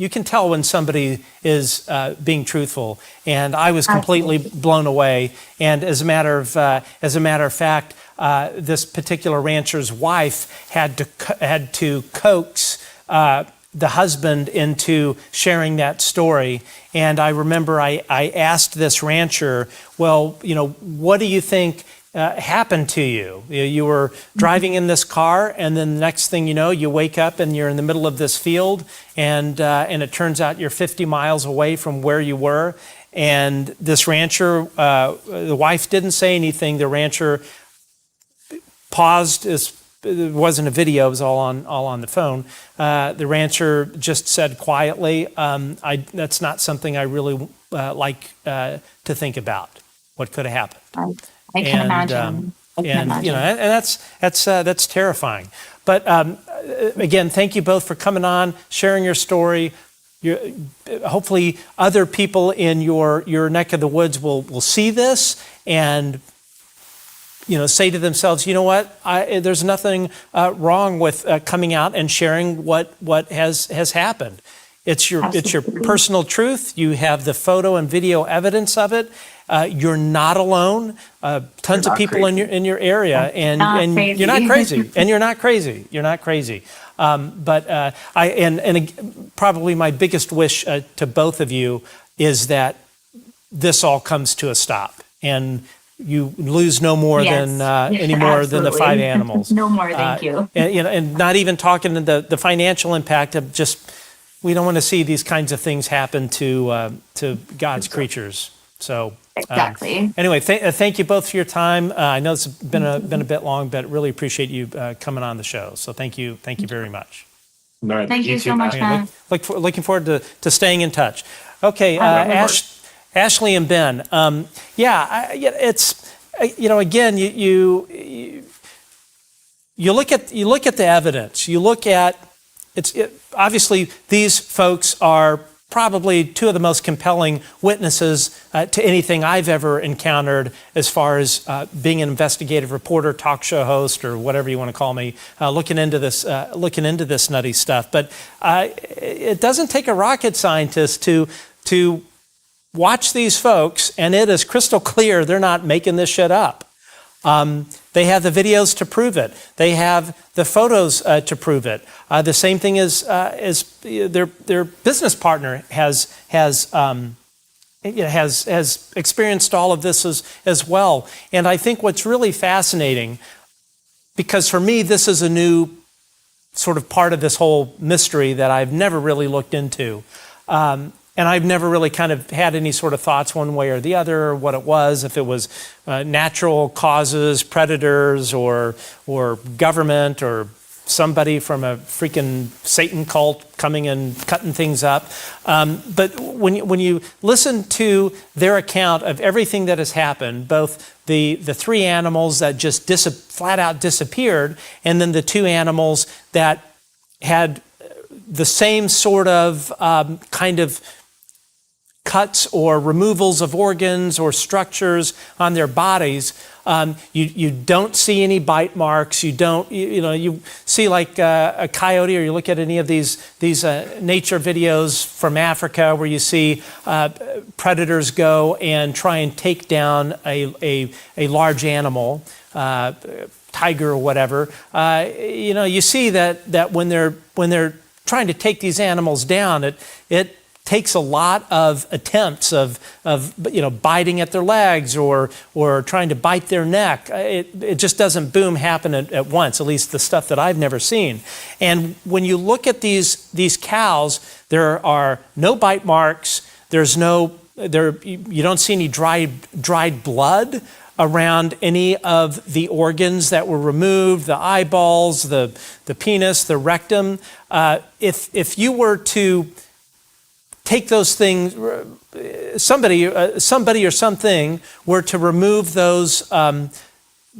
can tell when somebody is being truthful, and I was completely blown away. And as a matter of fact, this particular rancher's wife had to coax the husband into sharing that story. And I remember I asked this rancher, well, what do you think happened to you? You were driving in this car, and then the next thing you know, you wake up and you're in the middle of this field, and it turns out you're 50 miles away from where you were. And this rancher, the wife didn't say anything. The rancher paused. It wasn't a video; it was all on the phone. The rancher just said quietly, "That's not something I really like to think about. What could have happened?" I can imagine. And that's terrifying. But again, thank you both for coming on, sharing your story. Hopefully, other people in your neck of the woods will see this and say to themselves, you know what? There's nothing wrong with coming out and sharing what has happened. It's your personal truth. You have the photo and video evidence of it. You're not alone. Tons of people in your area, and you're not crazy. And you're not crazy. You're not crazy. But probably my biggest wish to both of you is that this all comes to a stop, and you lose no more than any more than the 5 animals. No more, thank you. And not even talking the financial impact of just. We don't want to see these kinds of things happen to God's creatures. So exactly. Anyway, thank you both for your time. I know it's been a bit long, but really appreciate you coming on the show. So thank you very much. All right, Thank you so much, man. Looking forward to staying in touch. Okay, Ashlee and Ben. It's again you look at the evidence. You look at. Obviously, these folks are probably two of the most compelling witnesses to anything I've ever encountered as far as being an investigative reporter, talk show host, or whatever you want to call me, looking into this nutty stuff. But it doesn't take a rocket scientist to watch these folks, and it is crystal clear they're not making this shit up. They have the videos to prove it. They have the photos to prove it. The same thing as their business partner has experienced all of this as well. And I think what's really fascinating, because for me this is a new sort of part of this whole mystery that I've never really looked into. And I've never really kind of had any sort of thoughts one way or the other, or what it was, if it was natural causes, predators, or government, or somebody from a freaking Satan cult coming and cutting things up. But when you listen to their account of everything that has happened, both the 3 animals that just flat out disappeared, and then the 2 animals that had the same sort of kind of cuts or removals of organs or structures on their bodies. You don't see any bite marks. You don't, you see like a coyote, or you look at any of these nature videos from Africa where you see predators go and try and take down a large animal, tiger or whatever. You see that when they're trying to take these animals down, it takes a lot of attempts of biting at their legs or trying to bite their neck. It just doesn't happen at once, at least the stuff that I've never seen. And when you look at these cows, there are no bite marks. You don't see any dried blood around any of the organs that were removed, the eyeballs, the penis, the rectum. If you were to take those things, somebody or something were to remove those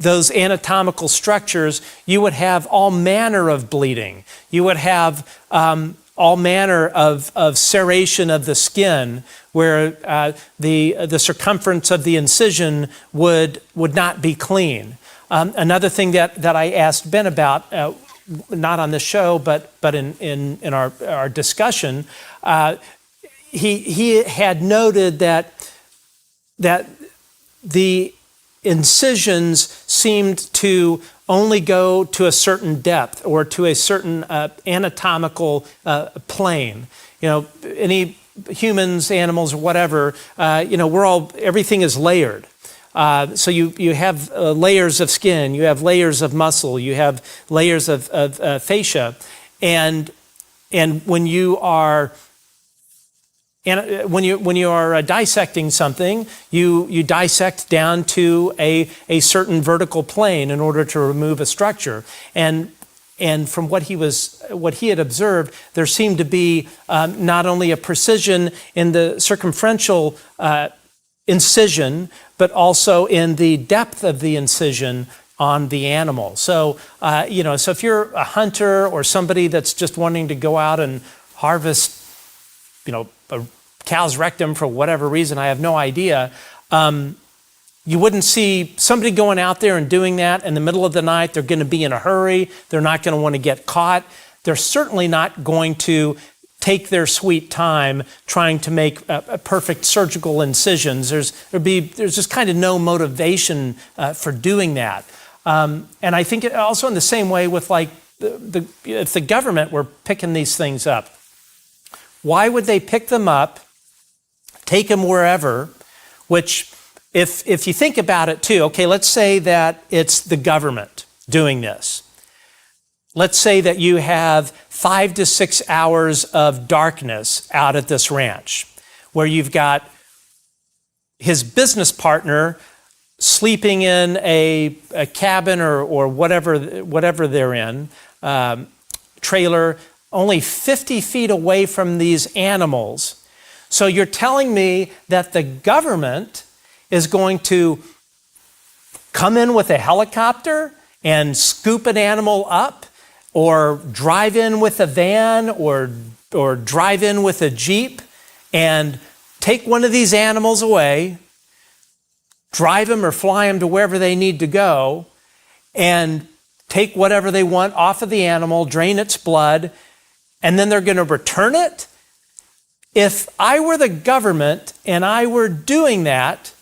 anatomical structures, you would have all manner of bleeding. You would have all manner of serration of the skin, where the circumference of the incision would not be clean. Another thing that I asked Ben about, not on this show, but in our discussion, he had noted that the incisions seemed to only go to a certain depth or to a certain anatomical plane. Any humans, animals, or whatever, everything is layered. So you have layers of skin, you have layers of muscle, you have layers of fascia, and when you are dissecting something, you dissect down to a certain vertical plane in order to remove a structure. And from what he had observed, there seemed to be not only a precision in the circumferential incision, but also in the depth of the incision on the animal. So so if you're a hunter or somebody that's just wanting to go out and harvest, a cow's rectum for whatever reason, I have no idea. You wouldn't see somebody going out there and doing that in the middle of the night. They're going to be in a hurry. They're not going to want to get caught. They're certainly not going to take their sweet time trying to make a perfect surgical incisions. There's just kind of no motivation for doing that. And I think also in the same way with if the government were picking these things up, why would they pick them up, take them wherever, which if you think about it too, okay, let's say that it's the government doing this. Let's say that you have 5 to 6 hours of darkness out at this ranch, where you've got his business partner sleeping in a cabin or whatever they're in, trailer, only 50 feet away from these animals. So you're telling me that the government is going to come in with a helicopter and scoop an animal up, or drive in with a van, or drive in with a Jeep and take one of these animals away, drive them or fly them to wherever they need to go, and take whatever they want off of the animal, drain its blood, and then they're going to return it? If I were the government and I were doing that,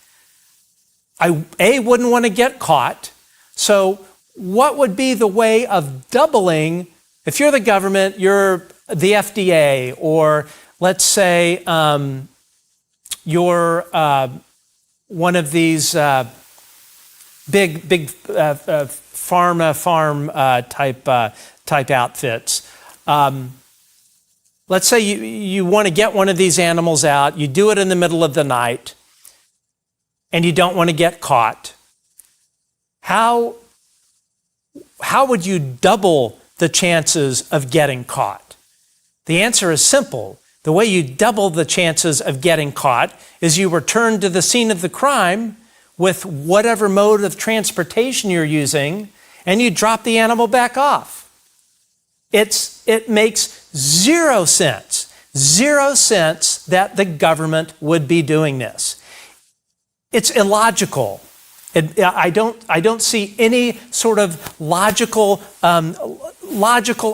I wouldn't want to get caught. So what would be the way of doubling, if you're the government, you're the FDA, or let's say you're one of these big farm type outfits. Let's say you want to get one of these animals out, you do it in the middle of the night, and you don't want to get caught. How would you double the chances of getting caught? The answer is simple. The way you double the chances of getting caught is you return to the scene of the crime with whatever mode of transportation you're using, and you drop the animal back off. It makes 0 cents that the government would be doing this. It's illogical. I don't see any sort of logical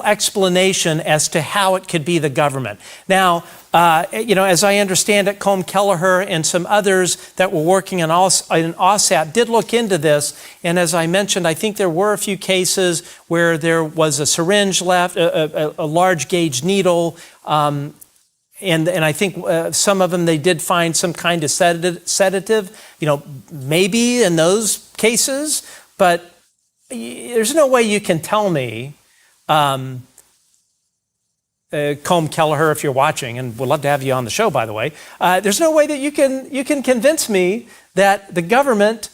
explanation as to how it could be the government. Now, as I understand it, Colm Kelleher and some others that were working in OSAP did look into this. And as I mentioned, I think there were a few cases where there was a syringe left, a large gauge needle, and I think some of them, they did find some kind of sedative, maybe in those cases, but there's no way you can tell me, Colm Kelleher, if you're watching, and we'd love to have you on the show, by the way, there's no way that you can convince me that the government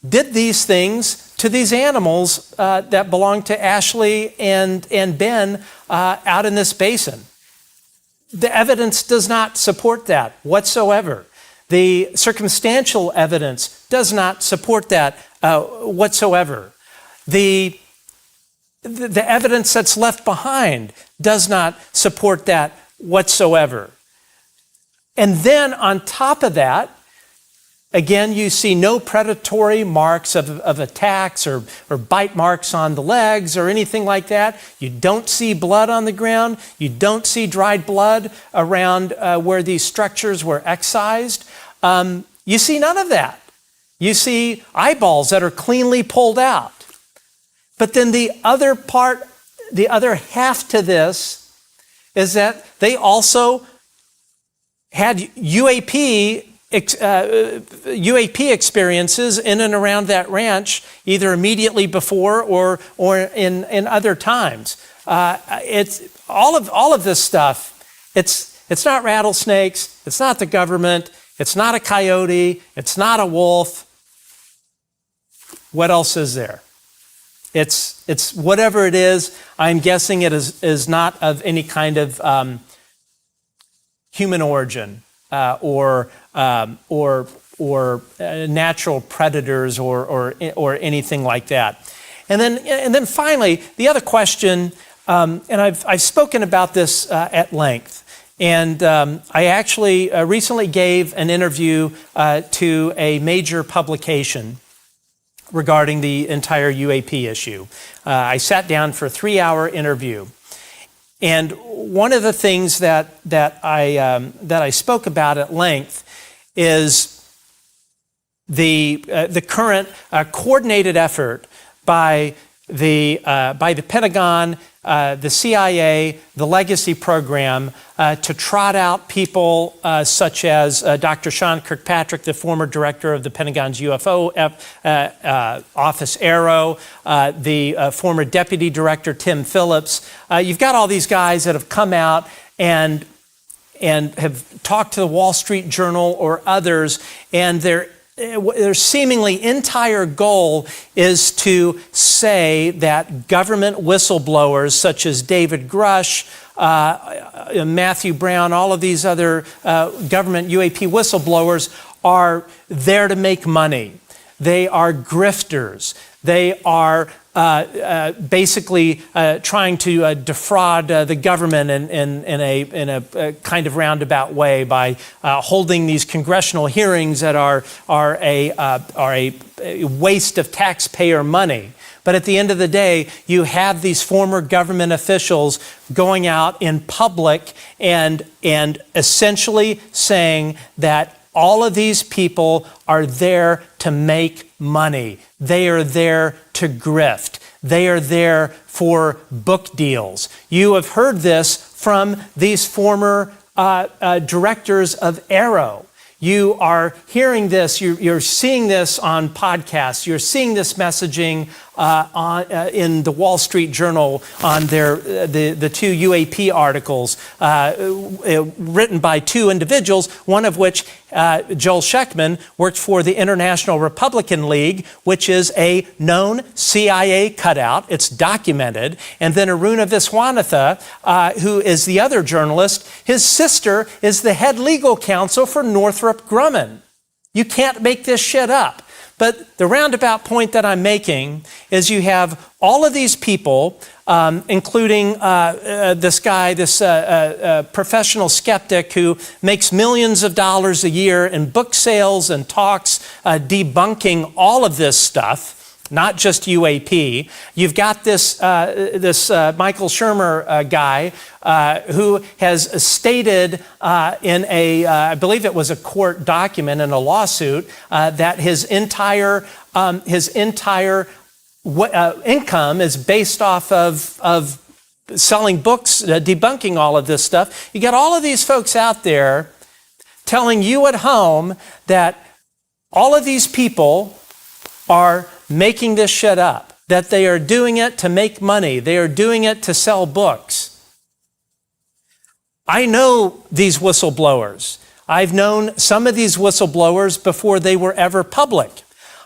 did these things to these animals that belong to Ashlee and Ben out in this basin. The evidence does not support that whatsoever. The circumstantial evidence does not support that whatsoever. The evidence that's left behind does not support that whatsoever. And then on top of that, again, you see no predatory marks of attacks or bite marks on the legs or anything like that. You don't see blood on the ground. You don't see dried blood around where these structures were excised. You see none of that. You see eyeballs that are cleanly pulled out. But then the other half to this is that they also had UAP experiences in and around that ranch, either immediately before or in other times. It's all of this stuff. It's not rattlesnakes. It's not the government. It's not a coyote. It's not a wolf. What else is there? It's whatever it is. I'm guessing it is not of any kind of human origin. Or natural predators or anything like that. And then finally, the other question, and I've spoken about this at length, and I actually recently gave an interview to a major publication regarding the entire UAP issue. I sat down for a 3-hour interview. And one of the things that I spoke about at length is the current coordinated effort by the Pentagon, the CIA, the Legacy Program to trot out people such as Dr. Sean Kirkpatrick, the former director of the Pentagon's UFO office, AARO, the former deputy director, Tim Phillips. You've got all these guys that have come out and have talked to the Wall Street Journal or others, and their seemingly entire goal is to say that government whistleblowers such as David Grush, Matthew Brown, all of these other government UAP whistleblowers are there to make money. They are grifters. They are basically trying to defraud the government in a kind of roundabout way by holding these congressional hearings that are a waste of taxpayer money. But at the end of the day, you have these former government officials going out in public and essentially saying that all of these people are there to make money. They are there to grift. They are there for book deals. You have heard this from these former directors of AARO. You are hearing this, you're seeing this on podcasts, you're seeing this messaging in the Wall Street Journal on the two UAP articles written by two individuals, one of which, Joel Sheckman, worked for the International Republican League, which is a known CIA cutout. It's documented. And then Aruna Viswanathan, who is the other journalist, his sister is the head legal counsel for Northrop Grumman. You can't make this shit up. But the roundabout point that I'm making is you have all of these people, including this guy, this professional skeptic who makes millions of dollars a year in book sales and talks debunking all of this stuff. Not just UAP. You've got this Michael Shermer guy who has stated in I believe it was a court document in a lawsuit, that his entire income is based off of selling books, debunking all of this stuff. You got all of these folks out there telling you at home that all of these people are making this shit up, that they are doing it to make money. They are doing it to sell books. I know these whistleblowers. I've known some of these whistleblowers before they were ever public.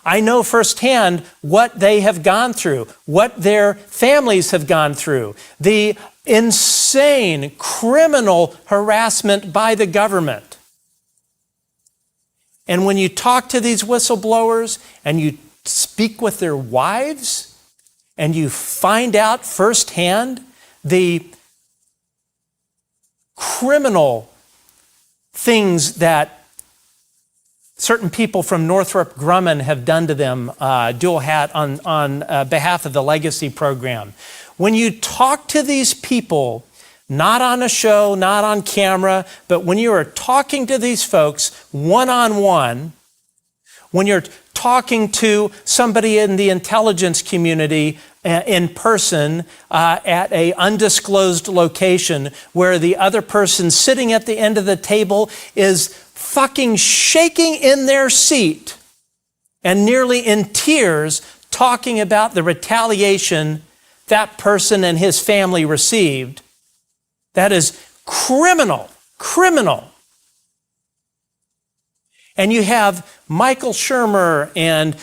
I know firsthand what they have gone through, what their families have gone through, the insane criminal harassment by the government. And when you talk to these whistleblowers and you speak with their wives and you find out firsthand the criminal things that certain people from Northrop Grumman have done to them, dual hat on behalf of the Legacy program. When you talk to these people, not on a show, not on camera, but when you are talking to these folks one-on-one, when you're talking to somebody in the intelligence community in person at an undisclosed location where the other person sitting at the end of the table is fucking shaking in their seat and nearly in tears talking about the retaliation that person and his family received, that is criminal. And you have Michael Shermer and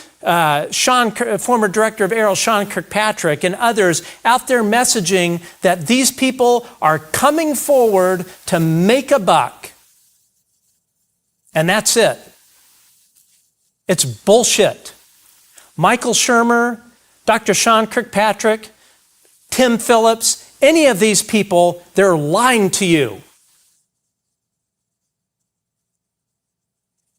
former director of Arrow, Sean Kirkpatrick, and others out there messaging that these people are coming forward to make a buck. And that's it. It's bullshit. Michael Shermer, Dr. Sean Kirkpatrick, Tim Phillips, any of these people, they're lying to you.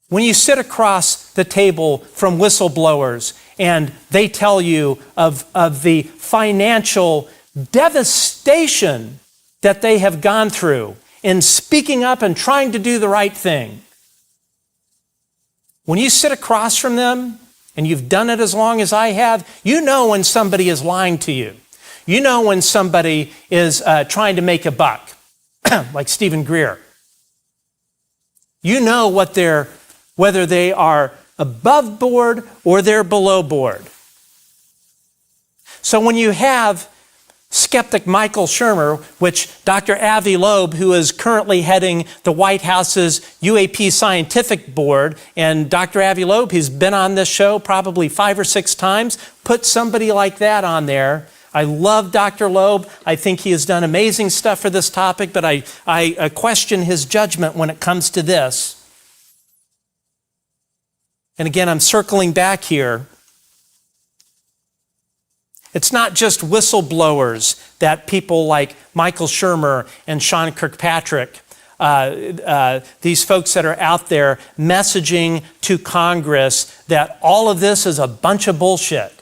When you sit across the table from whistleblowers and they tell you of the financial devastation that they have gone through in speaking up and trying to do the right thing, when you sit across from them, and you've done it as long as I have, you know when somebody is lying to you. You know when somebody is trying to make a buck, like Stephen Greer. You know whether they are above board or they're below board. So when you have skeptic Michael Shermer, which Dr. Avi Loeb, who is currently heading the White House's UAP Scientific Board, and Dr. Avi Loeb, who's been on this show probably 5 or 6 times, put somebody like that on there. I love Dr. Loeb. I think he has done amazing stuff for this topic, but I question his judgment when it comes to this. And again, I'm circling back here. It's not just whistleblowers that people like Michael Shermer and Sean Kirkpatrick, these folks that are out there messaging to Congress that all of this is a bunch of bullshit.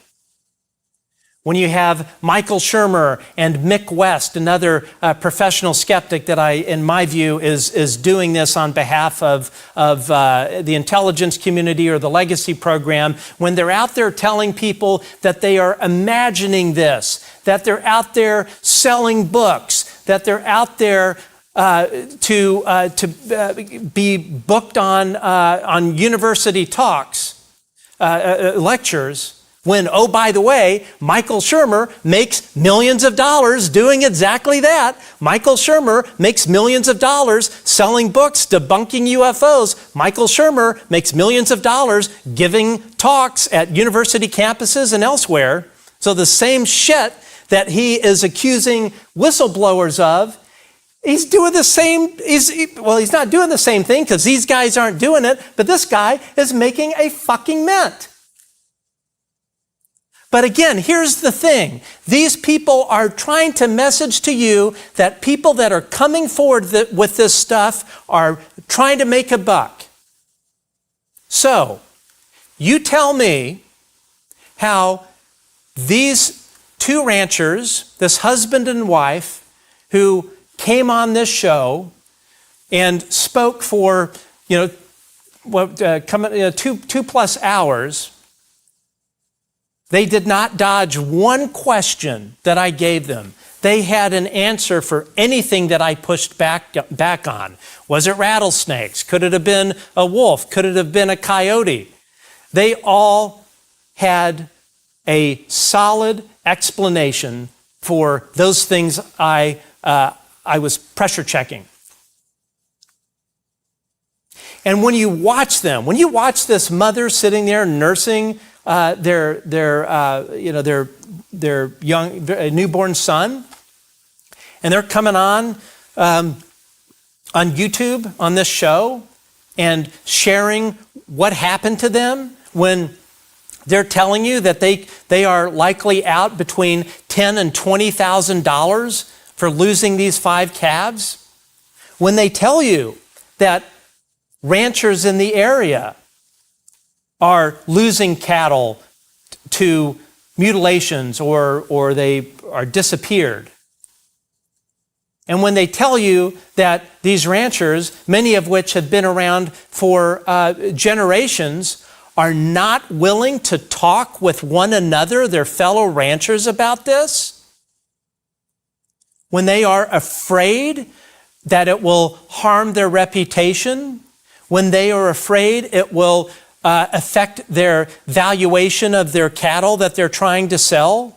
When you have Michael Shermer and Mick West, another professional skeptic that in my view, is doing this on behalf of the intelligence community or the Legacy program, when they're out there telling people that they are imagining this, that they're out there selling books, that they're out there to be booked on university talks, lectures, when, oh, by the way, Michael Shermer makes millions of dollars doing exactly that. Michael Shermer makes millions of dollars selling books, debunking UFOs. Michael Shermer makes millions of dollars giving talks at university campuses and elsewhere. So the same shit that he is accusing whistleblowers of, he's doing the same, he's not doing the same thing because these guys aren't doing it, but this guy is making a fucking mint. But again, here's the thing. These people are trying to message to you that people that are coming forward with this stuff are trying to make a buck. So, you tell me how these two ranchers, this husband and wife, who came on this show and spoke for, 2+ hours, they did not dodge one question that I gave them. They had an answer for anything that I pushed back on. Was it rattlesnakes? Could it have been a wolf? Could it have been a coyote? They all had a solid explanation for those things I was pressure checking. And when you watch them, when you watch this mother sitting there nursing their newborn son, and they're coming on YouTube on this show and sharing what happened to them when they're telling you that they are likely out between $10,000 and $20,000 for losing these 5 calves, when they tell you that ranchers in the area are losing cattle to mutilations or they are disappeared. And when they tell you that these ranchers, many of which have been around for generations, are not willing to talk with one another, their fellow ranchers, about this, when they are afraid that it will harm their reputation, when they are afraid it will affect their valuation of their cattle that they're trying to sell.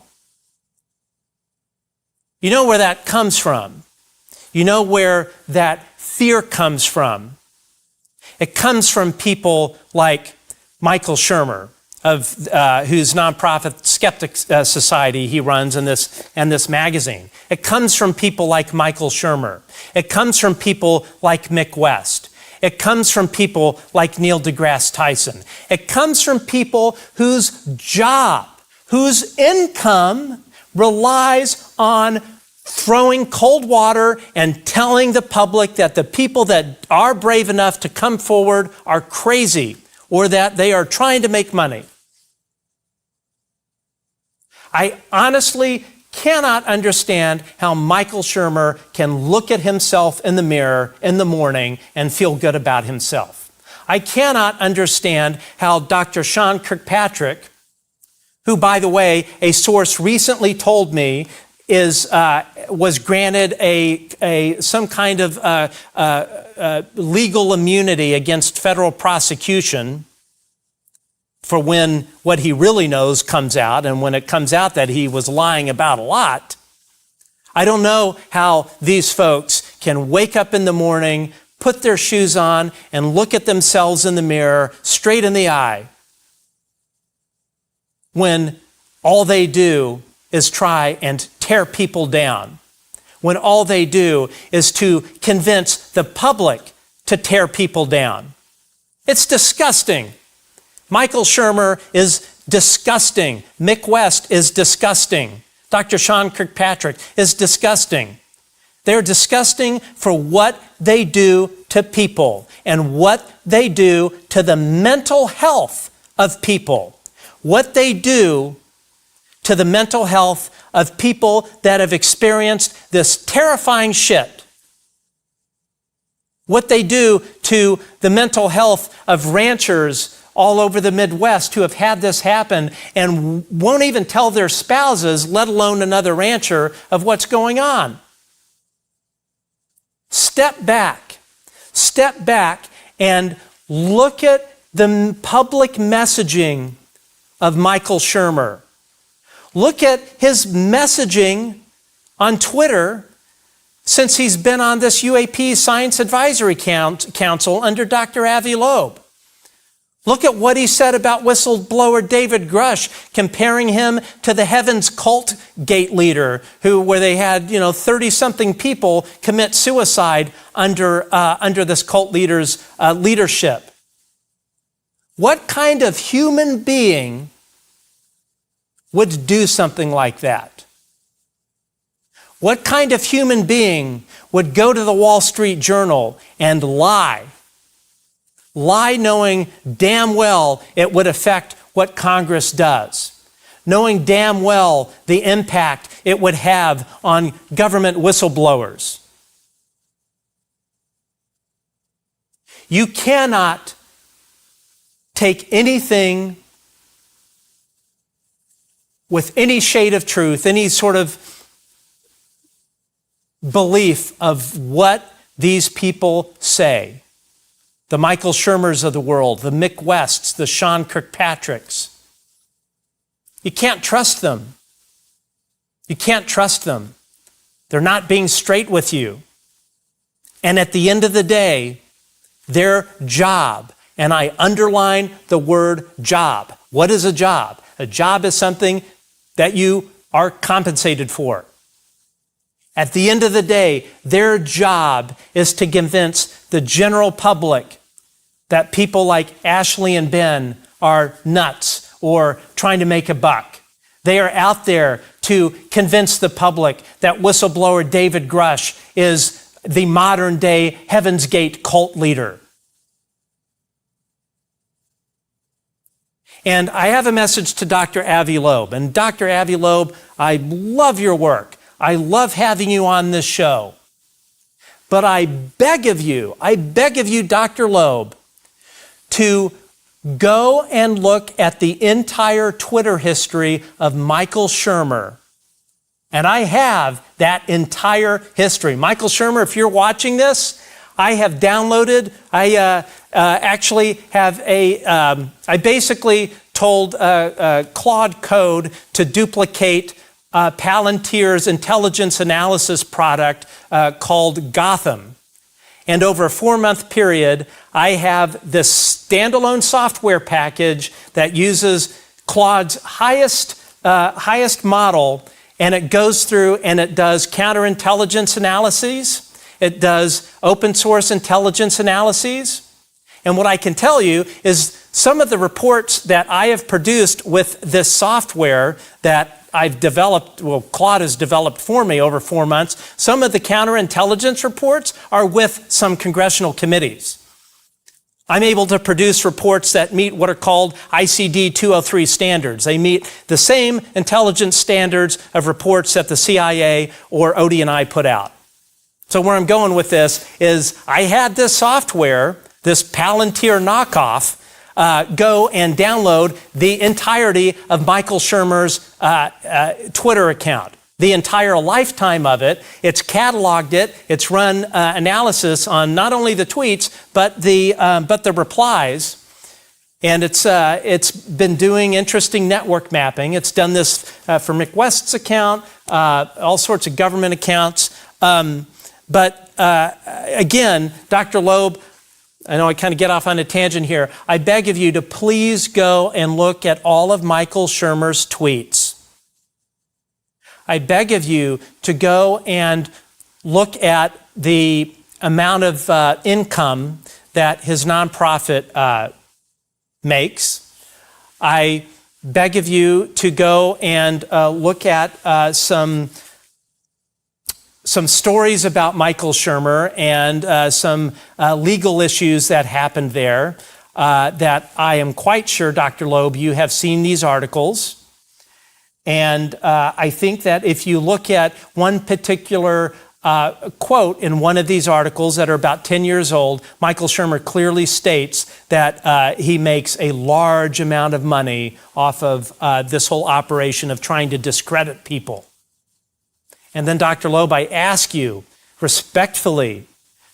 You know where that comes from. You know where that fear comes from. It comes from people like Michael Shermer, of whose nonprofit Skeptic Society he runs in this magazine. It comes from people like Michael Shermer. It comes from people like Mick West. It comes from people like Neil deGrasse Tyson. It comes from people whose job, whose income relies on throwing cold water and telling the public that the people that are brave enough to come forward are crazy or that they are trying to make money. I honestly cannot understand how Michael Shermer can look at himself in the mirror in the morning and feel good about himself. I cannot understand how Dr. Sean Kirkpatrick, who, by the way, a source recently told me was granted some kind of legal immunity against federal prosecution for when what he really knows comes out, and when it comes out that he was lying about a lot. I don't know how these folks can wake up in the morning, put their shoes on, and look at themselves in the mirror straight in the eye when all they do is try and tear people down, when all they do is to convince the public to tear people down. It's disgusting. Michael Shermer is disgusting. Mick West is disgusting. Dr. Sean Kirkpatrick is disgusting. They're disgusting for what they do to people and what they do to the mental health of people. What they do to the mental health of people that have experienced this terrifying shit. What they do to the mental health of ranchers all over the Midwest who have had this happen and won't even tell their spouses, let alone another rancher, of what's going on. Step back and look at the public messaging of Michael Shermer. Look at his messaging on Twitter since he's been on this UAP Science Advisory Council under Dr. Avi Loeb. Look at what he said about whistleblower David Grush, comparing him to the Heaven's Cult Gate leader, where they had 30-something people commit suicide under this cult leader's leadership. What kind of human being would do something like that? What kind of human being would go to the Wall Street Journal and lie? Lie knowing damn well it would affect what Congress does, knowing damn well the impact it would have on government whistleblowers. You cannot take anything with any shade of truth, any sort of belief of what these people say. The Michael Shermers of the world, the Mick Wests, the Sean Kirkpatricks. You can't trust them. You can't trust them. They're not being straight with you. And at the end of the day, their job, and I underline the word job. What is a job? A job is something that you are compensated for. At the end of the day, their job is to convince the general public that people like Ashlee and Ben are nuts or trying to make a buck. They are out there to convince the public that whistleblower David Grush is the modern day Heaven's Gate cult leader. And I have a message to Dr. Avi Loeb. And Dr. Avi Loeb, I love your work. I love having you on this show. But I beg of you, Dr. Loeb, to go and look at the entire Twitter history of Michael Shermer. And I have that entire history. Michael Shermer, if you're watching this, I have downloaded, I basically told Claude Code to duplicate Palantir's intelligence analysis product called Gotham. And over a 4-month period, I have this standalone software package that uses Claude's highest model, and it goes through and it does counterintelligence analyses. It does open source intelligence analyses. And what I can tell you is some of the reports that I have produced with this software that I've developed, well, Claude has developed for me over 4 months, some of the counterintelligence reports are with some congressional committees. I'm able to produce reports that meet what are called ICD 203 standards. They meet the same intelligence standards of reports that the CIA or ODNI put out. So where I'm going with this is I had this software, this Palantir knockoff, go and download the entirety of Michael Shermer's Twitter account, the entire lifetime of it. It's cataloged it. It's run analysis on not only the tweets but the replies, and it's been doing interesting network mapping. It's done this for Mick West's account, all sorts of government accounts. But again, Dr. Loeb, I know I kind of get off on a tangent here. I beg of you to please go and look at all of Michael Shermer's tweets. I beg of you to go and look at the amount of income that his nonprofit makes. I beg of you to go and look at some stories about Michael Shermer and some legal issues that happened there that I am quite sure, Dr. Loeb, you have seen these articles. And I think that if you look at one particular quote in one of these articles that are about 10 years old, Michael Shermer clearly states that he makes a large amount of money off of this whole operation of trying to discredit people. And then, Dr. Loeb, I ask you respectfully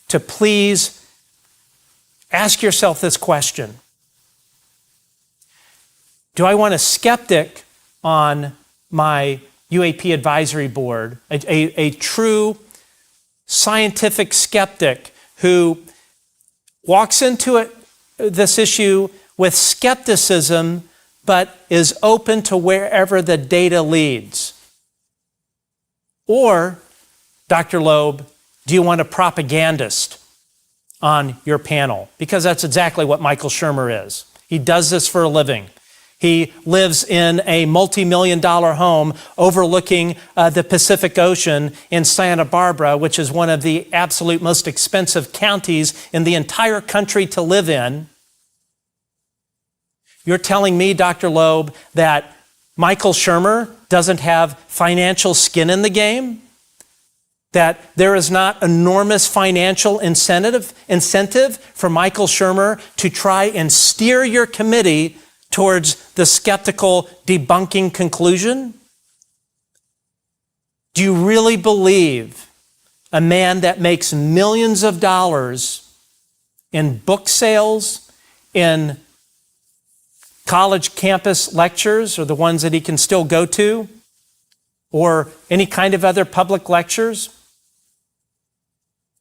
to please ask yourself this question. Do I want a skeptic on my UAP advisory board, a true scientific skeptic who walks into this issue with skepticism but is open to wherever the data leads? Or, Dr. Loeb, do you want a propagandist on your panel? Because that's exactly what Michael Shermer is. He does this for a living. He lives in a multi-million-dollar home overlooking the Pacific Ocean in Santa Barbara, which is one of the absolute most expensive counties in the entire country to live in. You're telling me, Dr. Loeb, that Michael Shermer doesn't have financial skin in the game? That there is not enormous financial incentive for Michael Shermer to try and steer your committee towards the skeptical debunking conclusion? Do you really believe a man that makes millions of dollars in book sales, in college campus lectures, or the ones that he can still go to, or any kind of other public lectures,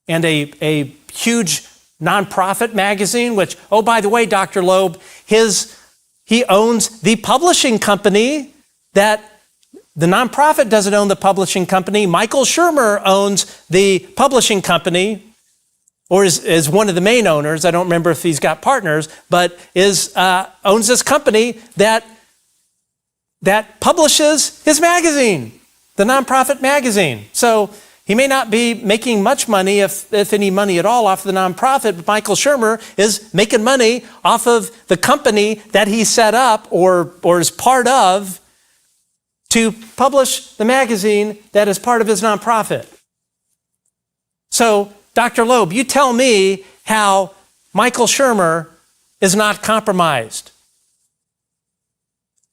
and a huge nonprofit magazine, which, oh, by the way, Dr. Loeb, he owns the publishing company that the nonprofit doesn't own the publishing company. Michael Shermer owns the publishing company, or is one of the main owners. I don't remember if he's got partners, but owns this company that publishes his magazine, the nonprofit magazine. So he may not be making much money, if any money at all, off the nonprofit, but Michael Shermer is making money off of the company that he set up or is part of to publish the magazine that is part of his nonprofit. So, Dr. Loeb, you tell me how Michael Shermer is not compromised.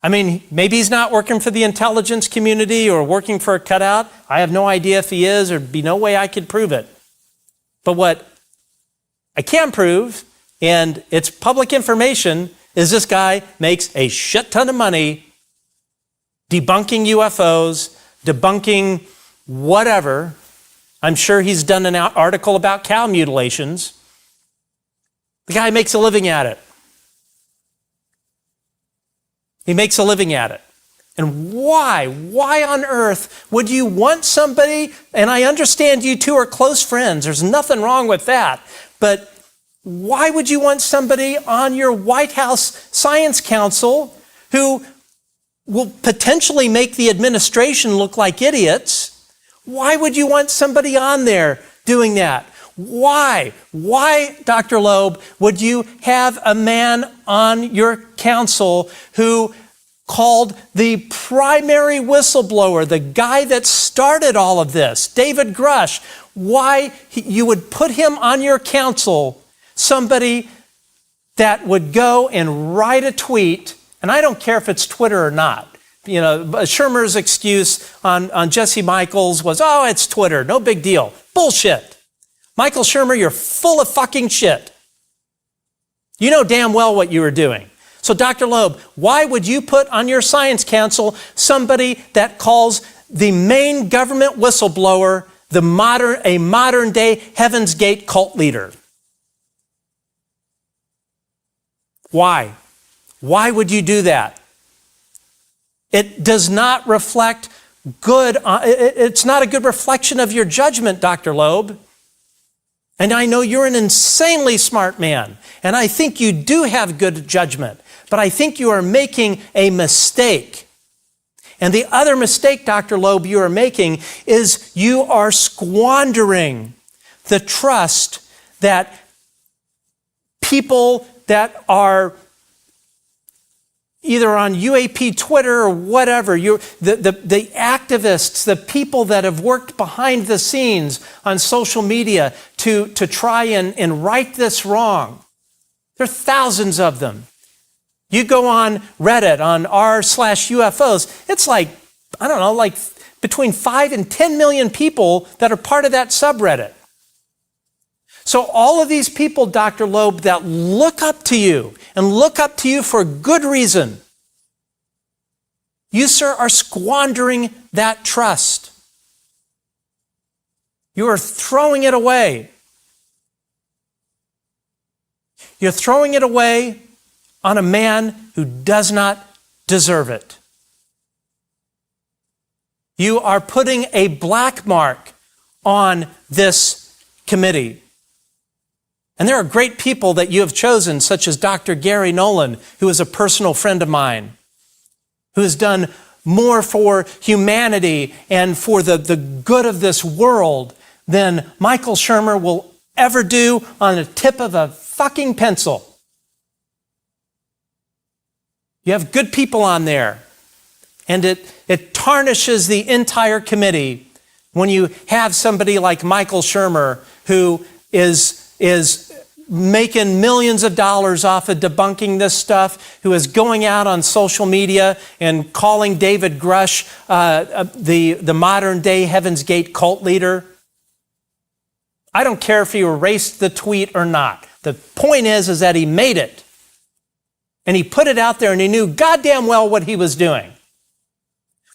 I mean, maybe he's not working for the intelligence community or working for a cutout. I have no idea if he is, or there'd be no way I could prove it. But what I can prove, and it's public information, is this guy makes a shit ton of money debunking UFOs, debunking whatever. I'm sure he's done an article about cow mutilations. The guy makes a living at it. He makes a living at it. And why? Why on earth would you want somebody, and I understand you two are close friends, there's nothing wrong with that, but why would you want somebody on your White House Science Council who will potentially make the administration look like idiots? Why would you want somebody on there doing that? Why? Why, Dr. Loeb, would you have a man on your council who called the primary whistleblower, the guy that started all of this, David Grush, why you would put him on your council, somebody that would go and write a tweet, and I don't care if it's Twitter or not. You know, Shermer's excuse on Jesse Michaels was, oh, it's Twitter, no big deal. Bullshit. Michael Shermer, you're full of fucking shit. You know damn well what you were doing. So Dr. Loeb, why would you put on your science council somebody that calls the main government whistleblower a modern day Heaven's Gate cult leader? Why? Why would you do that? It does not reflect good, it's not a good reflection of your judgment, Dr. Loeb. And I know you're an insanely smart man, and I think you do have good judgment, but I think you are making a mistake. And the other mistake, Dr. Loeb, you are making is you are squandering the trust that people that are either on UAP Twitter or whatever, the activists, the people that have worked behind the scenes on social media to try and right this wrong. There are thousands of them. You go on Reddit, on r/UFOs, it's like, I don't know, like between 5 and 10 million people that are part of that subreddit. So all of these people, Dr. Loeb, that look up to you and look up to you for good reason, you, sir, are squandering that trust. You are throwing it away. You're throwing it away on a man who does not deserve it. You are putting a black mark on this committee. And there are great people that you have chosen, such as Dr. Gary Nolan, who is a personal friend of mine, who has done more for humanity and for the good of this world than Michael Shermer will ever do on the tip of a fucking pencil. You have good people on there, and it tarnishes the entire committee when you have somebody like Michael Shermer, who is making millions of dollars off of debunking this stuff, who is going out on social media and calling David Grush the modern day Heaven's Gate cult leader. I don't care if he erased the tweet or not. The point is that he made it. And he put it out there, and he knew goddamn well what he was doing.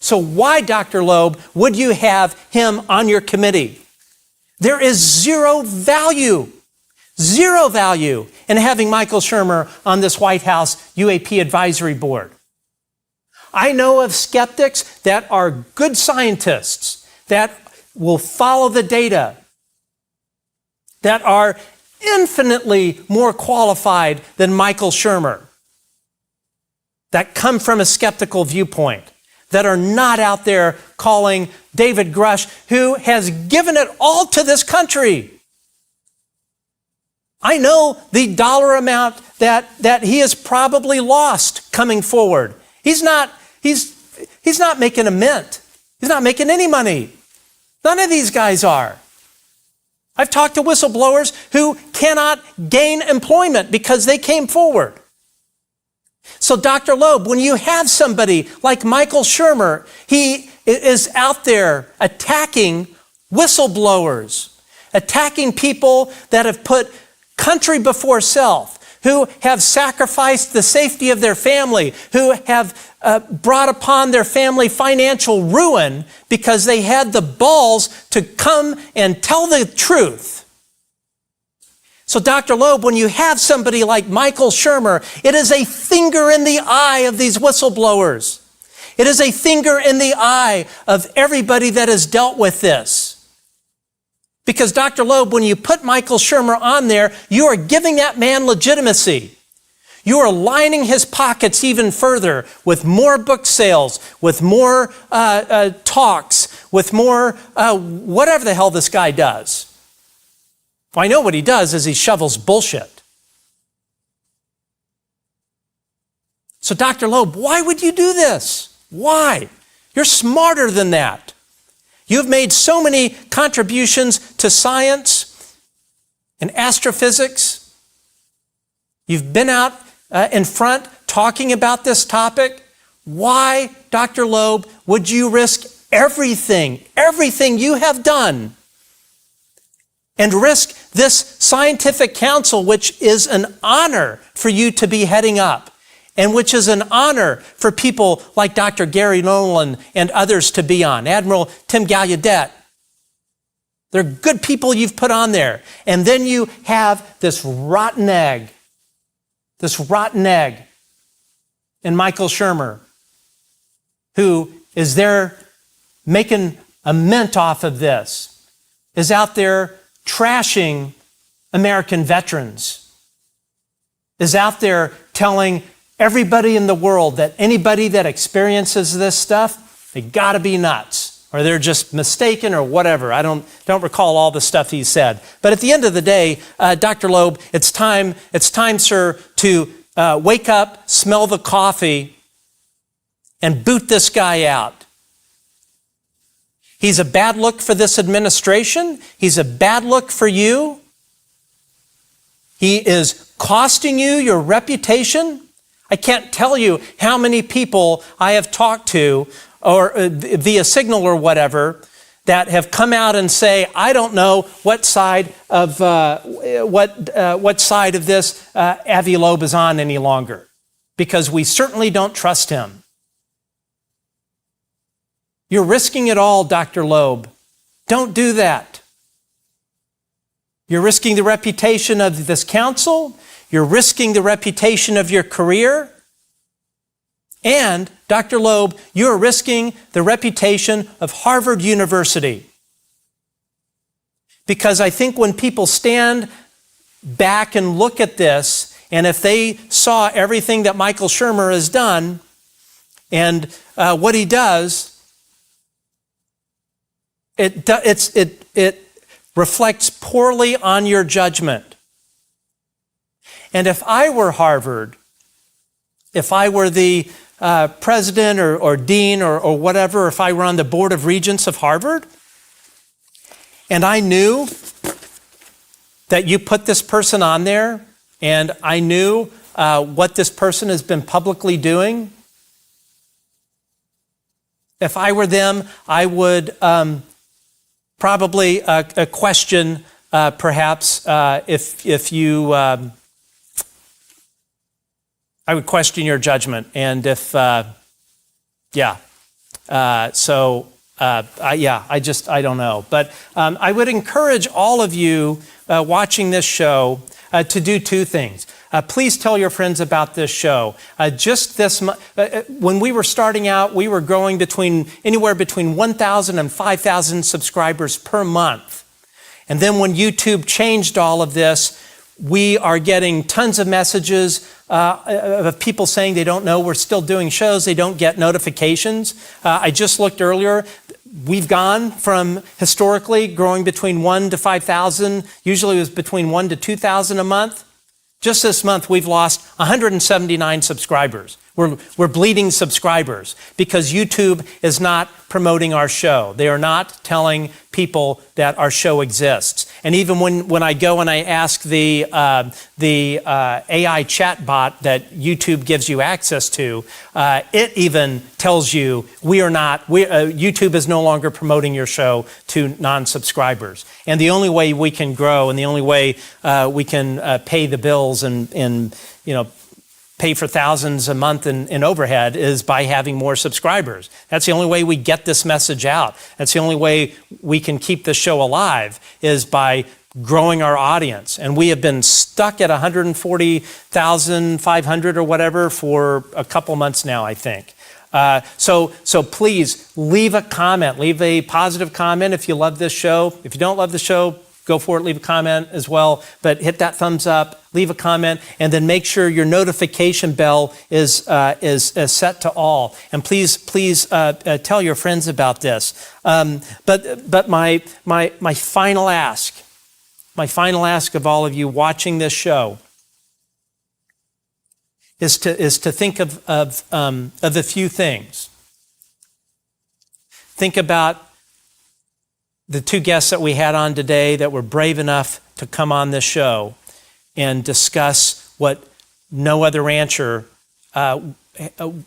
So why, Dr. Loeb, would you have him on your committee? There is zero value in having Michael Shermer on this White House UAP advisory board. I know of skeptics that are good scientists that will follow the data, that are infinitely more qualified than Michael Shermer, that come from a skeptical viewpoint, that are not out there calling David Grush, who has given it all to this country. I know the dollar amount that he has probably lost coming forward. He's not making a mint. He's not making any money. None of these guys are. I've talked to whistleblowers who cannot gain employment because they came forward. So Dr. Loeb, when you have somebody like Michael Shermer, he is out there attacking whistleblowers, attacking people that have put country before self, who have sacrificed the safety of their family, who have brought upon their family financial ruin because they had the balls to come and tell the truth. So Dr. Loeb, when you have somebody like Michael Shermer, it is a finger in the eye of these whistleblowers. It is a finger in the eye of everybody that has dealt with this. Because Dr. Loeb, when you put Michael Shermer on there, you are giving that man legitimacy. You are lining his pockets even further with more book sales, with more talks, with more whatever the hell this guy does. Well, I know what he does is he shovels bullshit. So Dr. Loeb, why would you do this? Why? You're smarter than that. You've made so many contributions to science and astrophysics. You've been out in front talking about this topic. Why, Dr. Loeb, would you risk everything you have done, and risk this scientific council, which is an honor for you to be heading up, and which is an honor for people like Dr. Gary Nolan and others to be on, Admiral Tim Gallaudet. They're good people you've put on there. And then you have this rotten egg in Michael Shermer, who is there making a mint off of this, is out there trashing American veterans, is out there telling everybody in the world that anybody that experiences this stuff, they gotta be nuts, or they're just mistaken or whatever. I don't recall all the stuff he said. But at the end of the day, Dr. Loeb, it's time, sir, to wake up, smell the coffee, and boot this guy out. He's a bad look for this administration. He's a bad look for you. He is costing you your reputation. I can't tell you how many people I have talked to, or via Signal or whatever, that have come out and say, I don't know what side of this Avi Loeb is on any longer, because we certainly don't trust him. You're risking it all, Dr. Loeb. Don't do that. You're risking the reputation of this council. You're risking the reputation of your career. And, Dr. Loeb, you're risking the reputation of Harvard University. Because I think when people stand back and look at this, and if they saw everything that Michael Shermer has done and what he does, it reflects poorly on your judgment. And if I were Harvard, if I were the president or dean or whatever, if I were on the board of regents of Harvard, and I knew that you put this person on there, and I knew what this person has been publicly doing, if I were them, I would probably question perhaps if you, I would question your judgment. And if, I don't know. But I would encourage all of you watching this show to do two things. Please tell your friends about this show. Just this month, when we were starting out, we were growing anywhere between 1,000 and 5,000 subscribers per month. And then when YouTube changed all of this, we are getting tons of messages of people saying they don't know we're still doing shows, they don't get notifications. I just looked earlier. We've gone from historically growing between 1 to 5,000, usually it was between 1 to 2,000 a month. Just this month, we've lost 179 subscribers. We're bleeding subscribers because YouTube is not promoting our show. They are not telling people that our show exists. And even when I go and I ask the AI chat bot that YouTube gives you access to, it even tells you YouTube is no longer promoting your show to non-subscribers. And the only way we can grow and the only way we can pay the bills and pay for thousands a month in overhead is by having more subscribers. That's the only way we get this message out. That's the only way we can keep the show alive is by growing our audience. And we have been stuck at 140,500 or whatever for a couple months now, I think. So please leave a comment, leave a positive comment if you love this show. If you don't love the show, go for it, leave a comment as well, but hit that thumbs up, leave a comment, and then make sure your notification bell is set to all. And please tell your friends about this. But my final ask of all of you watching this show is to think of a few things. Think about the two guests that we had on today that were brave enough to come on this show and discuss what no other rancher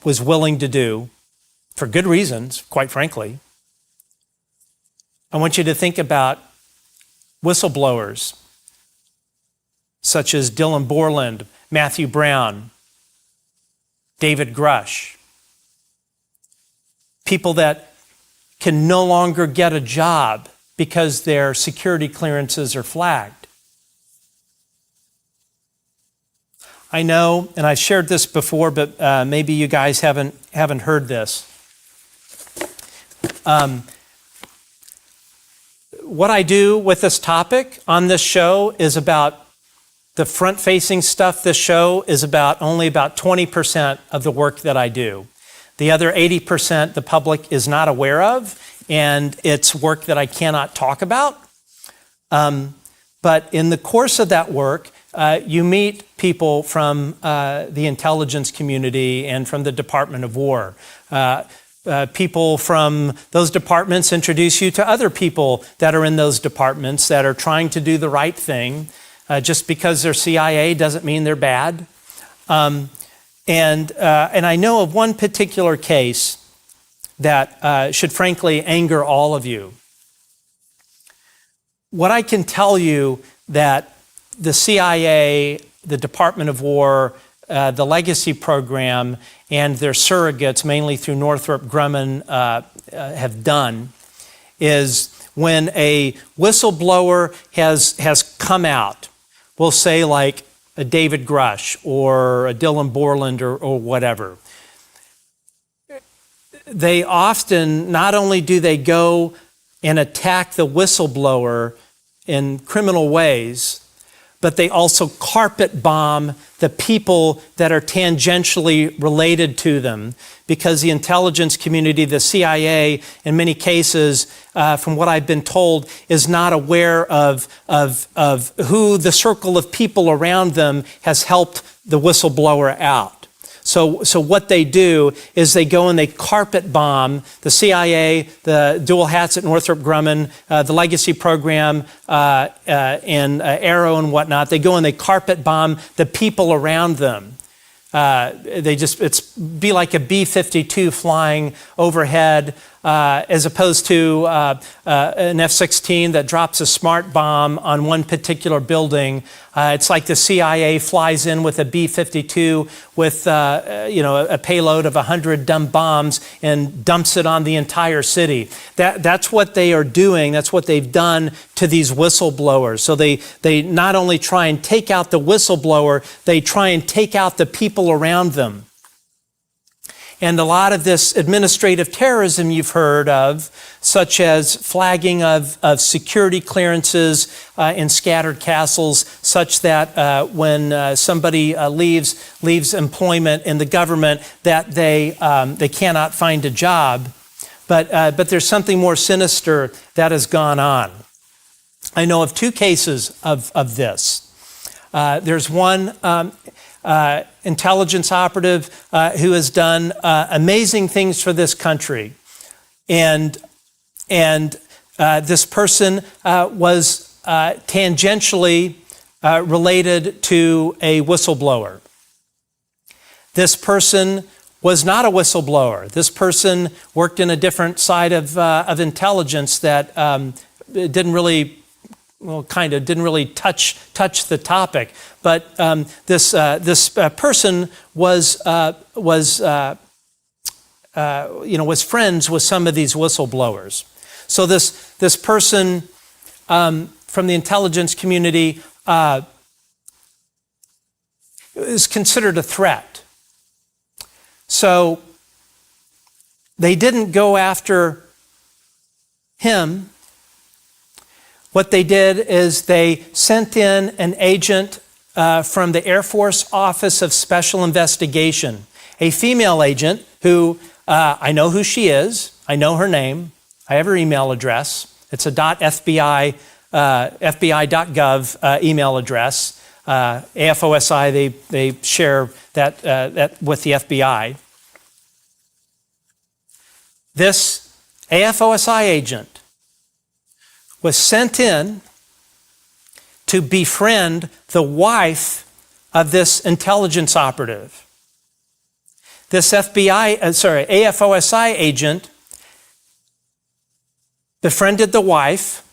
was willing to do for good reasons, quite frankly. I want you to think about whistleblowers such as Dylan Borland, Matthew Brown, David Grush, people that can no longer get a job because their security clearances are flagged. I know, and I've shared this before, but maybe you guys haven't heard this. What I do with this topic on this show is about the front-facing stuff. This show is only about 20% of the work that I do. The other 80% the public is not aware of, and it's work that I cannot talk about. But in the course of that work, you meet people from the intelligence community and from the Department of War. People from those departments introduce you to other people that are in those departments that are trying to do the right thing. Just because they're CIA doesn't mean they're bad. And I know of one particular case that should frankly anger all of you. What I can tell you that the CIA, the Department of War, the Legacy Program, and their surrogates, mainly through Northrop Grumman, have done is when a whistleblower has come out, we'll say like a David Grush or a Dylan Borland or whatever. They often, not only do they go and attack the whistleblower in criminal ways, but they also carpet bomb the people that are tangentially related to them, because the intelligence community, the CIA, in many cases, from what I've been told, is not aware of who the circle of people around them has helped the whistleblower out. So what they do is they go and they carpet bomb the CIA, the dual hats at Northrop Grumman, the legacy program, and Arrow and whatnot. They go and they carpet bomb the people around them. It's be like a B-52 flying overhead, as opposed to an F-16 that drops a smart bomb on one particular building. It's like the CIA flies in with a B-52 with a payload of 100 dumb bombs and dumps it on the entire city. That's what they are doing. That's what they've done to these whistleblowers. So they not only try and take out the whistleblower, they try and take out the people around them. And a lot of this administrative terrorism you've heard of, such as flagging of security clearances in scattered castles, such that when somebody leaves employment in the government, that they cannot find a job. But there's something more sinister that has gone on. I know of two cases of this. There's one intelligence operative who has done amazing things for this country, and this person was tangentially related to a whistleblower. This person was not a whistleblower. This person worked in a different side of intelligence that didn't really touch the topic. But this person was friends with some of these whistleblowers. So this person from the intelligence community is considered a threat. So they didn't go after him. What they did is they sent in an agent from the Air Force Office of Special Investigation, a female agent who I know who she is. I know her name. I have her email address. It's a .fbi, fbi.gov email address. AFOSI, they share that with the FBI. This AFOSI agent was sent in to befriend the wife of this intelligence operative. This AFOSI agent befriended the wife,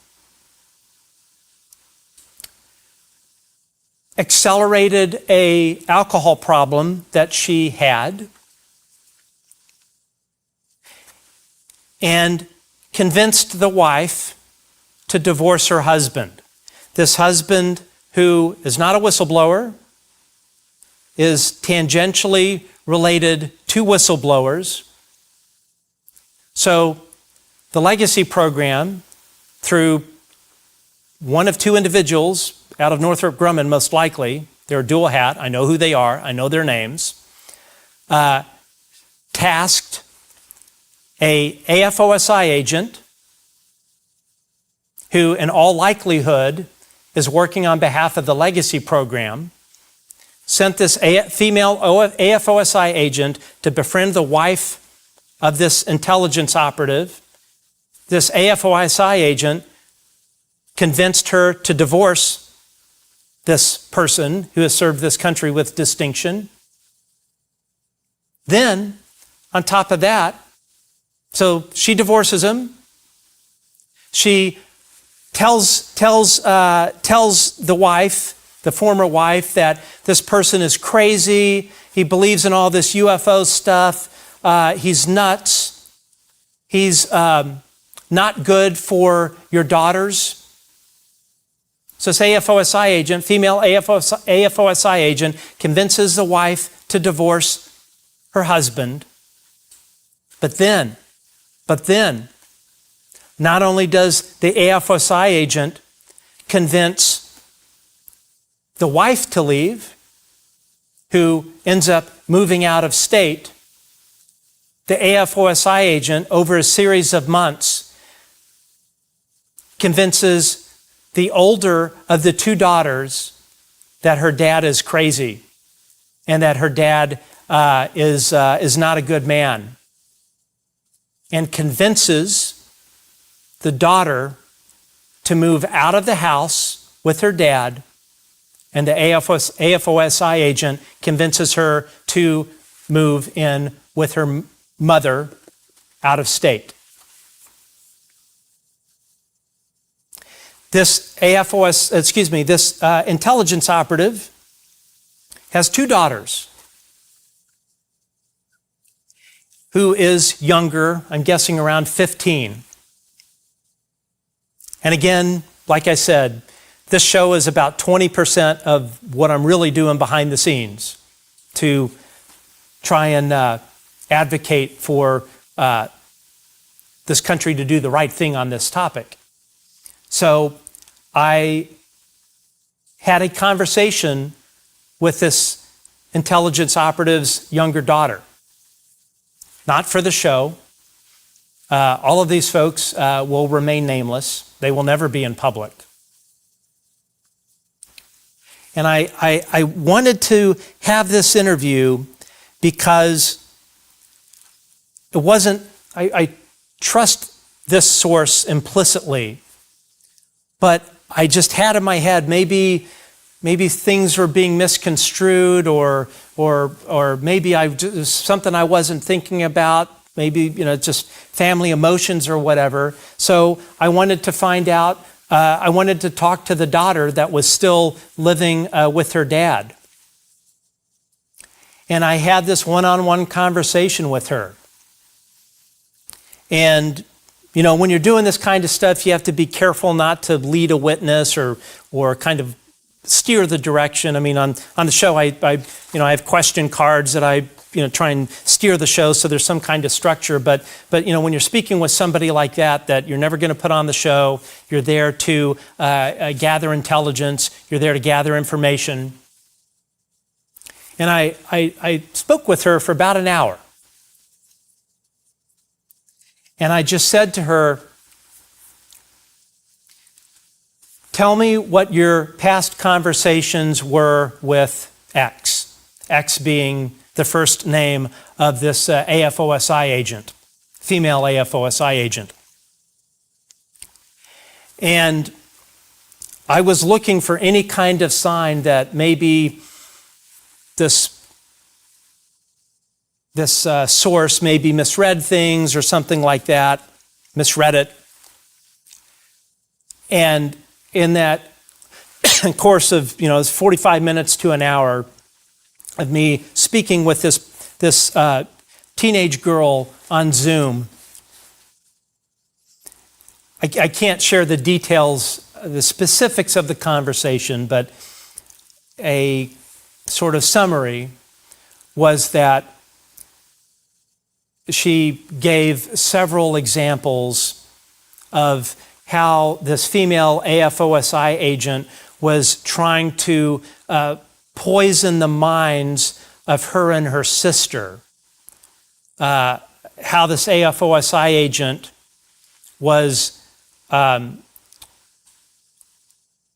accelerated an alcohol problem that she had, and convinced the wife to divorce her husband. This husband, who is not a whistleblower, is tangentially related to whistleblowers. So the legacy program, through one of two individuals out of Northrop Grumman, most likely, they're a dual hat, I know who they are, I know their names, tasked a AFOSI agent who in all likelihood is working on behalf of the legacy program, sent this female AFOSI agent to befriend the wife of this intelligence operative. This AFOSI agent convinced her to divorce this person who has served this country with distinction. Then, on top of that, so she divorces him. She tells the wife, the former wife, that this person is crazy. He believes in all this UFO stuff. He's nuts. He's not good for your daughters. So this AFOSI agent, female AFOSI agent, convinces the wife to divorce her husband. But then, not only does the AFOSI agent convince the wife to leave, who ends up moving out of state. The AFOSI agent, over a series of months, convinces the older of the two daughters that her dad is crazy and that her dad is not a good man, and convinces the daughter to move out of the house with her dad, and the AFOSI agent convinces her to move in with her mother out of state. This intelligence operative has two daughters, who is younger, I'm guessing around 15. And again, like I said, this show is about 20% of what I'm really doing behind the scenes to try and advocate for this country to do the right thing on this topic. So I had a conversation with this intelligence operative's younger daughter. Not for the show. All of these folks will remain nameless. They will never be in public. And I wanted to have this interview because it wasn't, I trust this source implicitly, but I just had in my head maybe things were being misconstrued, or maybe something I wasn't thinking about, maybe just family emotions or whatever. So I wanted to find out. I wanted to talk to the daughter that was still living with her dad, and I had this one-on-one conversation with her. And when you're doing this kind of stuff, you have to be careful not to lead a witness or kind of steer the direction. I mean, on the show, I have question cards that I try and steer the show so there's some kind of structure. But when you're speaking with somebody like that you're never going to put on the show, you're there to gather intelligence, you're there to gather information. And I spoke with her for about an hour. And I just said to her, tell me what your past conversations were with X. X being the first name of this AFOSI agent, female AFOSI agent. And I was looking for any kind of sign that maybe this source maybe misread things or something like that, misread it. And in that course of, it was 45 minutes to an hour of me speaking with this teenage girl on Zoom, I can't share the details, the specifics of the conversation, but a sort of summary was that she gave several examples of how this female AFOSI agent was trying to poison the minds of her and her sister. How this AFOSI agent was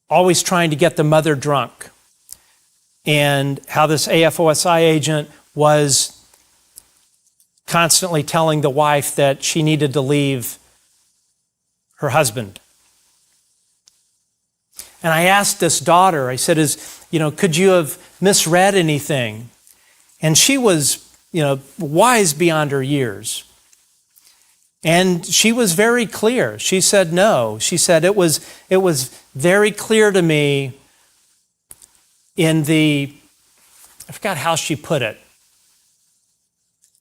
always trying to get the mother drunk, and how this AFOSI agent was constantly telling the wife that she needed to leave her husband. And I asked this daughter, I said, could you have misread anything? And she was, wise beyond her years. And she was very clear. She said no. She said it was very clear to me I forgot how she put it.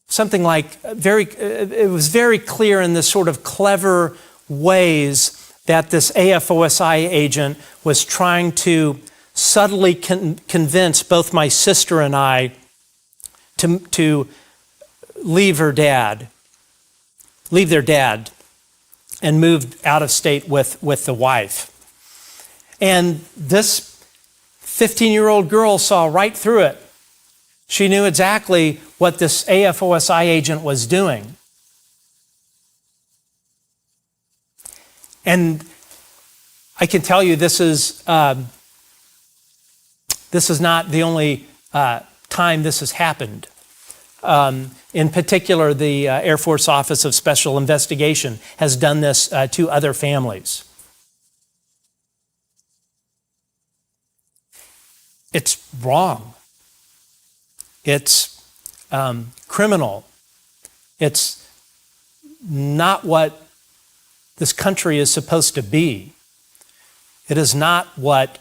Something like it was very clear in this sort of clever ways that this AFOSI agent was trying to subtly convince both my sister and I to leave their dad, and move out of state with the wife. And this 15-year-old girl saw right through it. She knew exactly what this AFOSI agent was doing. And I can tell you this is not the only time this has happened. In particular, the Air Force Office of Special Investigation has done this to other families. It's wrong. It's criminal. It's not what this country is supposed to be. It is not what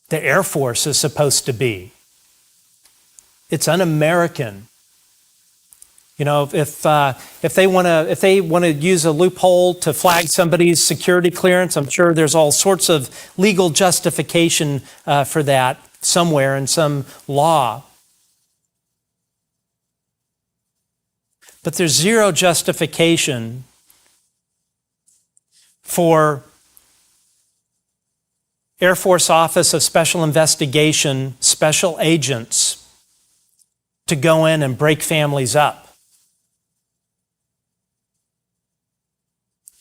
the Air Force is supposed to be. It's un-American. You know, if they want to use a loophole to flag somebody's security clearance, I'm sure there's all sorts of legal justification for that somewhere in some law. But there's zero justification for Air Force Office of Special Investigation special agents to go in and break families up.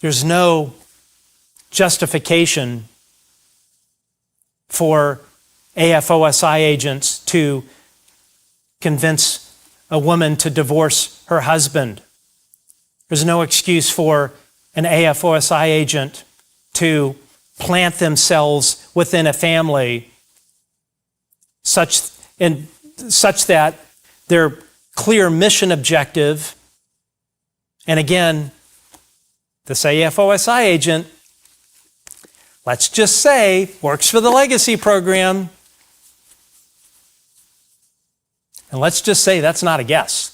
There's no justification for AFOSI agents to convince a woman to divorce her husband. There's no excuse for an AFOSI agent to plant themselves within a family such that their clear mission objective, and again, this AFOSI agent, let's just say, works for the legacy program. And let's just say that's not a guess.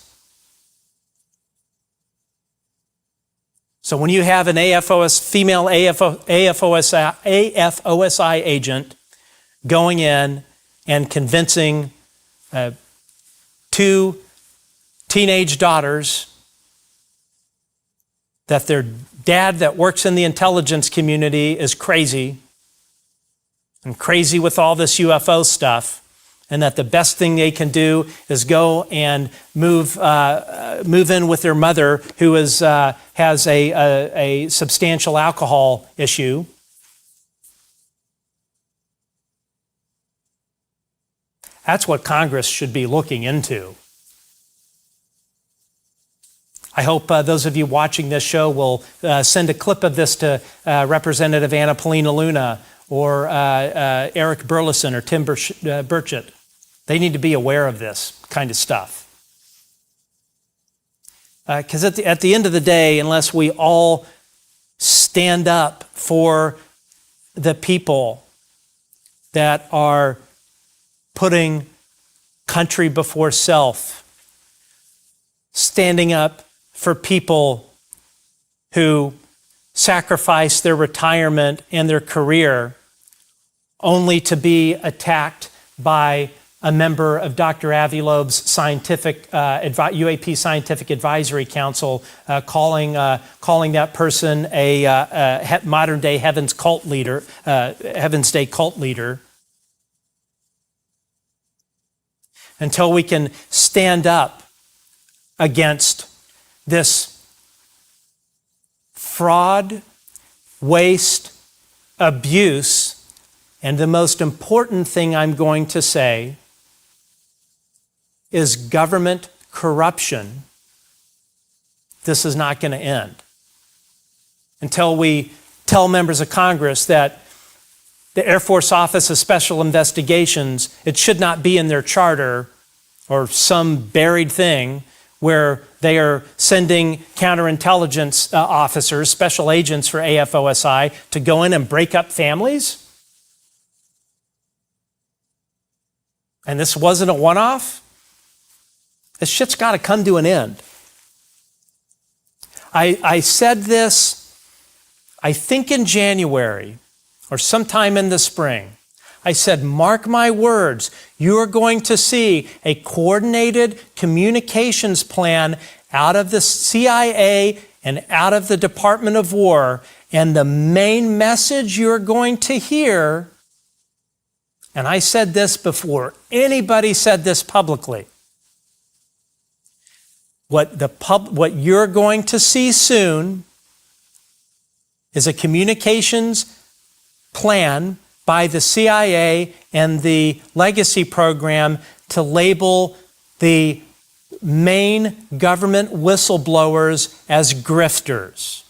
So when you have an female AFOSI agent going in and convincing two teenage daughters that their dad that works in the intelligence community is crazy and crazy with all this UFO stuff, and that the best thing they can do is go and move in with their mother, who has a substantial alcohol issue. That's what Congress should be looking into. I hope those of you watching this show will send a clip of this to Representative Anna Paulina Luna or Eric Burleson or Tim Burchett. They need to be aware of this kind of stuff. Because at the end of the day, unless we all stand up for the people that are putting country before self, standing up for people who sacrifice their retirement and their career only to be attacked by a member of Dr. Avi Loeb's UAP Scientific Advisory Council, calling that person a modern-day Heaven's Day cult leader. Until we can stand up against this fraud, waste, abuse, and the most important thing I'm going to say is government corruption, this is not going to end. Until we tell members of Congress that the Air Force Office of Special Investigations, it should not be in their charter or some buried thing where they are sending counterintelligence officers, special agents for AFOSI, to go in and break up families. And this wasn't a one-off. This shit's got to come to an end. I said this, I think in January or sometime in the spring. I said, mark my words, you're going to see a coordinated communications plan out of the CIA and out of the Department of War, and the main message you're going to hear and I said this before anybody said this publicly, what you're going to see soon is a communications plan by the CIA and the legacy program to label the main government whistleblowers as grifters.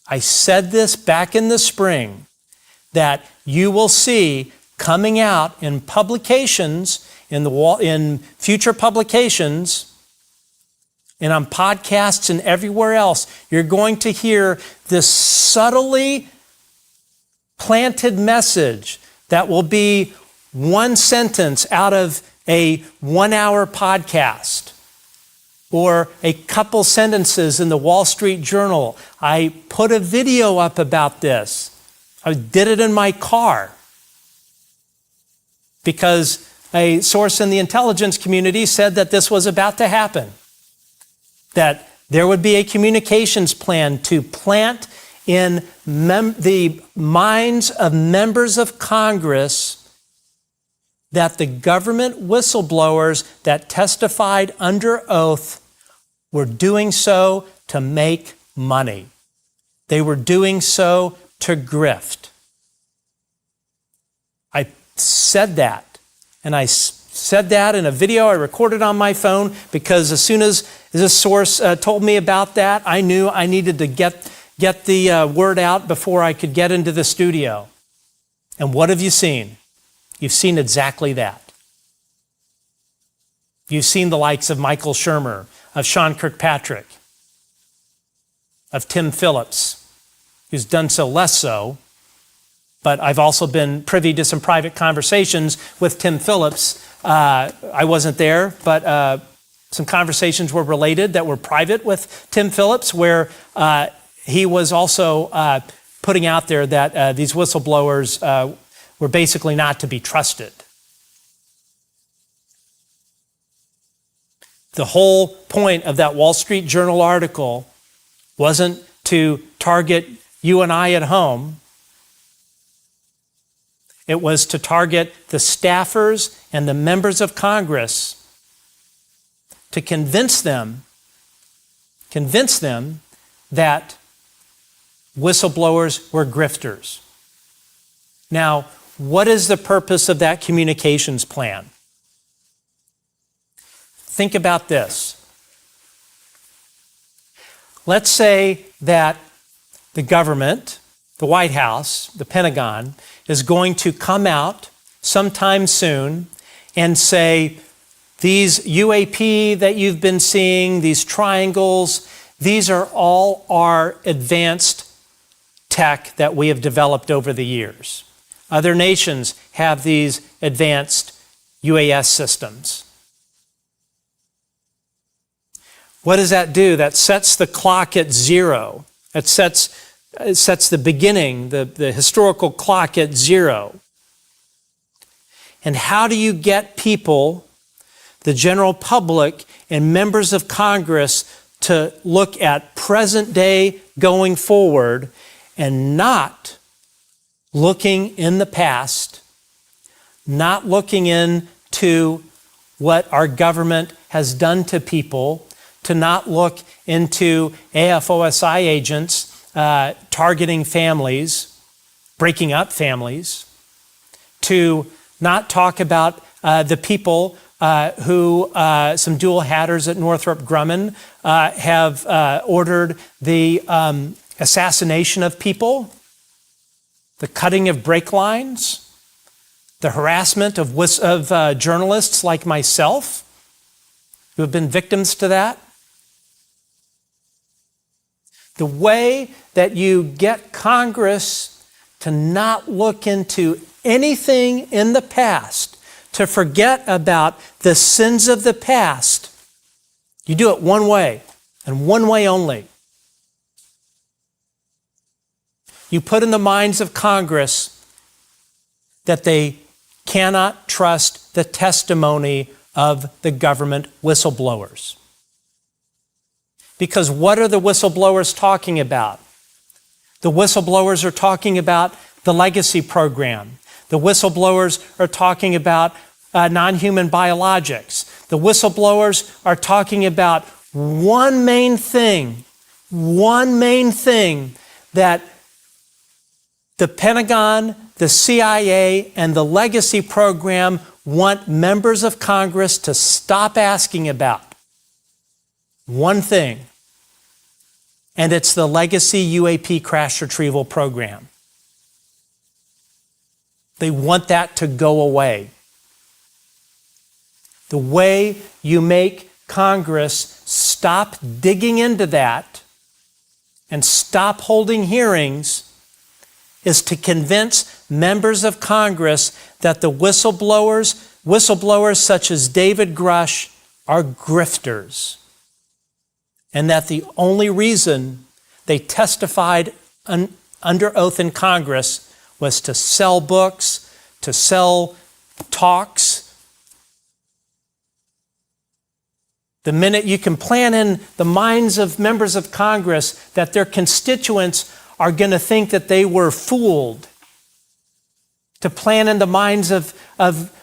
I said this back in the spring, that you will see coming out in publications, in future publications, and on podcasts and everywhere else, you're going to hear this subtly planted message that will be one sentence out of a 1-hour podcast or a couple sentences in the Wall Street Journal. I put a video up about this. I did it in my car because a source in the intelligence community said that this was about to happen, that there would be a communications plan to plant in the minds of members of Congress that the government whistleblowers that testified under oath were doing so to make money. They were doing so to grift. I said that, and I said that in a video I recorded on my phone because as soon as this source told me about that, I knew I needed to get the word out before I could get into the studio. And what have you seen? You've seen exactly that. You've seen the likes of Michael Shermer, of Sean Kirkpatrick, of Tim Phillips, who's done so less so, but I've also been privy to some private conversations with Tim Phillips. I wasn't there, but some conversations were related that were private with Tim Phillips, where he was also putting out there that these whistleblowers were basically not to be trusted. The whole point of that Wall Street Journal article wasn't to target you and I at home. It was to target the staffers and the members of Congress to convince them that whistleblowers were grifters. Now, what is the purpose of that communications plan? Think about this. Let's say that the government, the White House, the Pentagon, is going to come out sometime soon and say, these UAP that you've been seeing, these triangles, these are all our advanced tech that we have developed over the years. Other nations have these advanced UAS systems. What does that do? That sets the clock at zero. It sets the beginning, the historical clock at zero. And how do you get people, the general public, and members of Congress to look at present day going forward and not looking in the past, not looking into what our government has done to people, to not look into AFOSI agents targeting families, breaking up families, to not talk about the people who, some dual hatters at Northrop Grumman, have ordered the assassination of people, the cutting of brake lines, the harassment of journalists like myself who have been victims to that. The way that you get Congress to not look into anything in the past, to forget about the sins of the past, you do it one way, and one way only. You put in the minds of Congress that they cannot trust the testimony of the government whistleblowers. Because what are the whistleblowers talking about? The whistleblowers are talking about the legacy program. The whistleblowers are talking about non-human biologics. The whistleblowers are talking about one main thing that the Pentagon, the CIA, and the Legacy Program want members of Congress to stop asking about. One thing, and it's the Legacy UAP Crash Retrieval Program. They want that to go away. The way you make Congress stop digging into that and stop holding hearings is to convince members of Congress that the whistleblowers such as David Grush are grifters, and that the only reason they testified under oath in Congress was to sell books, to sell talks. The minute you can plant in the minds of members of Congress that their constituents are going to think that they were fooled, to plant in the minds of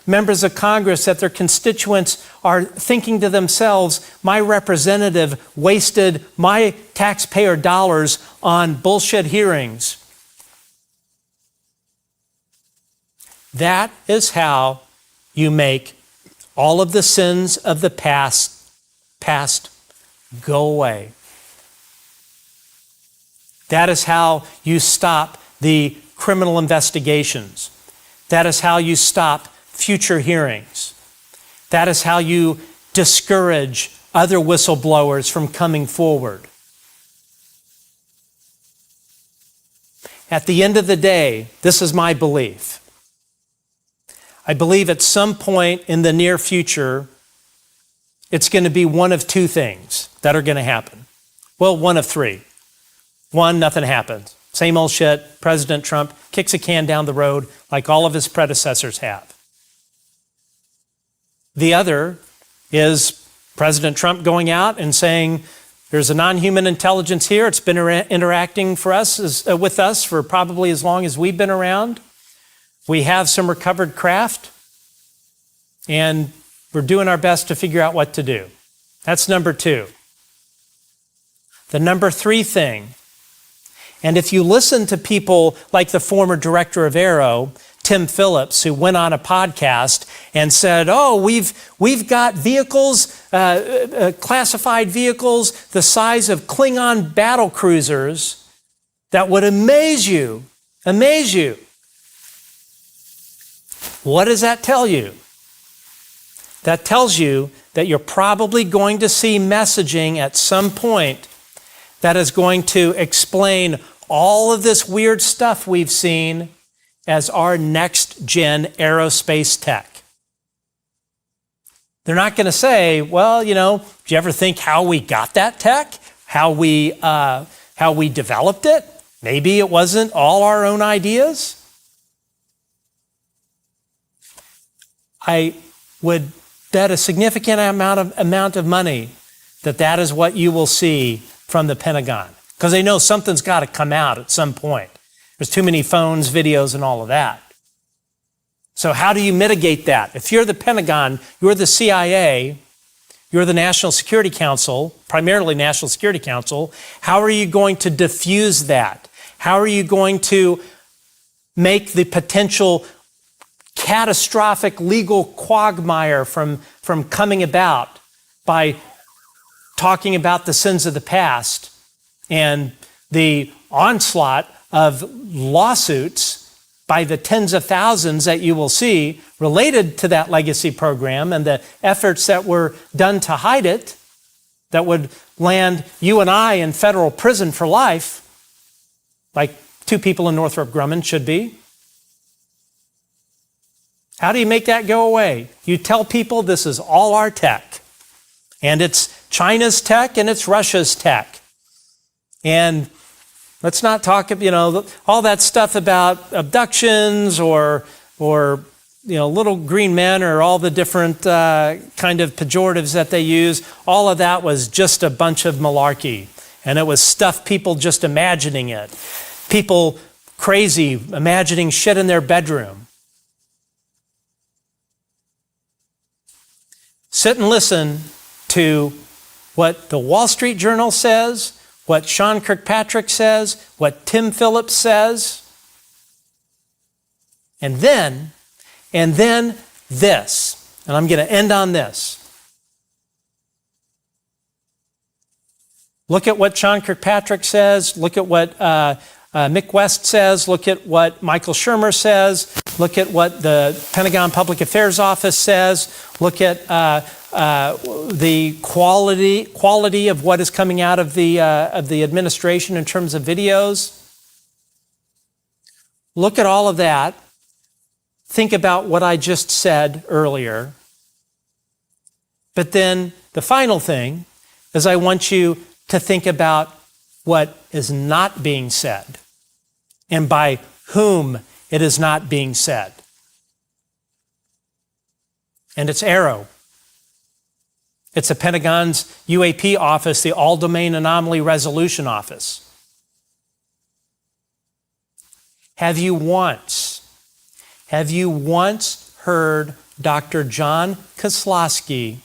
members of Congress that their constituents are thinking to themselves, my representative wasted my taxpayer dollars on bullshit hearings. That is how you make all of the sins of the past go away. That is how you stop the criminal investigations. That is how you stop future hearings. That is how you discourage other whistleblowers from coming forward. At the end of the day, this is my belief. I believe at some point in the near future, it's going to be one of two things that are going to happen. Well, one of three. One, nothing happens. Same old shit. President Trump kicks a can down the road like all of his predecessors have. The other is President Trump going out and saying, there's a non-human intelligence here. It's been interacting with us for probably as long as we've been around. We have some recovered craft, and we're doing our best to figure out what to do. That's number two. The number three thing, and if you listen to people like the former director of Aero, Tim Phillips, who went on a podcast and said, oh, we've got vehicles, classified vehicles the size of Klingon battle cruisers that would amaze you. What does that tell you? That tells you that you're probably going to see messaging at some point that is going to explain all of this weird stuff we've seen as our next gen aerospace tech. They're not going to say, well, do you ever think how we got that tech? How we developed it? Maybe it wasn't all our own ideas. I would bet a significant amount of money that is what you will see from the Pentagon, because they know something's got to come out at some point. There's too many phones, videos, and all of that. So how do you mitigate that? If you're the Pentagon, you're the CIA, you're the National Security Council, primarily National Security Council, how are you going to diffuse that? How are you going to make the potential catastrophic legal quagmire from coming about by talking about the sins of the past and the onslaught of lawsuits by the tens of thousands that you will see related to that legacy program and the efforts that were done to hide it that would land you and I in federal prison for life, like two people in Northrop Grumman should be? How do you make that go away? You tell people this is all our tech. And it's China's tech and it's Russia's tech. And let's not talk, all that stuff about abductions or little green men or all the different kind of pejoratives that they use. All of that was just a bunch of malarkey. And it was stuff people just imagining it. People crazy, imagining shit in their bedroom. sit and listen to what the Wall Street Journal says, what Sean Kirkpatrick says, what Tim Phillips says, and then this, and I'm going to end on this. Look at what Sean Kirkpatrick says, look at what Mick West says, look at what Michael Shermer says, look at what the Pentagon Public Affairs Office says, look at the quality of what is coming out of the administration in terms of videos. Look at all of that. Think about what I just said earlier. But then the final thing is I want you to think about what is not being said and by whom it is not being said. And it's AARO. It's the Pentagon's UAP office, the All-Domain Anomaly Resolution Office. Have you once heard Dr. John Kozlowski?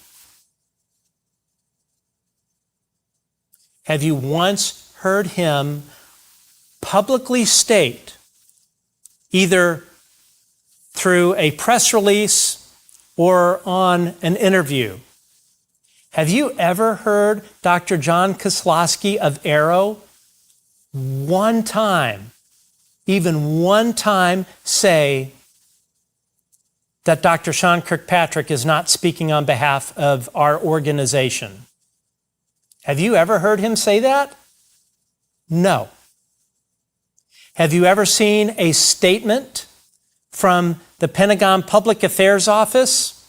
Have you once heard him publicly state, either through a press release or on an interview? Have you ever heard Dr. John Kozlowski of AARO one time, even one time, say that Dr. Sean Kirkpatrick is not speaking on behalf of our organization? Have you ever heard him say that? No. Have you ever seen a statement from the Pentagon Public Affairs Office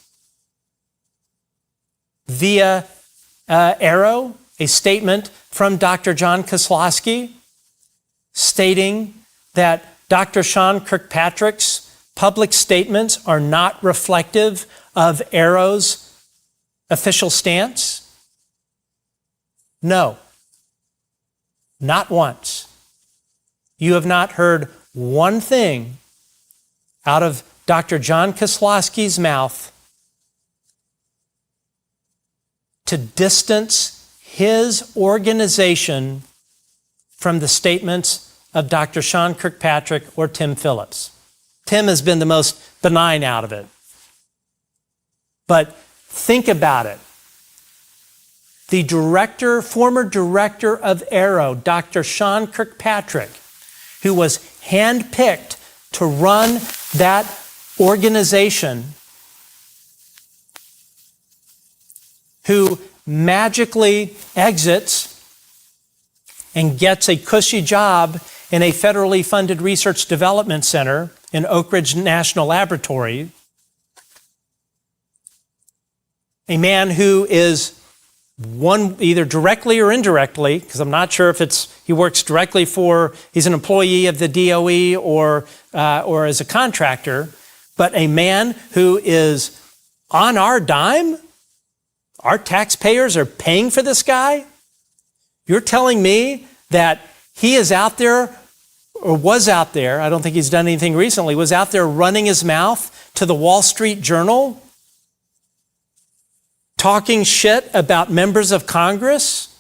via AARO, a statement from Dr. John Kozlowski stating that Dr. Sean Kirkpatrick's public statements are not reflective of AARO's official stance? No, not once. You have not heard one thing out of Dr. John Kozlowski's mouth to distance his organization from the statements of Dr. Sean Kirkpatrick or Tim Phillips. Tim has been the most benign out of it. But think about it. The former director of AARO, Dr. Sean Kirkpatrick, who was handpicked to run that organization, who magically exits and gets a cushy job in a federally funded research development center in Oak Ridge National Laboratory, a man who is either directly or indirectly, because I'm not sure if he works directly he's an employee of the DOE or as a contractor, but a man who is on our dime. Our taxpayers are paying for this guy. You're telling me that he is out there, or was out there, I don't think he's done anything recently, was out there running his mouth to the Wall Street Journal, talking shit about members of Congress,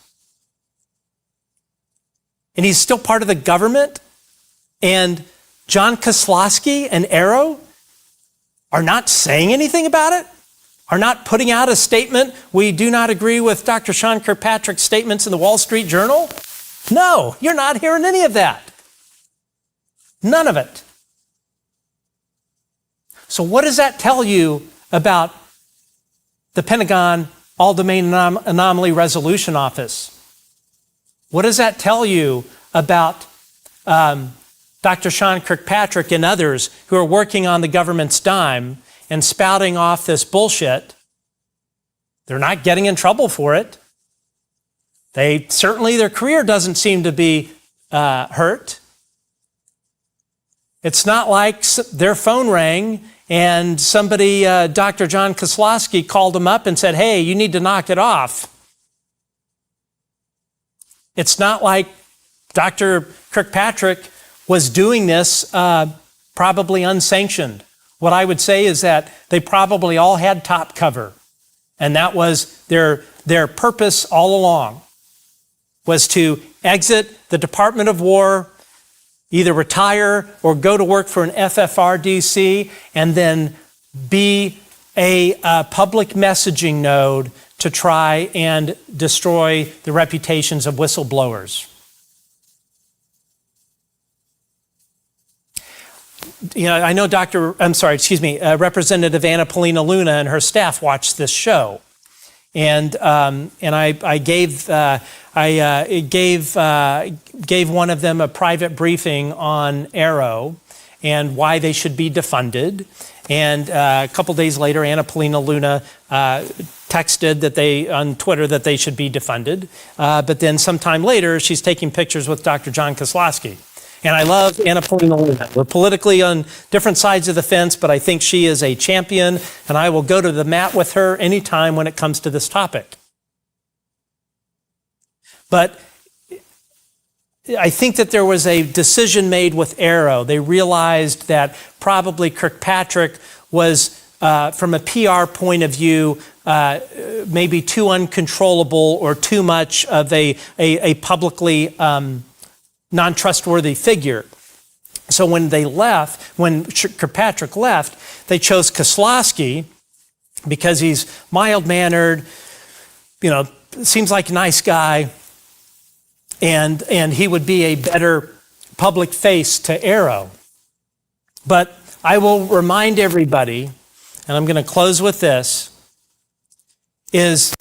and he's still part of the government, and John Kozlowski and AARO are not saying anything about it, are not putting out a statement, we do not agree with Dr. Sean Kirkpatrick's statements in the Wall Street Journal? No, you're not hearing any of that. None of it. So what does that tell you about the Pentagon All-Domain Anomaly Resolution Office? What does that tell you about Dr. Sean Kirkpatrick and others who are working on the government's dime and spouting off this bullshit? They're not getting in trouble for it. Their career doesn't seem to be hurt. It's not like their phone rang and somebody, Dr. John Kozlowski, called him up and said, hey, you need to knock it off. It's not like Dr. Kirkpatrick was doing this probably unsanctioned. What I would say is that they probably all had top cover. And that was their purpose all along, was to exit the Department of War, either retire or go to work for an FFRDC, and then be a public messaging node to try and destroy the reputations of whistleblowers. You know, I know Representative Anna Paulina Luna and her staff watched this show, and I gave one of them a private briefing on Arrow and why they should be defunded. And a couple days later, Anna Paulina Luna texted on Twitter that they should be defunded. But then sometime later, she's taking pictures with Dr. John Kozlowski. And I love Anna Paulina Luna. We're politically on different sides of the fence, but I think she is a champion, and I will go to the mat with her anytime when it comes to this topic. But I think that there was a decision made with Arrow. They realized that probably Kirkpatrick was, from a PR point of view, maybe too uncontrollable or too much of a publicly non-trustworthy figure. So when Kirkpatrick left, they chose Kozlowski because he's mild-mannered, seems like a nice guy, and he would be a better public face to Arrow. But I will remind everybody, and I'm going to close with this, is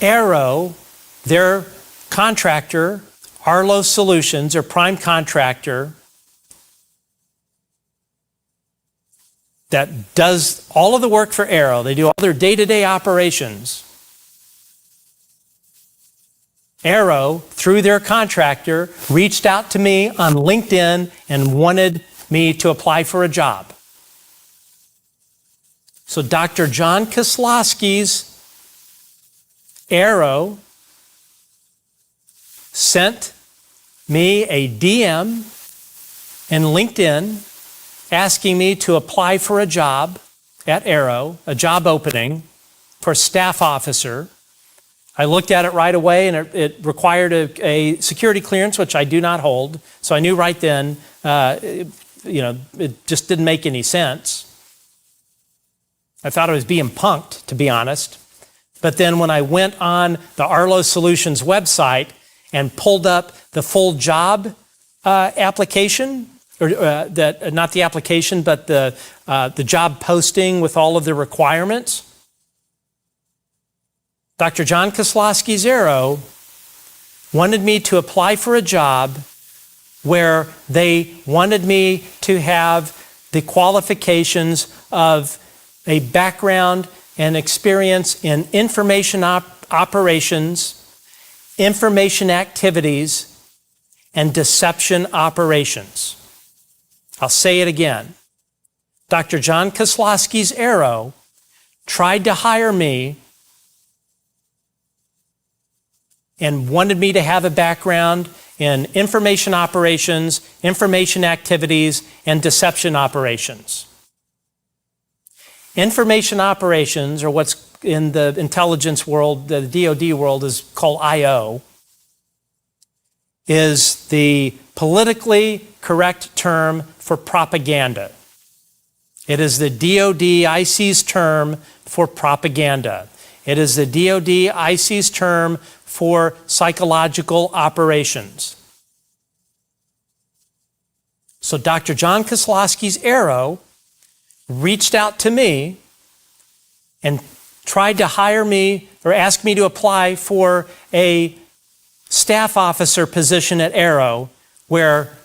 Arrow, their contractor, Arlo Solutions, their prime contractor, that does all of the work for Arrow. They do all their day-to-day operations. Arrow, through their contractor, reached out to me on LinkedIn and wanted me to apply for a job. So Dr. John Kozlowski's Arrow sent me a DM in LinkedIn asking me to apply for a job at Arrow, a job opening for staff officer. I looked at it right away, and it required a security clearance, which I do not hold. So I knew right then, it just didn't make any sense. I thought I was being punked, to be honest. But then when I went on the Arlo Solutions website and pulled up the full job application, or not the application, but the job posting with all of the requirements, Dr. John Kozlowski's Arrow wanted me to apply for a job where they wanted me to have the qualifications of a background and experience in information operations, information activities, and deception operations. I'll say it again. Dr. John Kozlowski's Arrow tried to hire me and wanted me to have a background in information operations, information activities, and deception operations. Information operations, or what's in the intelligence world, the DoD world, is called IO, is the politically correct term for propaganda. It is the DoD IC's term for propaganda. It is the DoD IC's term for psychological operations. So Dr. John Kozlowski's Arrow reached out to me and tried to hire me or ask me to apply for a staff officer position at Arrow, where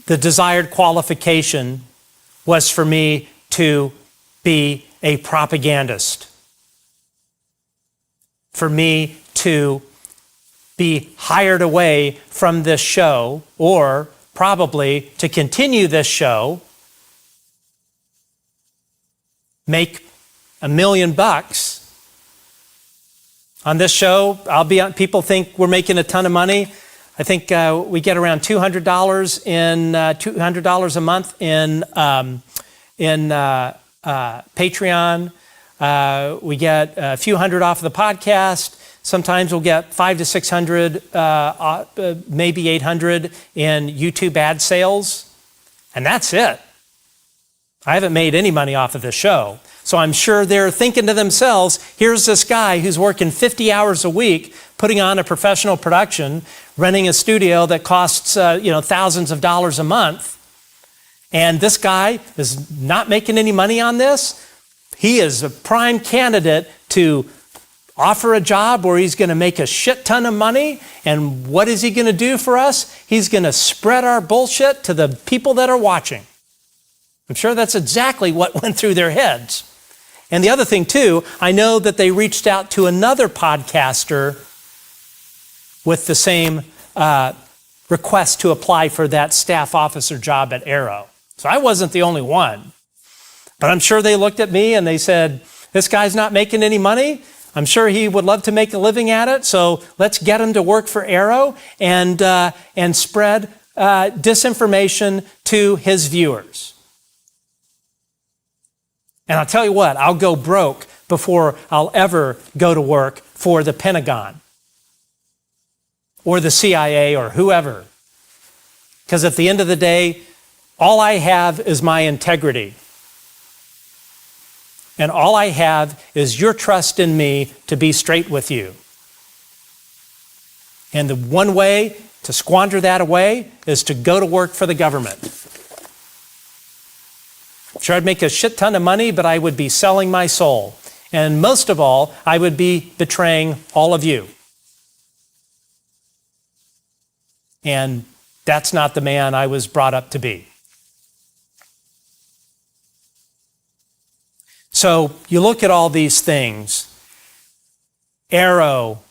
the desired qualification was for me to be a propagandist, for me to be hired away from this show, or probably to continue this show, make $1 million on this show. People think we're making a ton of money. I think we get around $200 a month in Patreon. We get a few hundred off of the podcast. Sometimes we'll get 500 to 600, maybe 800 in YouTube ad sales. And that's it. I haven't made any money off of this show. So I'm sure they're thinking to themselves, here's this guy who's working 50 hours a week, putting on a professional production, renting a studio that costs thousands of dollars a month. And this guy is not making any money on this. He is a prime candidate to offer a job where he's going to make a shit ton of money. And what is he going to do for us? He's going to spread our bullshit to the people that are watching. I'm sure that's exactly what went through their heads. And the other thing too, I know that they reached out to another podcaster with the same request to apply for that staff officer job at Arrow. So I wasn't the only one. But I'm sure they looked at me and they said, this guy's not making any money. I'm sure he would love to make a living at it. So let's get him to work for Arrow and spread disinformation to his viewers. And I'll tell you what, I'll go broke before I'll ever go to work for the Pentagon or the CIA or whoever. Because at the end of the day, all I have is my integrity. And all I have is your trust in me to be straight with you. And the one way to squander that away is to go to work for the government. Sure, I'd make a shit ton of money, but I would be selling my soul. And most of all, I would be betraying all of you. And that's not the man I was brought up to be. So you look at all these things. Arrow,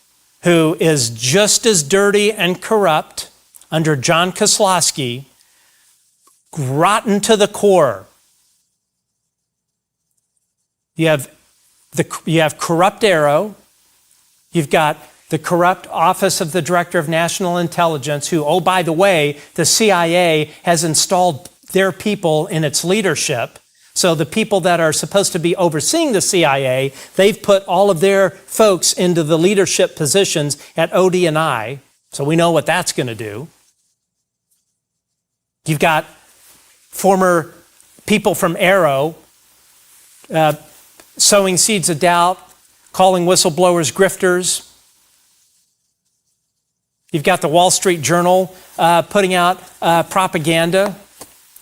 who is just as dirty and corrupt under John Kozlowski, rotten to the core. You have corrupt Arrow. You've got the corrupt Office of the Director of National Intelligence, who, oh, by the way, the CIA has installed their people in its leadership. So the people that are supposed to be overseeing the CIA, they've put all of their folks into the leadership positions at OD&I. So we know what that's going to do. You've got former people from Arrow sowing seeds of doubt, calling whistleblowers grifters. You've got the Wall Street Journal putting out propaganda,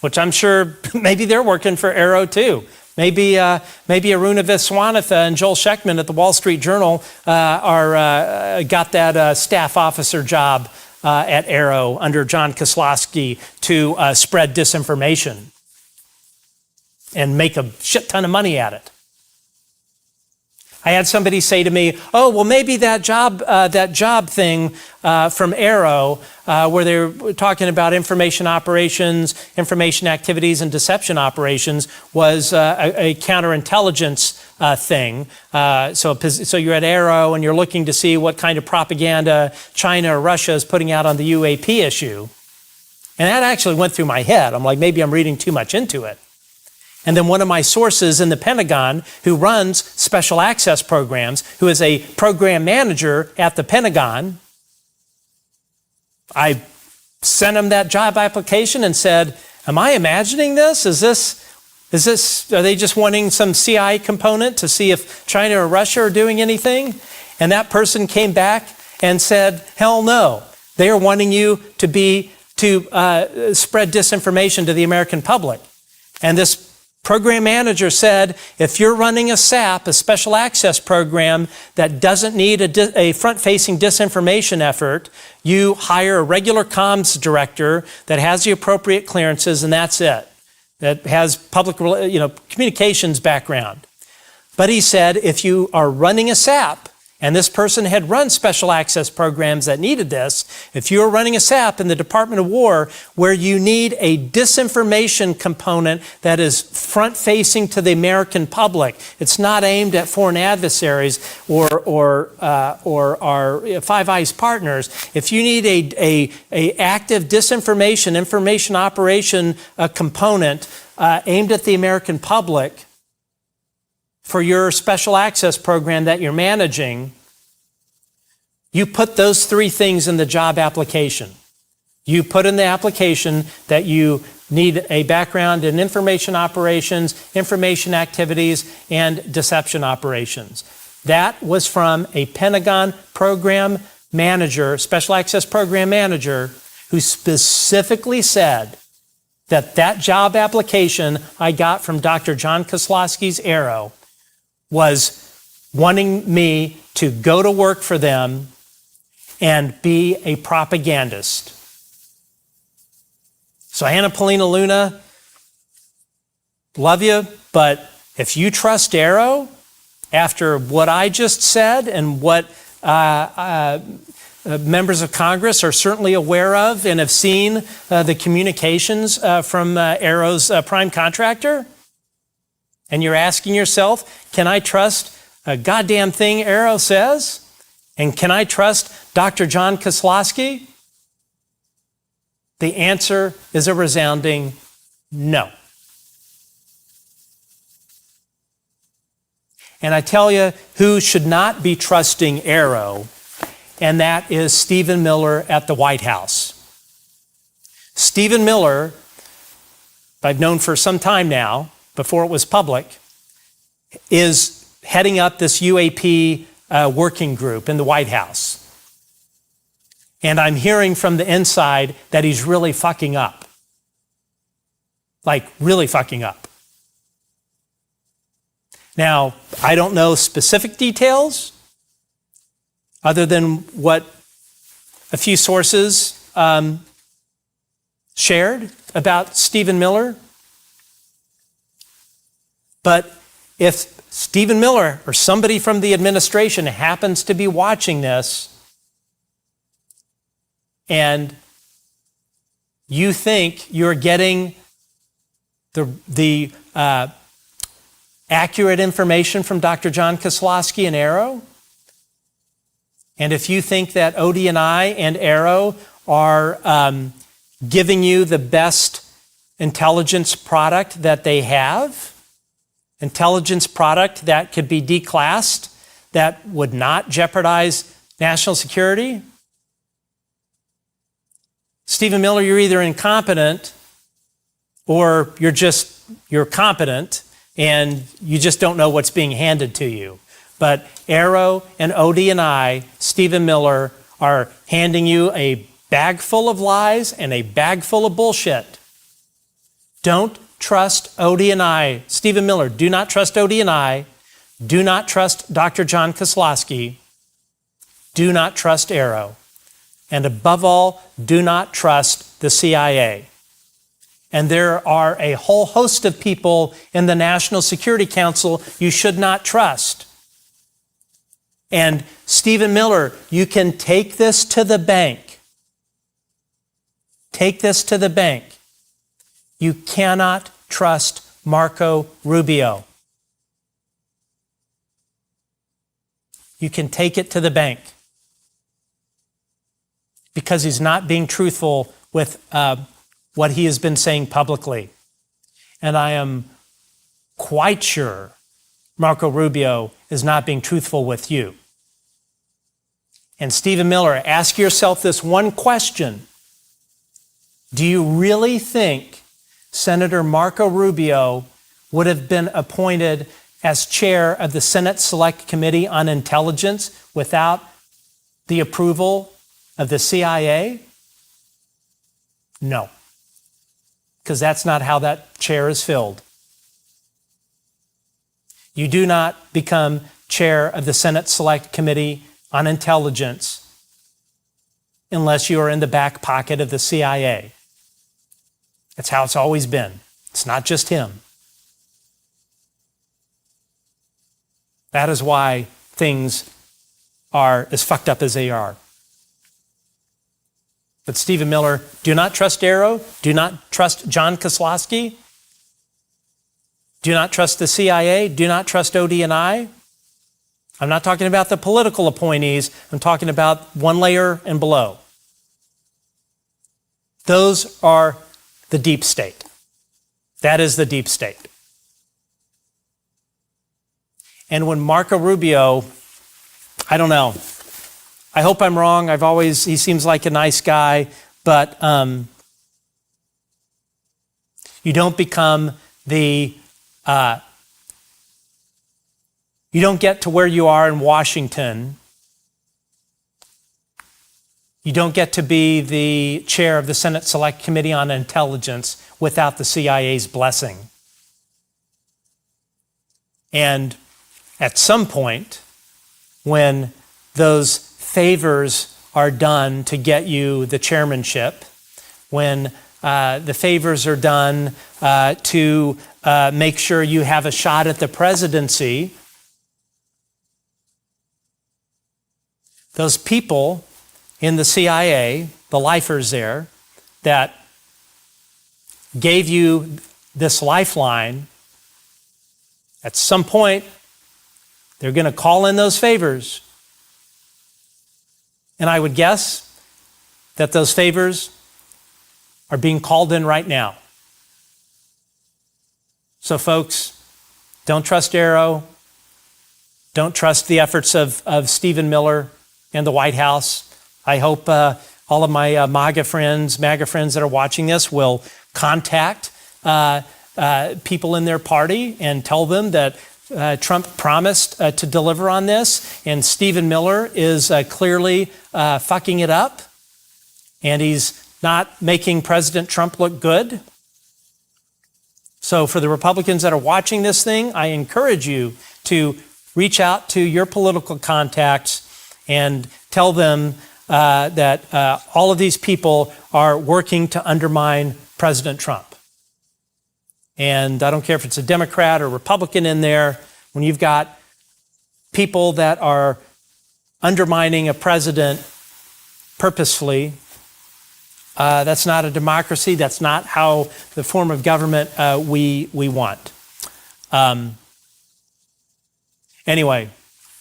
which I'm sure maybe they're working for Arrow too. Maybe Aruna Viswanathan and Joel Sheckman at the Wall Street Journal got that staff officer job at Arrow under John Kozlowski to spread disinformation and make a shit ton of money at it. I had somebody say to me, oh, well, maybe that job thing from Arrow, where they were talking about information operations, information activities, and deception operations, was a counterintelligence thing. So you're at Arrow and you're looking to see what kind of propaganda China or Russia is putting out on the UAP issue. And that actually went through my head. I'm like, maybe I'm reading too much into it. And then one of my sources in the Pentagon, who runs special access programs, who is a program manager at the Pentagon, I sent him that job application and said, am I imagining this? Are they just wanting some CI component to see if China or Russia are doing anything? And that person came back and said, hell no. They are wanting you to spread disinformation to the American public. And this program manager said, if you're running a SAP, a special access program that doesn't need a front-facing disinformation effort, you hire a regular comms director that has the appropriate clearances, and that's it. That has public, communications background. But he said, if you are running a SAP, and this person had run special access programs that needed this, if you're running a SAP in the Department of War where you need a disinformation component that is front-facing to the American public, it's not aimed at foreign adversaries or our Five Eyes partners. If you need a active disinformation, information operation component aimed at the American public, for your special access program that you're managing, you put those 3 things in the job application. You put in the application that you need a background in information operations, information activities, and deception operations. That was from a Pentagon program manager, special access program manager, who specifically said that job application I got from Dr. John Kozlowski's Arrow was wanting me to go to work for them and be a propagandist. So Anna Paulina Luna, love you, but if you trust Arrow, after what I just said and what members of Congress are certainly aware of and have seen the communications from Arrow's prime contractor, and you're asking yourself, can I trust a goddamn thing Arrow says? And can I trust Dr. John Kozlowski? The answer is a resounding no. And I tell you who should not be trusting Arrow, and that is Stephen Miller at the White House. Stephen Miller, I've known for some time now, before it was public, is heading up this UAP working group in the White House. And I'm hearing from the inside that he's really fucking up. Like, really fucking up. Now, I don't know specific details other than what a few sources shared about Stephen Miller. But if Stephen Miller or somebody from the administration happens to be watching this, and you think you're getting the accurate information from Dr. John Kozlowski and Arrow, and if you think that ODNI and Arrow are giving you the best intelligence product that they have, intelligence product that could be declassed, that would not jeopardize national security, Stephen Miller, you're either incompetent or you're competent and you just don't know what's being handed to you. But Arrow and ODNI, Stephen Miller, are handing you a bag full of lies and a bag full of bullshit. Don't trust ODNI. Stephen Miller, do not trust ODNI. Do not trust Dr. John Kozlowski. Do not trust Arrow. And above all, do not trust the CIA. And there are a whole host of people in the National Security Council you should not trust. And Stephen Miller, you can take this to the bank. Take this to the bank. You cannot trust Marco Rubio. You can take it to the bank. Because he's not being truthful with what he has been saying publicly. And I am quite sure Marco Rubio is not being truthful with you. And Stephen Miller, ask yourself this one question. Do you really think Senator Marco Rubio would have been appointed as chair of the Senate Select Committee on Intelligence without the approval of the CIA? No, because that's not how that chair is filled. You do not become chair of the Senate Select Committee on Intelligence unless you are in the back pocket of the CIA. That's how it's always been. It's not just him. That is why things are as fucked up as they are. But Stephen Miller, do not trust Arrow. Do not trust John Kozlowski. Do not trust the CIA. Do not trust ODNI. I'm not talking about the political appointees. I'm talking about one layer and below. Those are the deep state. That is the deep state. And when Marco Rubio, I don't know, I hope I'm wrong. He seems like a nice guy, but you don't become you don't get to where you are in Washington. You don't get to be the chair of the Senate Select Committee on Intelligence without the CIA's blessing. And at some point, when those favors are done to get you the chairmanship, when the favors are done to make sure you have a shot at the presidency, those people in the CIA, the lifers there, that gave you this lifeline, at some point, they're going to call in those favors. And I would guess that those favors are being called in right now. So folks, don't trust Arrow. Don't trust the efforts of Stephen Miller and the White House. I hope all of my MAGA friends that are watching this will contact people in their party and tell them that Trump promised to deliver on this, and Stephen Miller is clearly fucking it up, and he's not making President Trump look good. So for the Republicans that are watching this thing, I encourage you to reach out to your political contacts and tell them that all of these people are working to undermine President Trump. And I don't care if it's a Democrat or Republican in there, when you've got people that are undermining a president purposefully, that's not a democracy. That's not how the form of government we want. Anyway,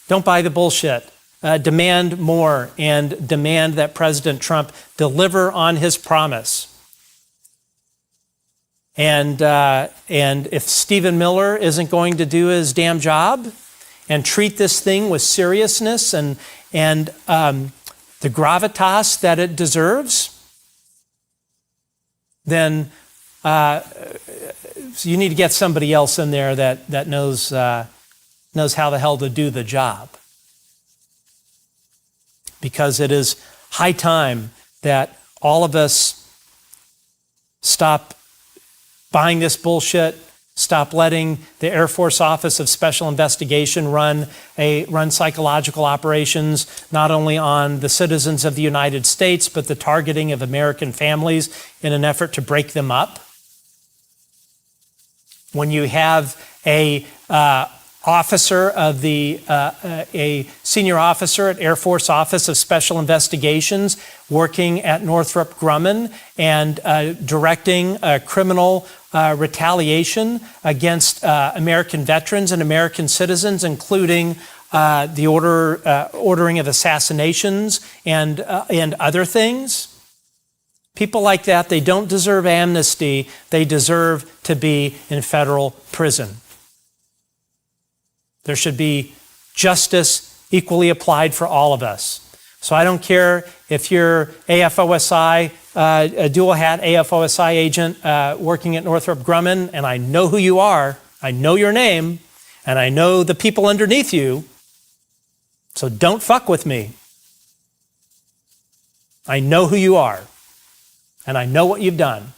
don't buy the bullshit. Demand more and demand that President Trump deliver on his promise. And if Stephen Miller isn't going to do his damn job and treat this thing with seriousness and the gravitas that it deserves, then you need to get somebody else in there that knows how the hell to do the job. Because it is high time that all of us stop buying this bullshit, stop letting the Air Force Office of Special Investigation run psychological operations, not only on the citizens of the United States, but the targeting of American families in an effort to break them up. When you have a senior officer at Air Force Office of Special Investigations working at Northrop Grumman and directing criminal retaliation against American veterans and American citizens, including the ordering of assassinations and other things. People like that, they don't deserve amnesty. They deserve to be in federal prison. There should be justice equally applied for all of us. So I don't care if you're AFOSI, a dual hat AFOSI agent working at Northrop Grumman, and I know who you are, I know your name, and I know the people underneath you, so don't fuck with me. I know who you are, and I know what you've done.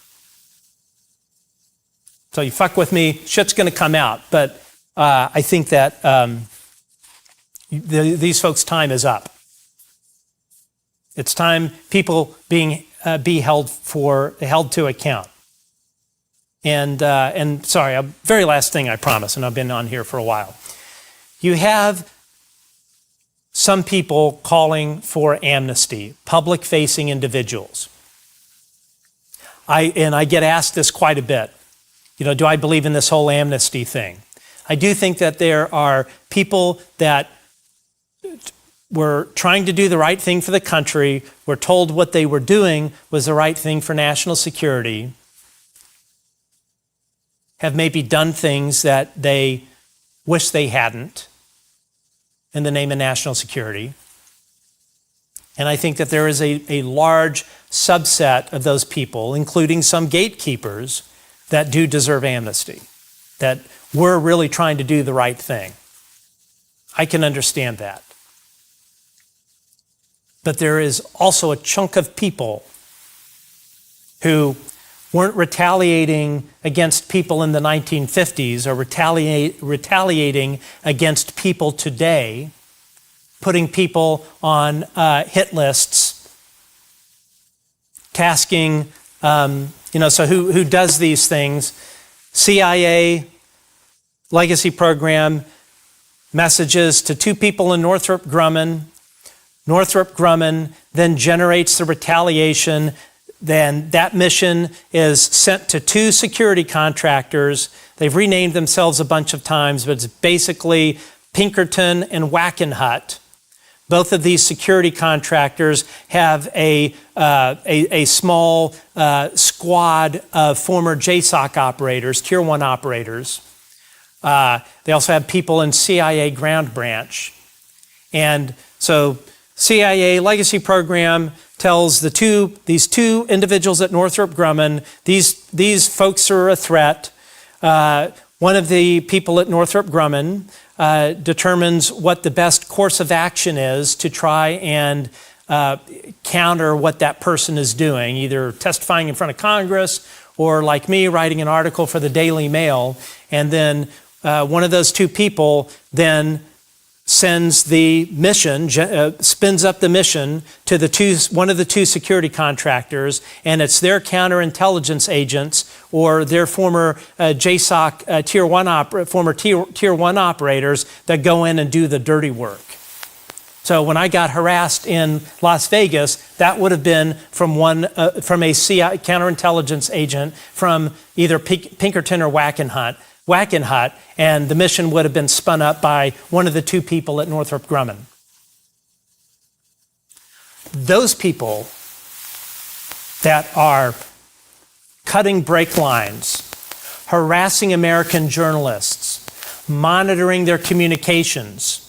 So you fuck with me, shit's gonna come out, but I think that these folks' time is up. It's time people be held to account. And sorry, very last thing I promise, and I've been on here for a while. You have some people calling for amnesty, public-facing individuals. I get asked this quite a bit. Do I believe in this whole amnesty thing? I do think that there are people that were trying to do the right thing for the country, were told what they were doing was the right thing for national security, have maybe done things that they wish they hadn't, in the name of national security. And I think that there is a large subset of those people, including some gatekeepers, that do deserve amnesty, that we're really trying to do the right thing. I can understand that. But there is also a chunk of people who weren't retaliating against people in the 1950s or retaliating against people today, putting people on hit lists, tasking, so who does these things? CIA, legacy program, messages to 2 people in Northrop Grumman. Northrop Grumman then generates the retaliation. Then that mission is sent to 2 security contractors. They've renamed themselves a bunch of times, but it's basically Pinkerton and Wackenhut. Both of these security contractors have a small squad of former JSOC operators, Tier 1 operators. They also have people in CIA ground branch. And so CIA legacy program tells these two individuals at Northrop Grumman, these folks are a threat. One of the people at Northrop Grumman determines what the best course of action is to try and counter what that person is doing, either testifying in front of Congress or, like me, writing an article for the Daily Mail. And then one of those 2 people then sends the mission, spins up the mission to one of the 2 security contractors, and it's their counterintelligence agents or their former JSOC Tier 1 operators that go in and do the dirty work. So when I got harassed in Las Vegas, that would have been from a CIA counterintelligence agent from either Pinkerton or Wackenhut, and the mission would have been spun up by one of the 2 people at Northrop Grumman. Those people that are cutting brake lines, harassing American journalists, monitoring their communications,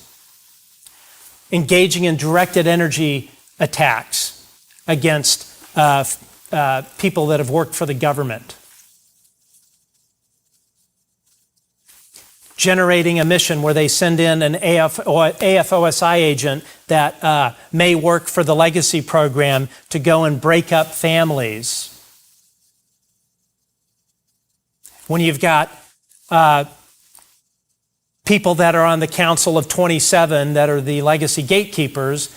engaging in directed energy attacks against people that have worked for the government, generating a mission where they send in an AFOSI agent that may work for the legacy program to go and break up families. When you've got people that are on the Council of 27 that are the legacy gatekeepers,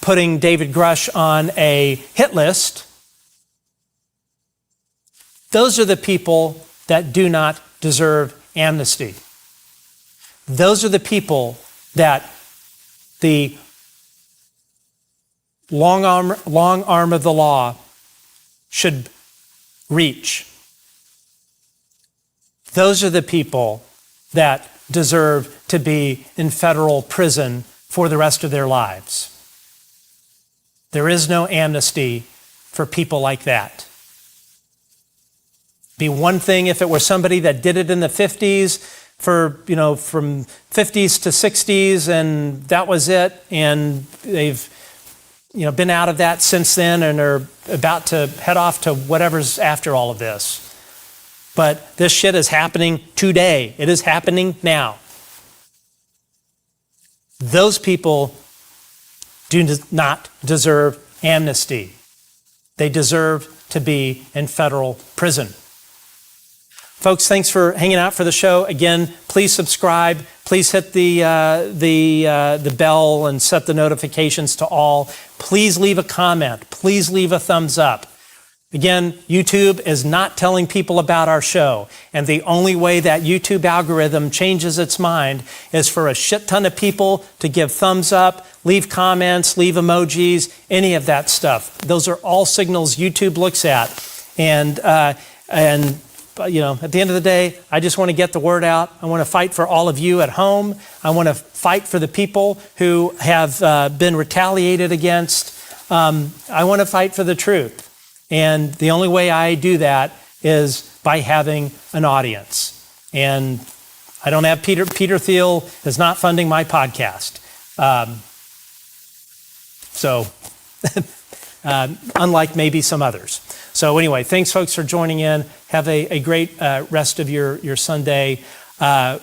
putting David Grush on a hit list, those are the people that do not deserve amnesty. Those are the people that the long arm of the law should reach. Those are the people that deserve to be in federal prison for the rest of their lives. There is no amnesty for people like that. Be one thing if it were somebody that did it in the 50s from 50s to 60s and that was it, and they've been out of that since then and are about to head off to whatever's after all of this. But this shit is happening today. It is happening now. Those people do not deserve amnesty. They deserve to be in federal prison. Folks, thanks for hanging out for the show. Again, please subscribe. Please hit the bell and set the notifications to all. Please leave a comment. Please leave a thumbs up. Again, YouTube is not telling people about our show. And the only way that YouTube algorithm changes its mind is for a shit ton of people to give thumbs up, leave comments, leave emojis, any of that stuff. Those are all signals YouTube looks at. And at the end of the day, I just want to get the word out. I want to fight for all of you at home. I want to fight for the people who have been retaliated against. I want to fight for the truth. And the only way I do that is by having an audience. And I don't have Peter Thiel is not funding my podcast. So unlike maybe some others. So anyway, thanks folks for joining in. Have a great rest of your Sunday.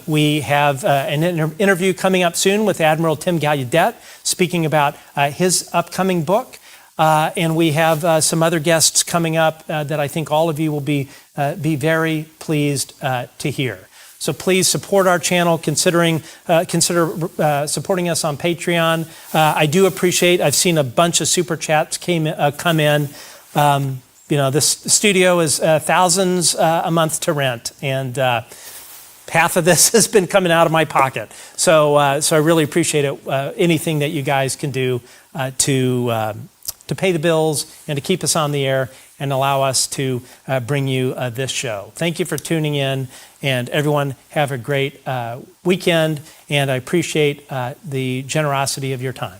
We have an interview coming up soon with Admiral Tim Gallaudet speaking about his upcoming book. And we have some other guests coming up that I think all of you will be very pleased to hear. So please support our channel, consider supporting us on Patreon. I do appreciate, I've seen a bunch of super chats come in. This studio is thousands a month to rent, and half of this has been coming out of my pocket. So I really appreciate it. Anything that you guys can do to pay the bills and to keep us on the air and allow us to bring you this show. Thank you for tuning in, and everyone have a great weekend, and I appreciate the generosity of your time.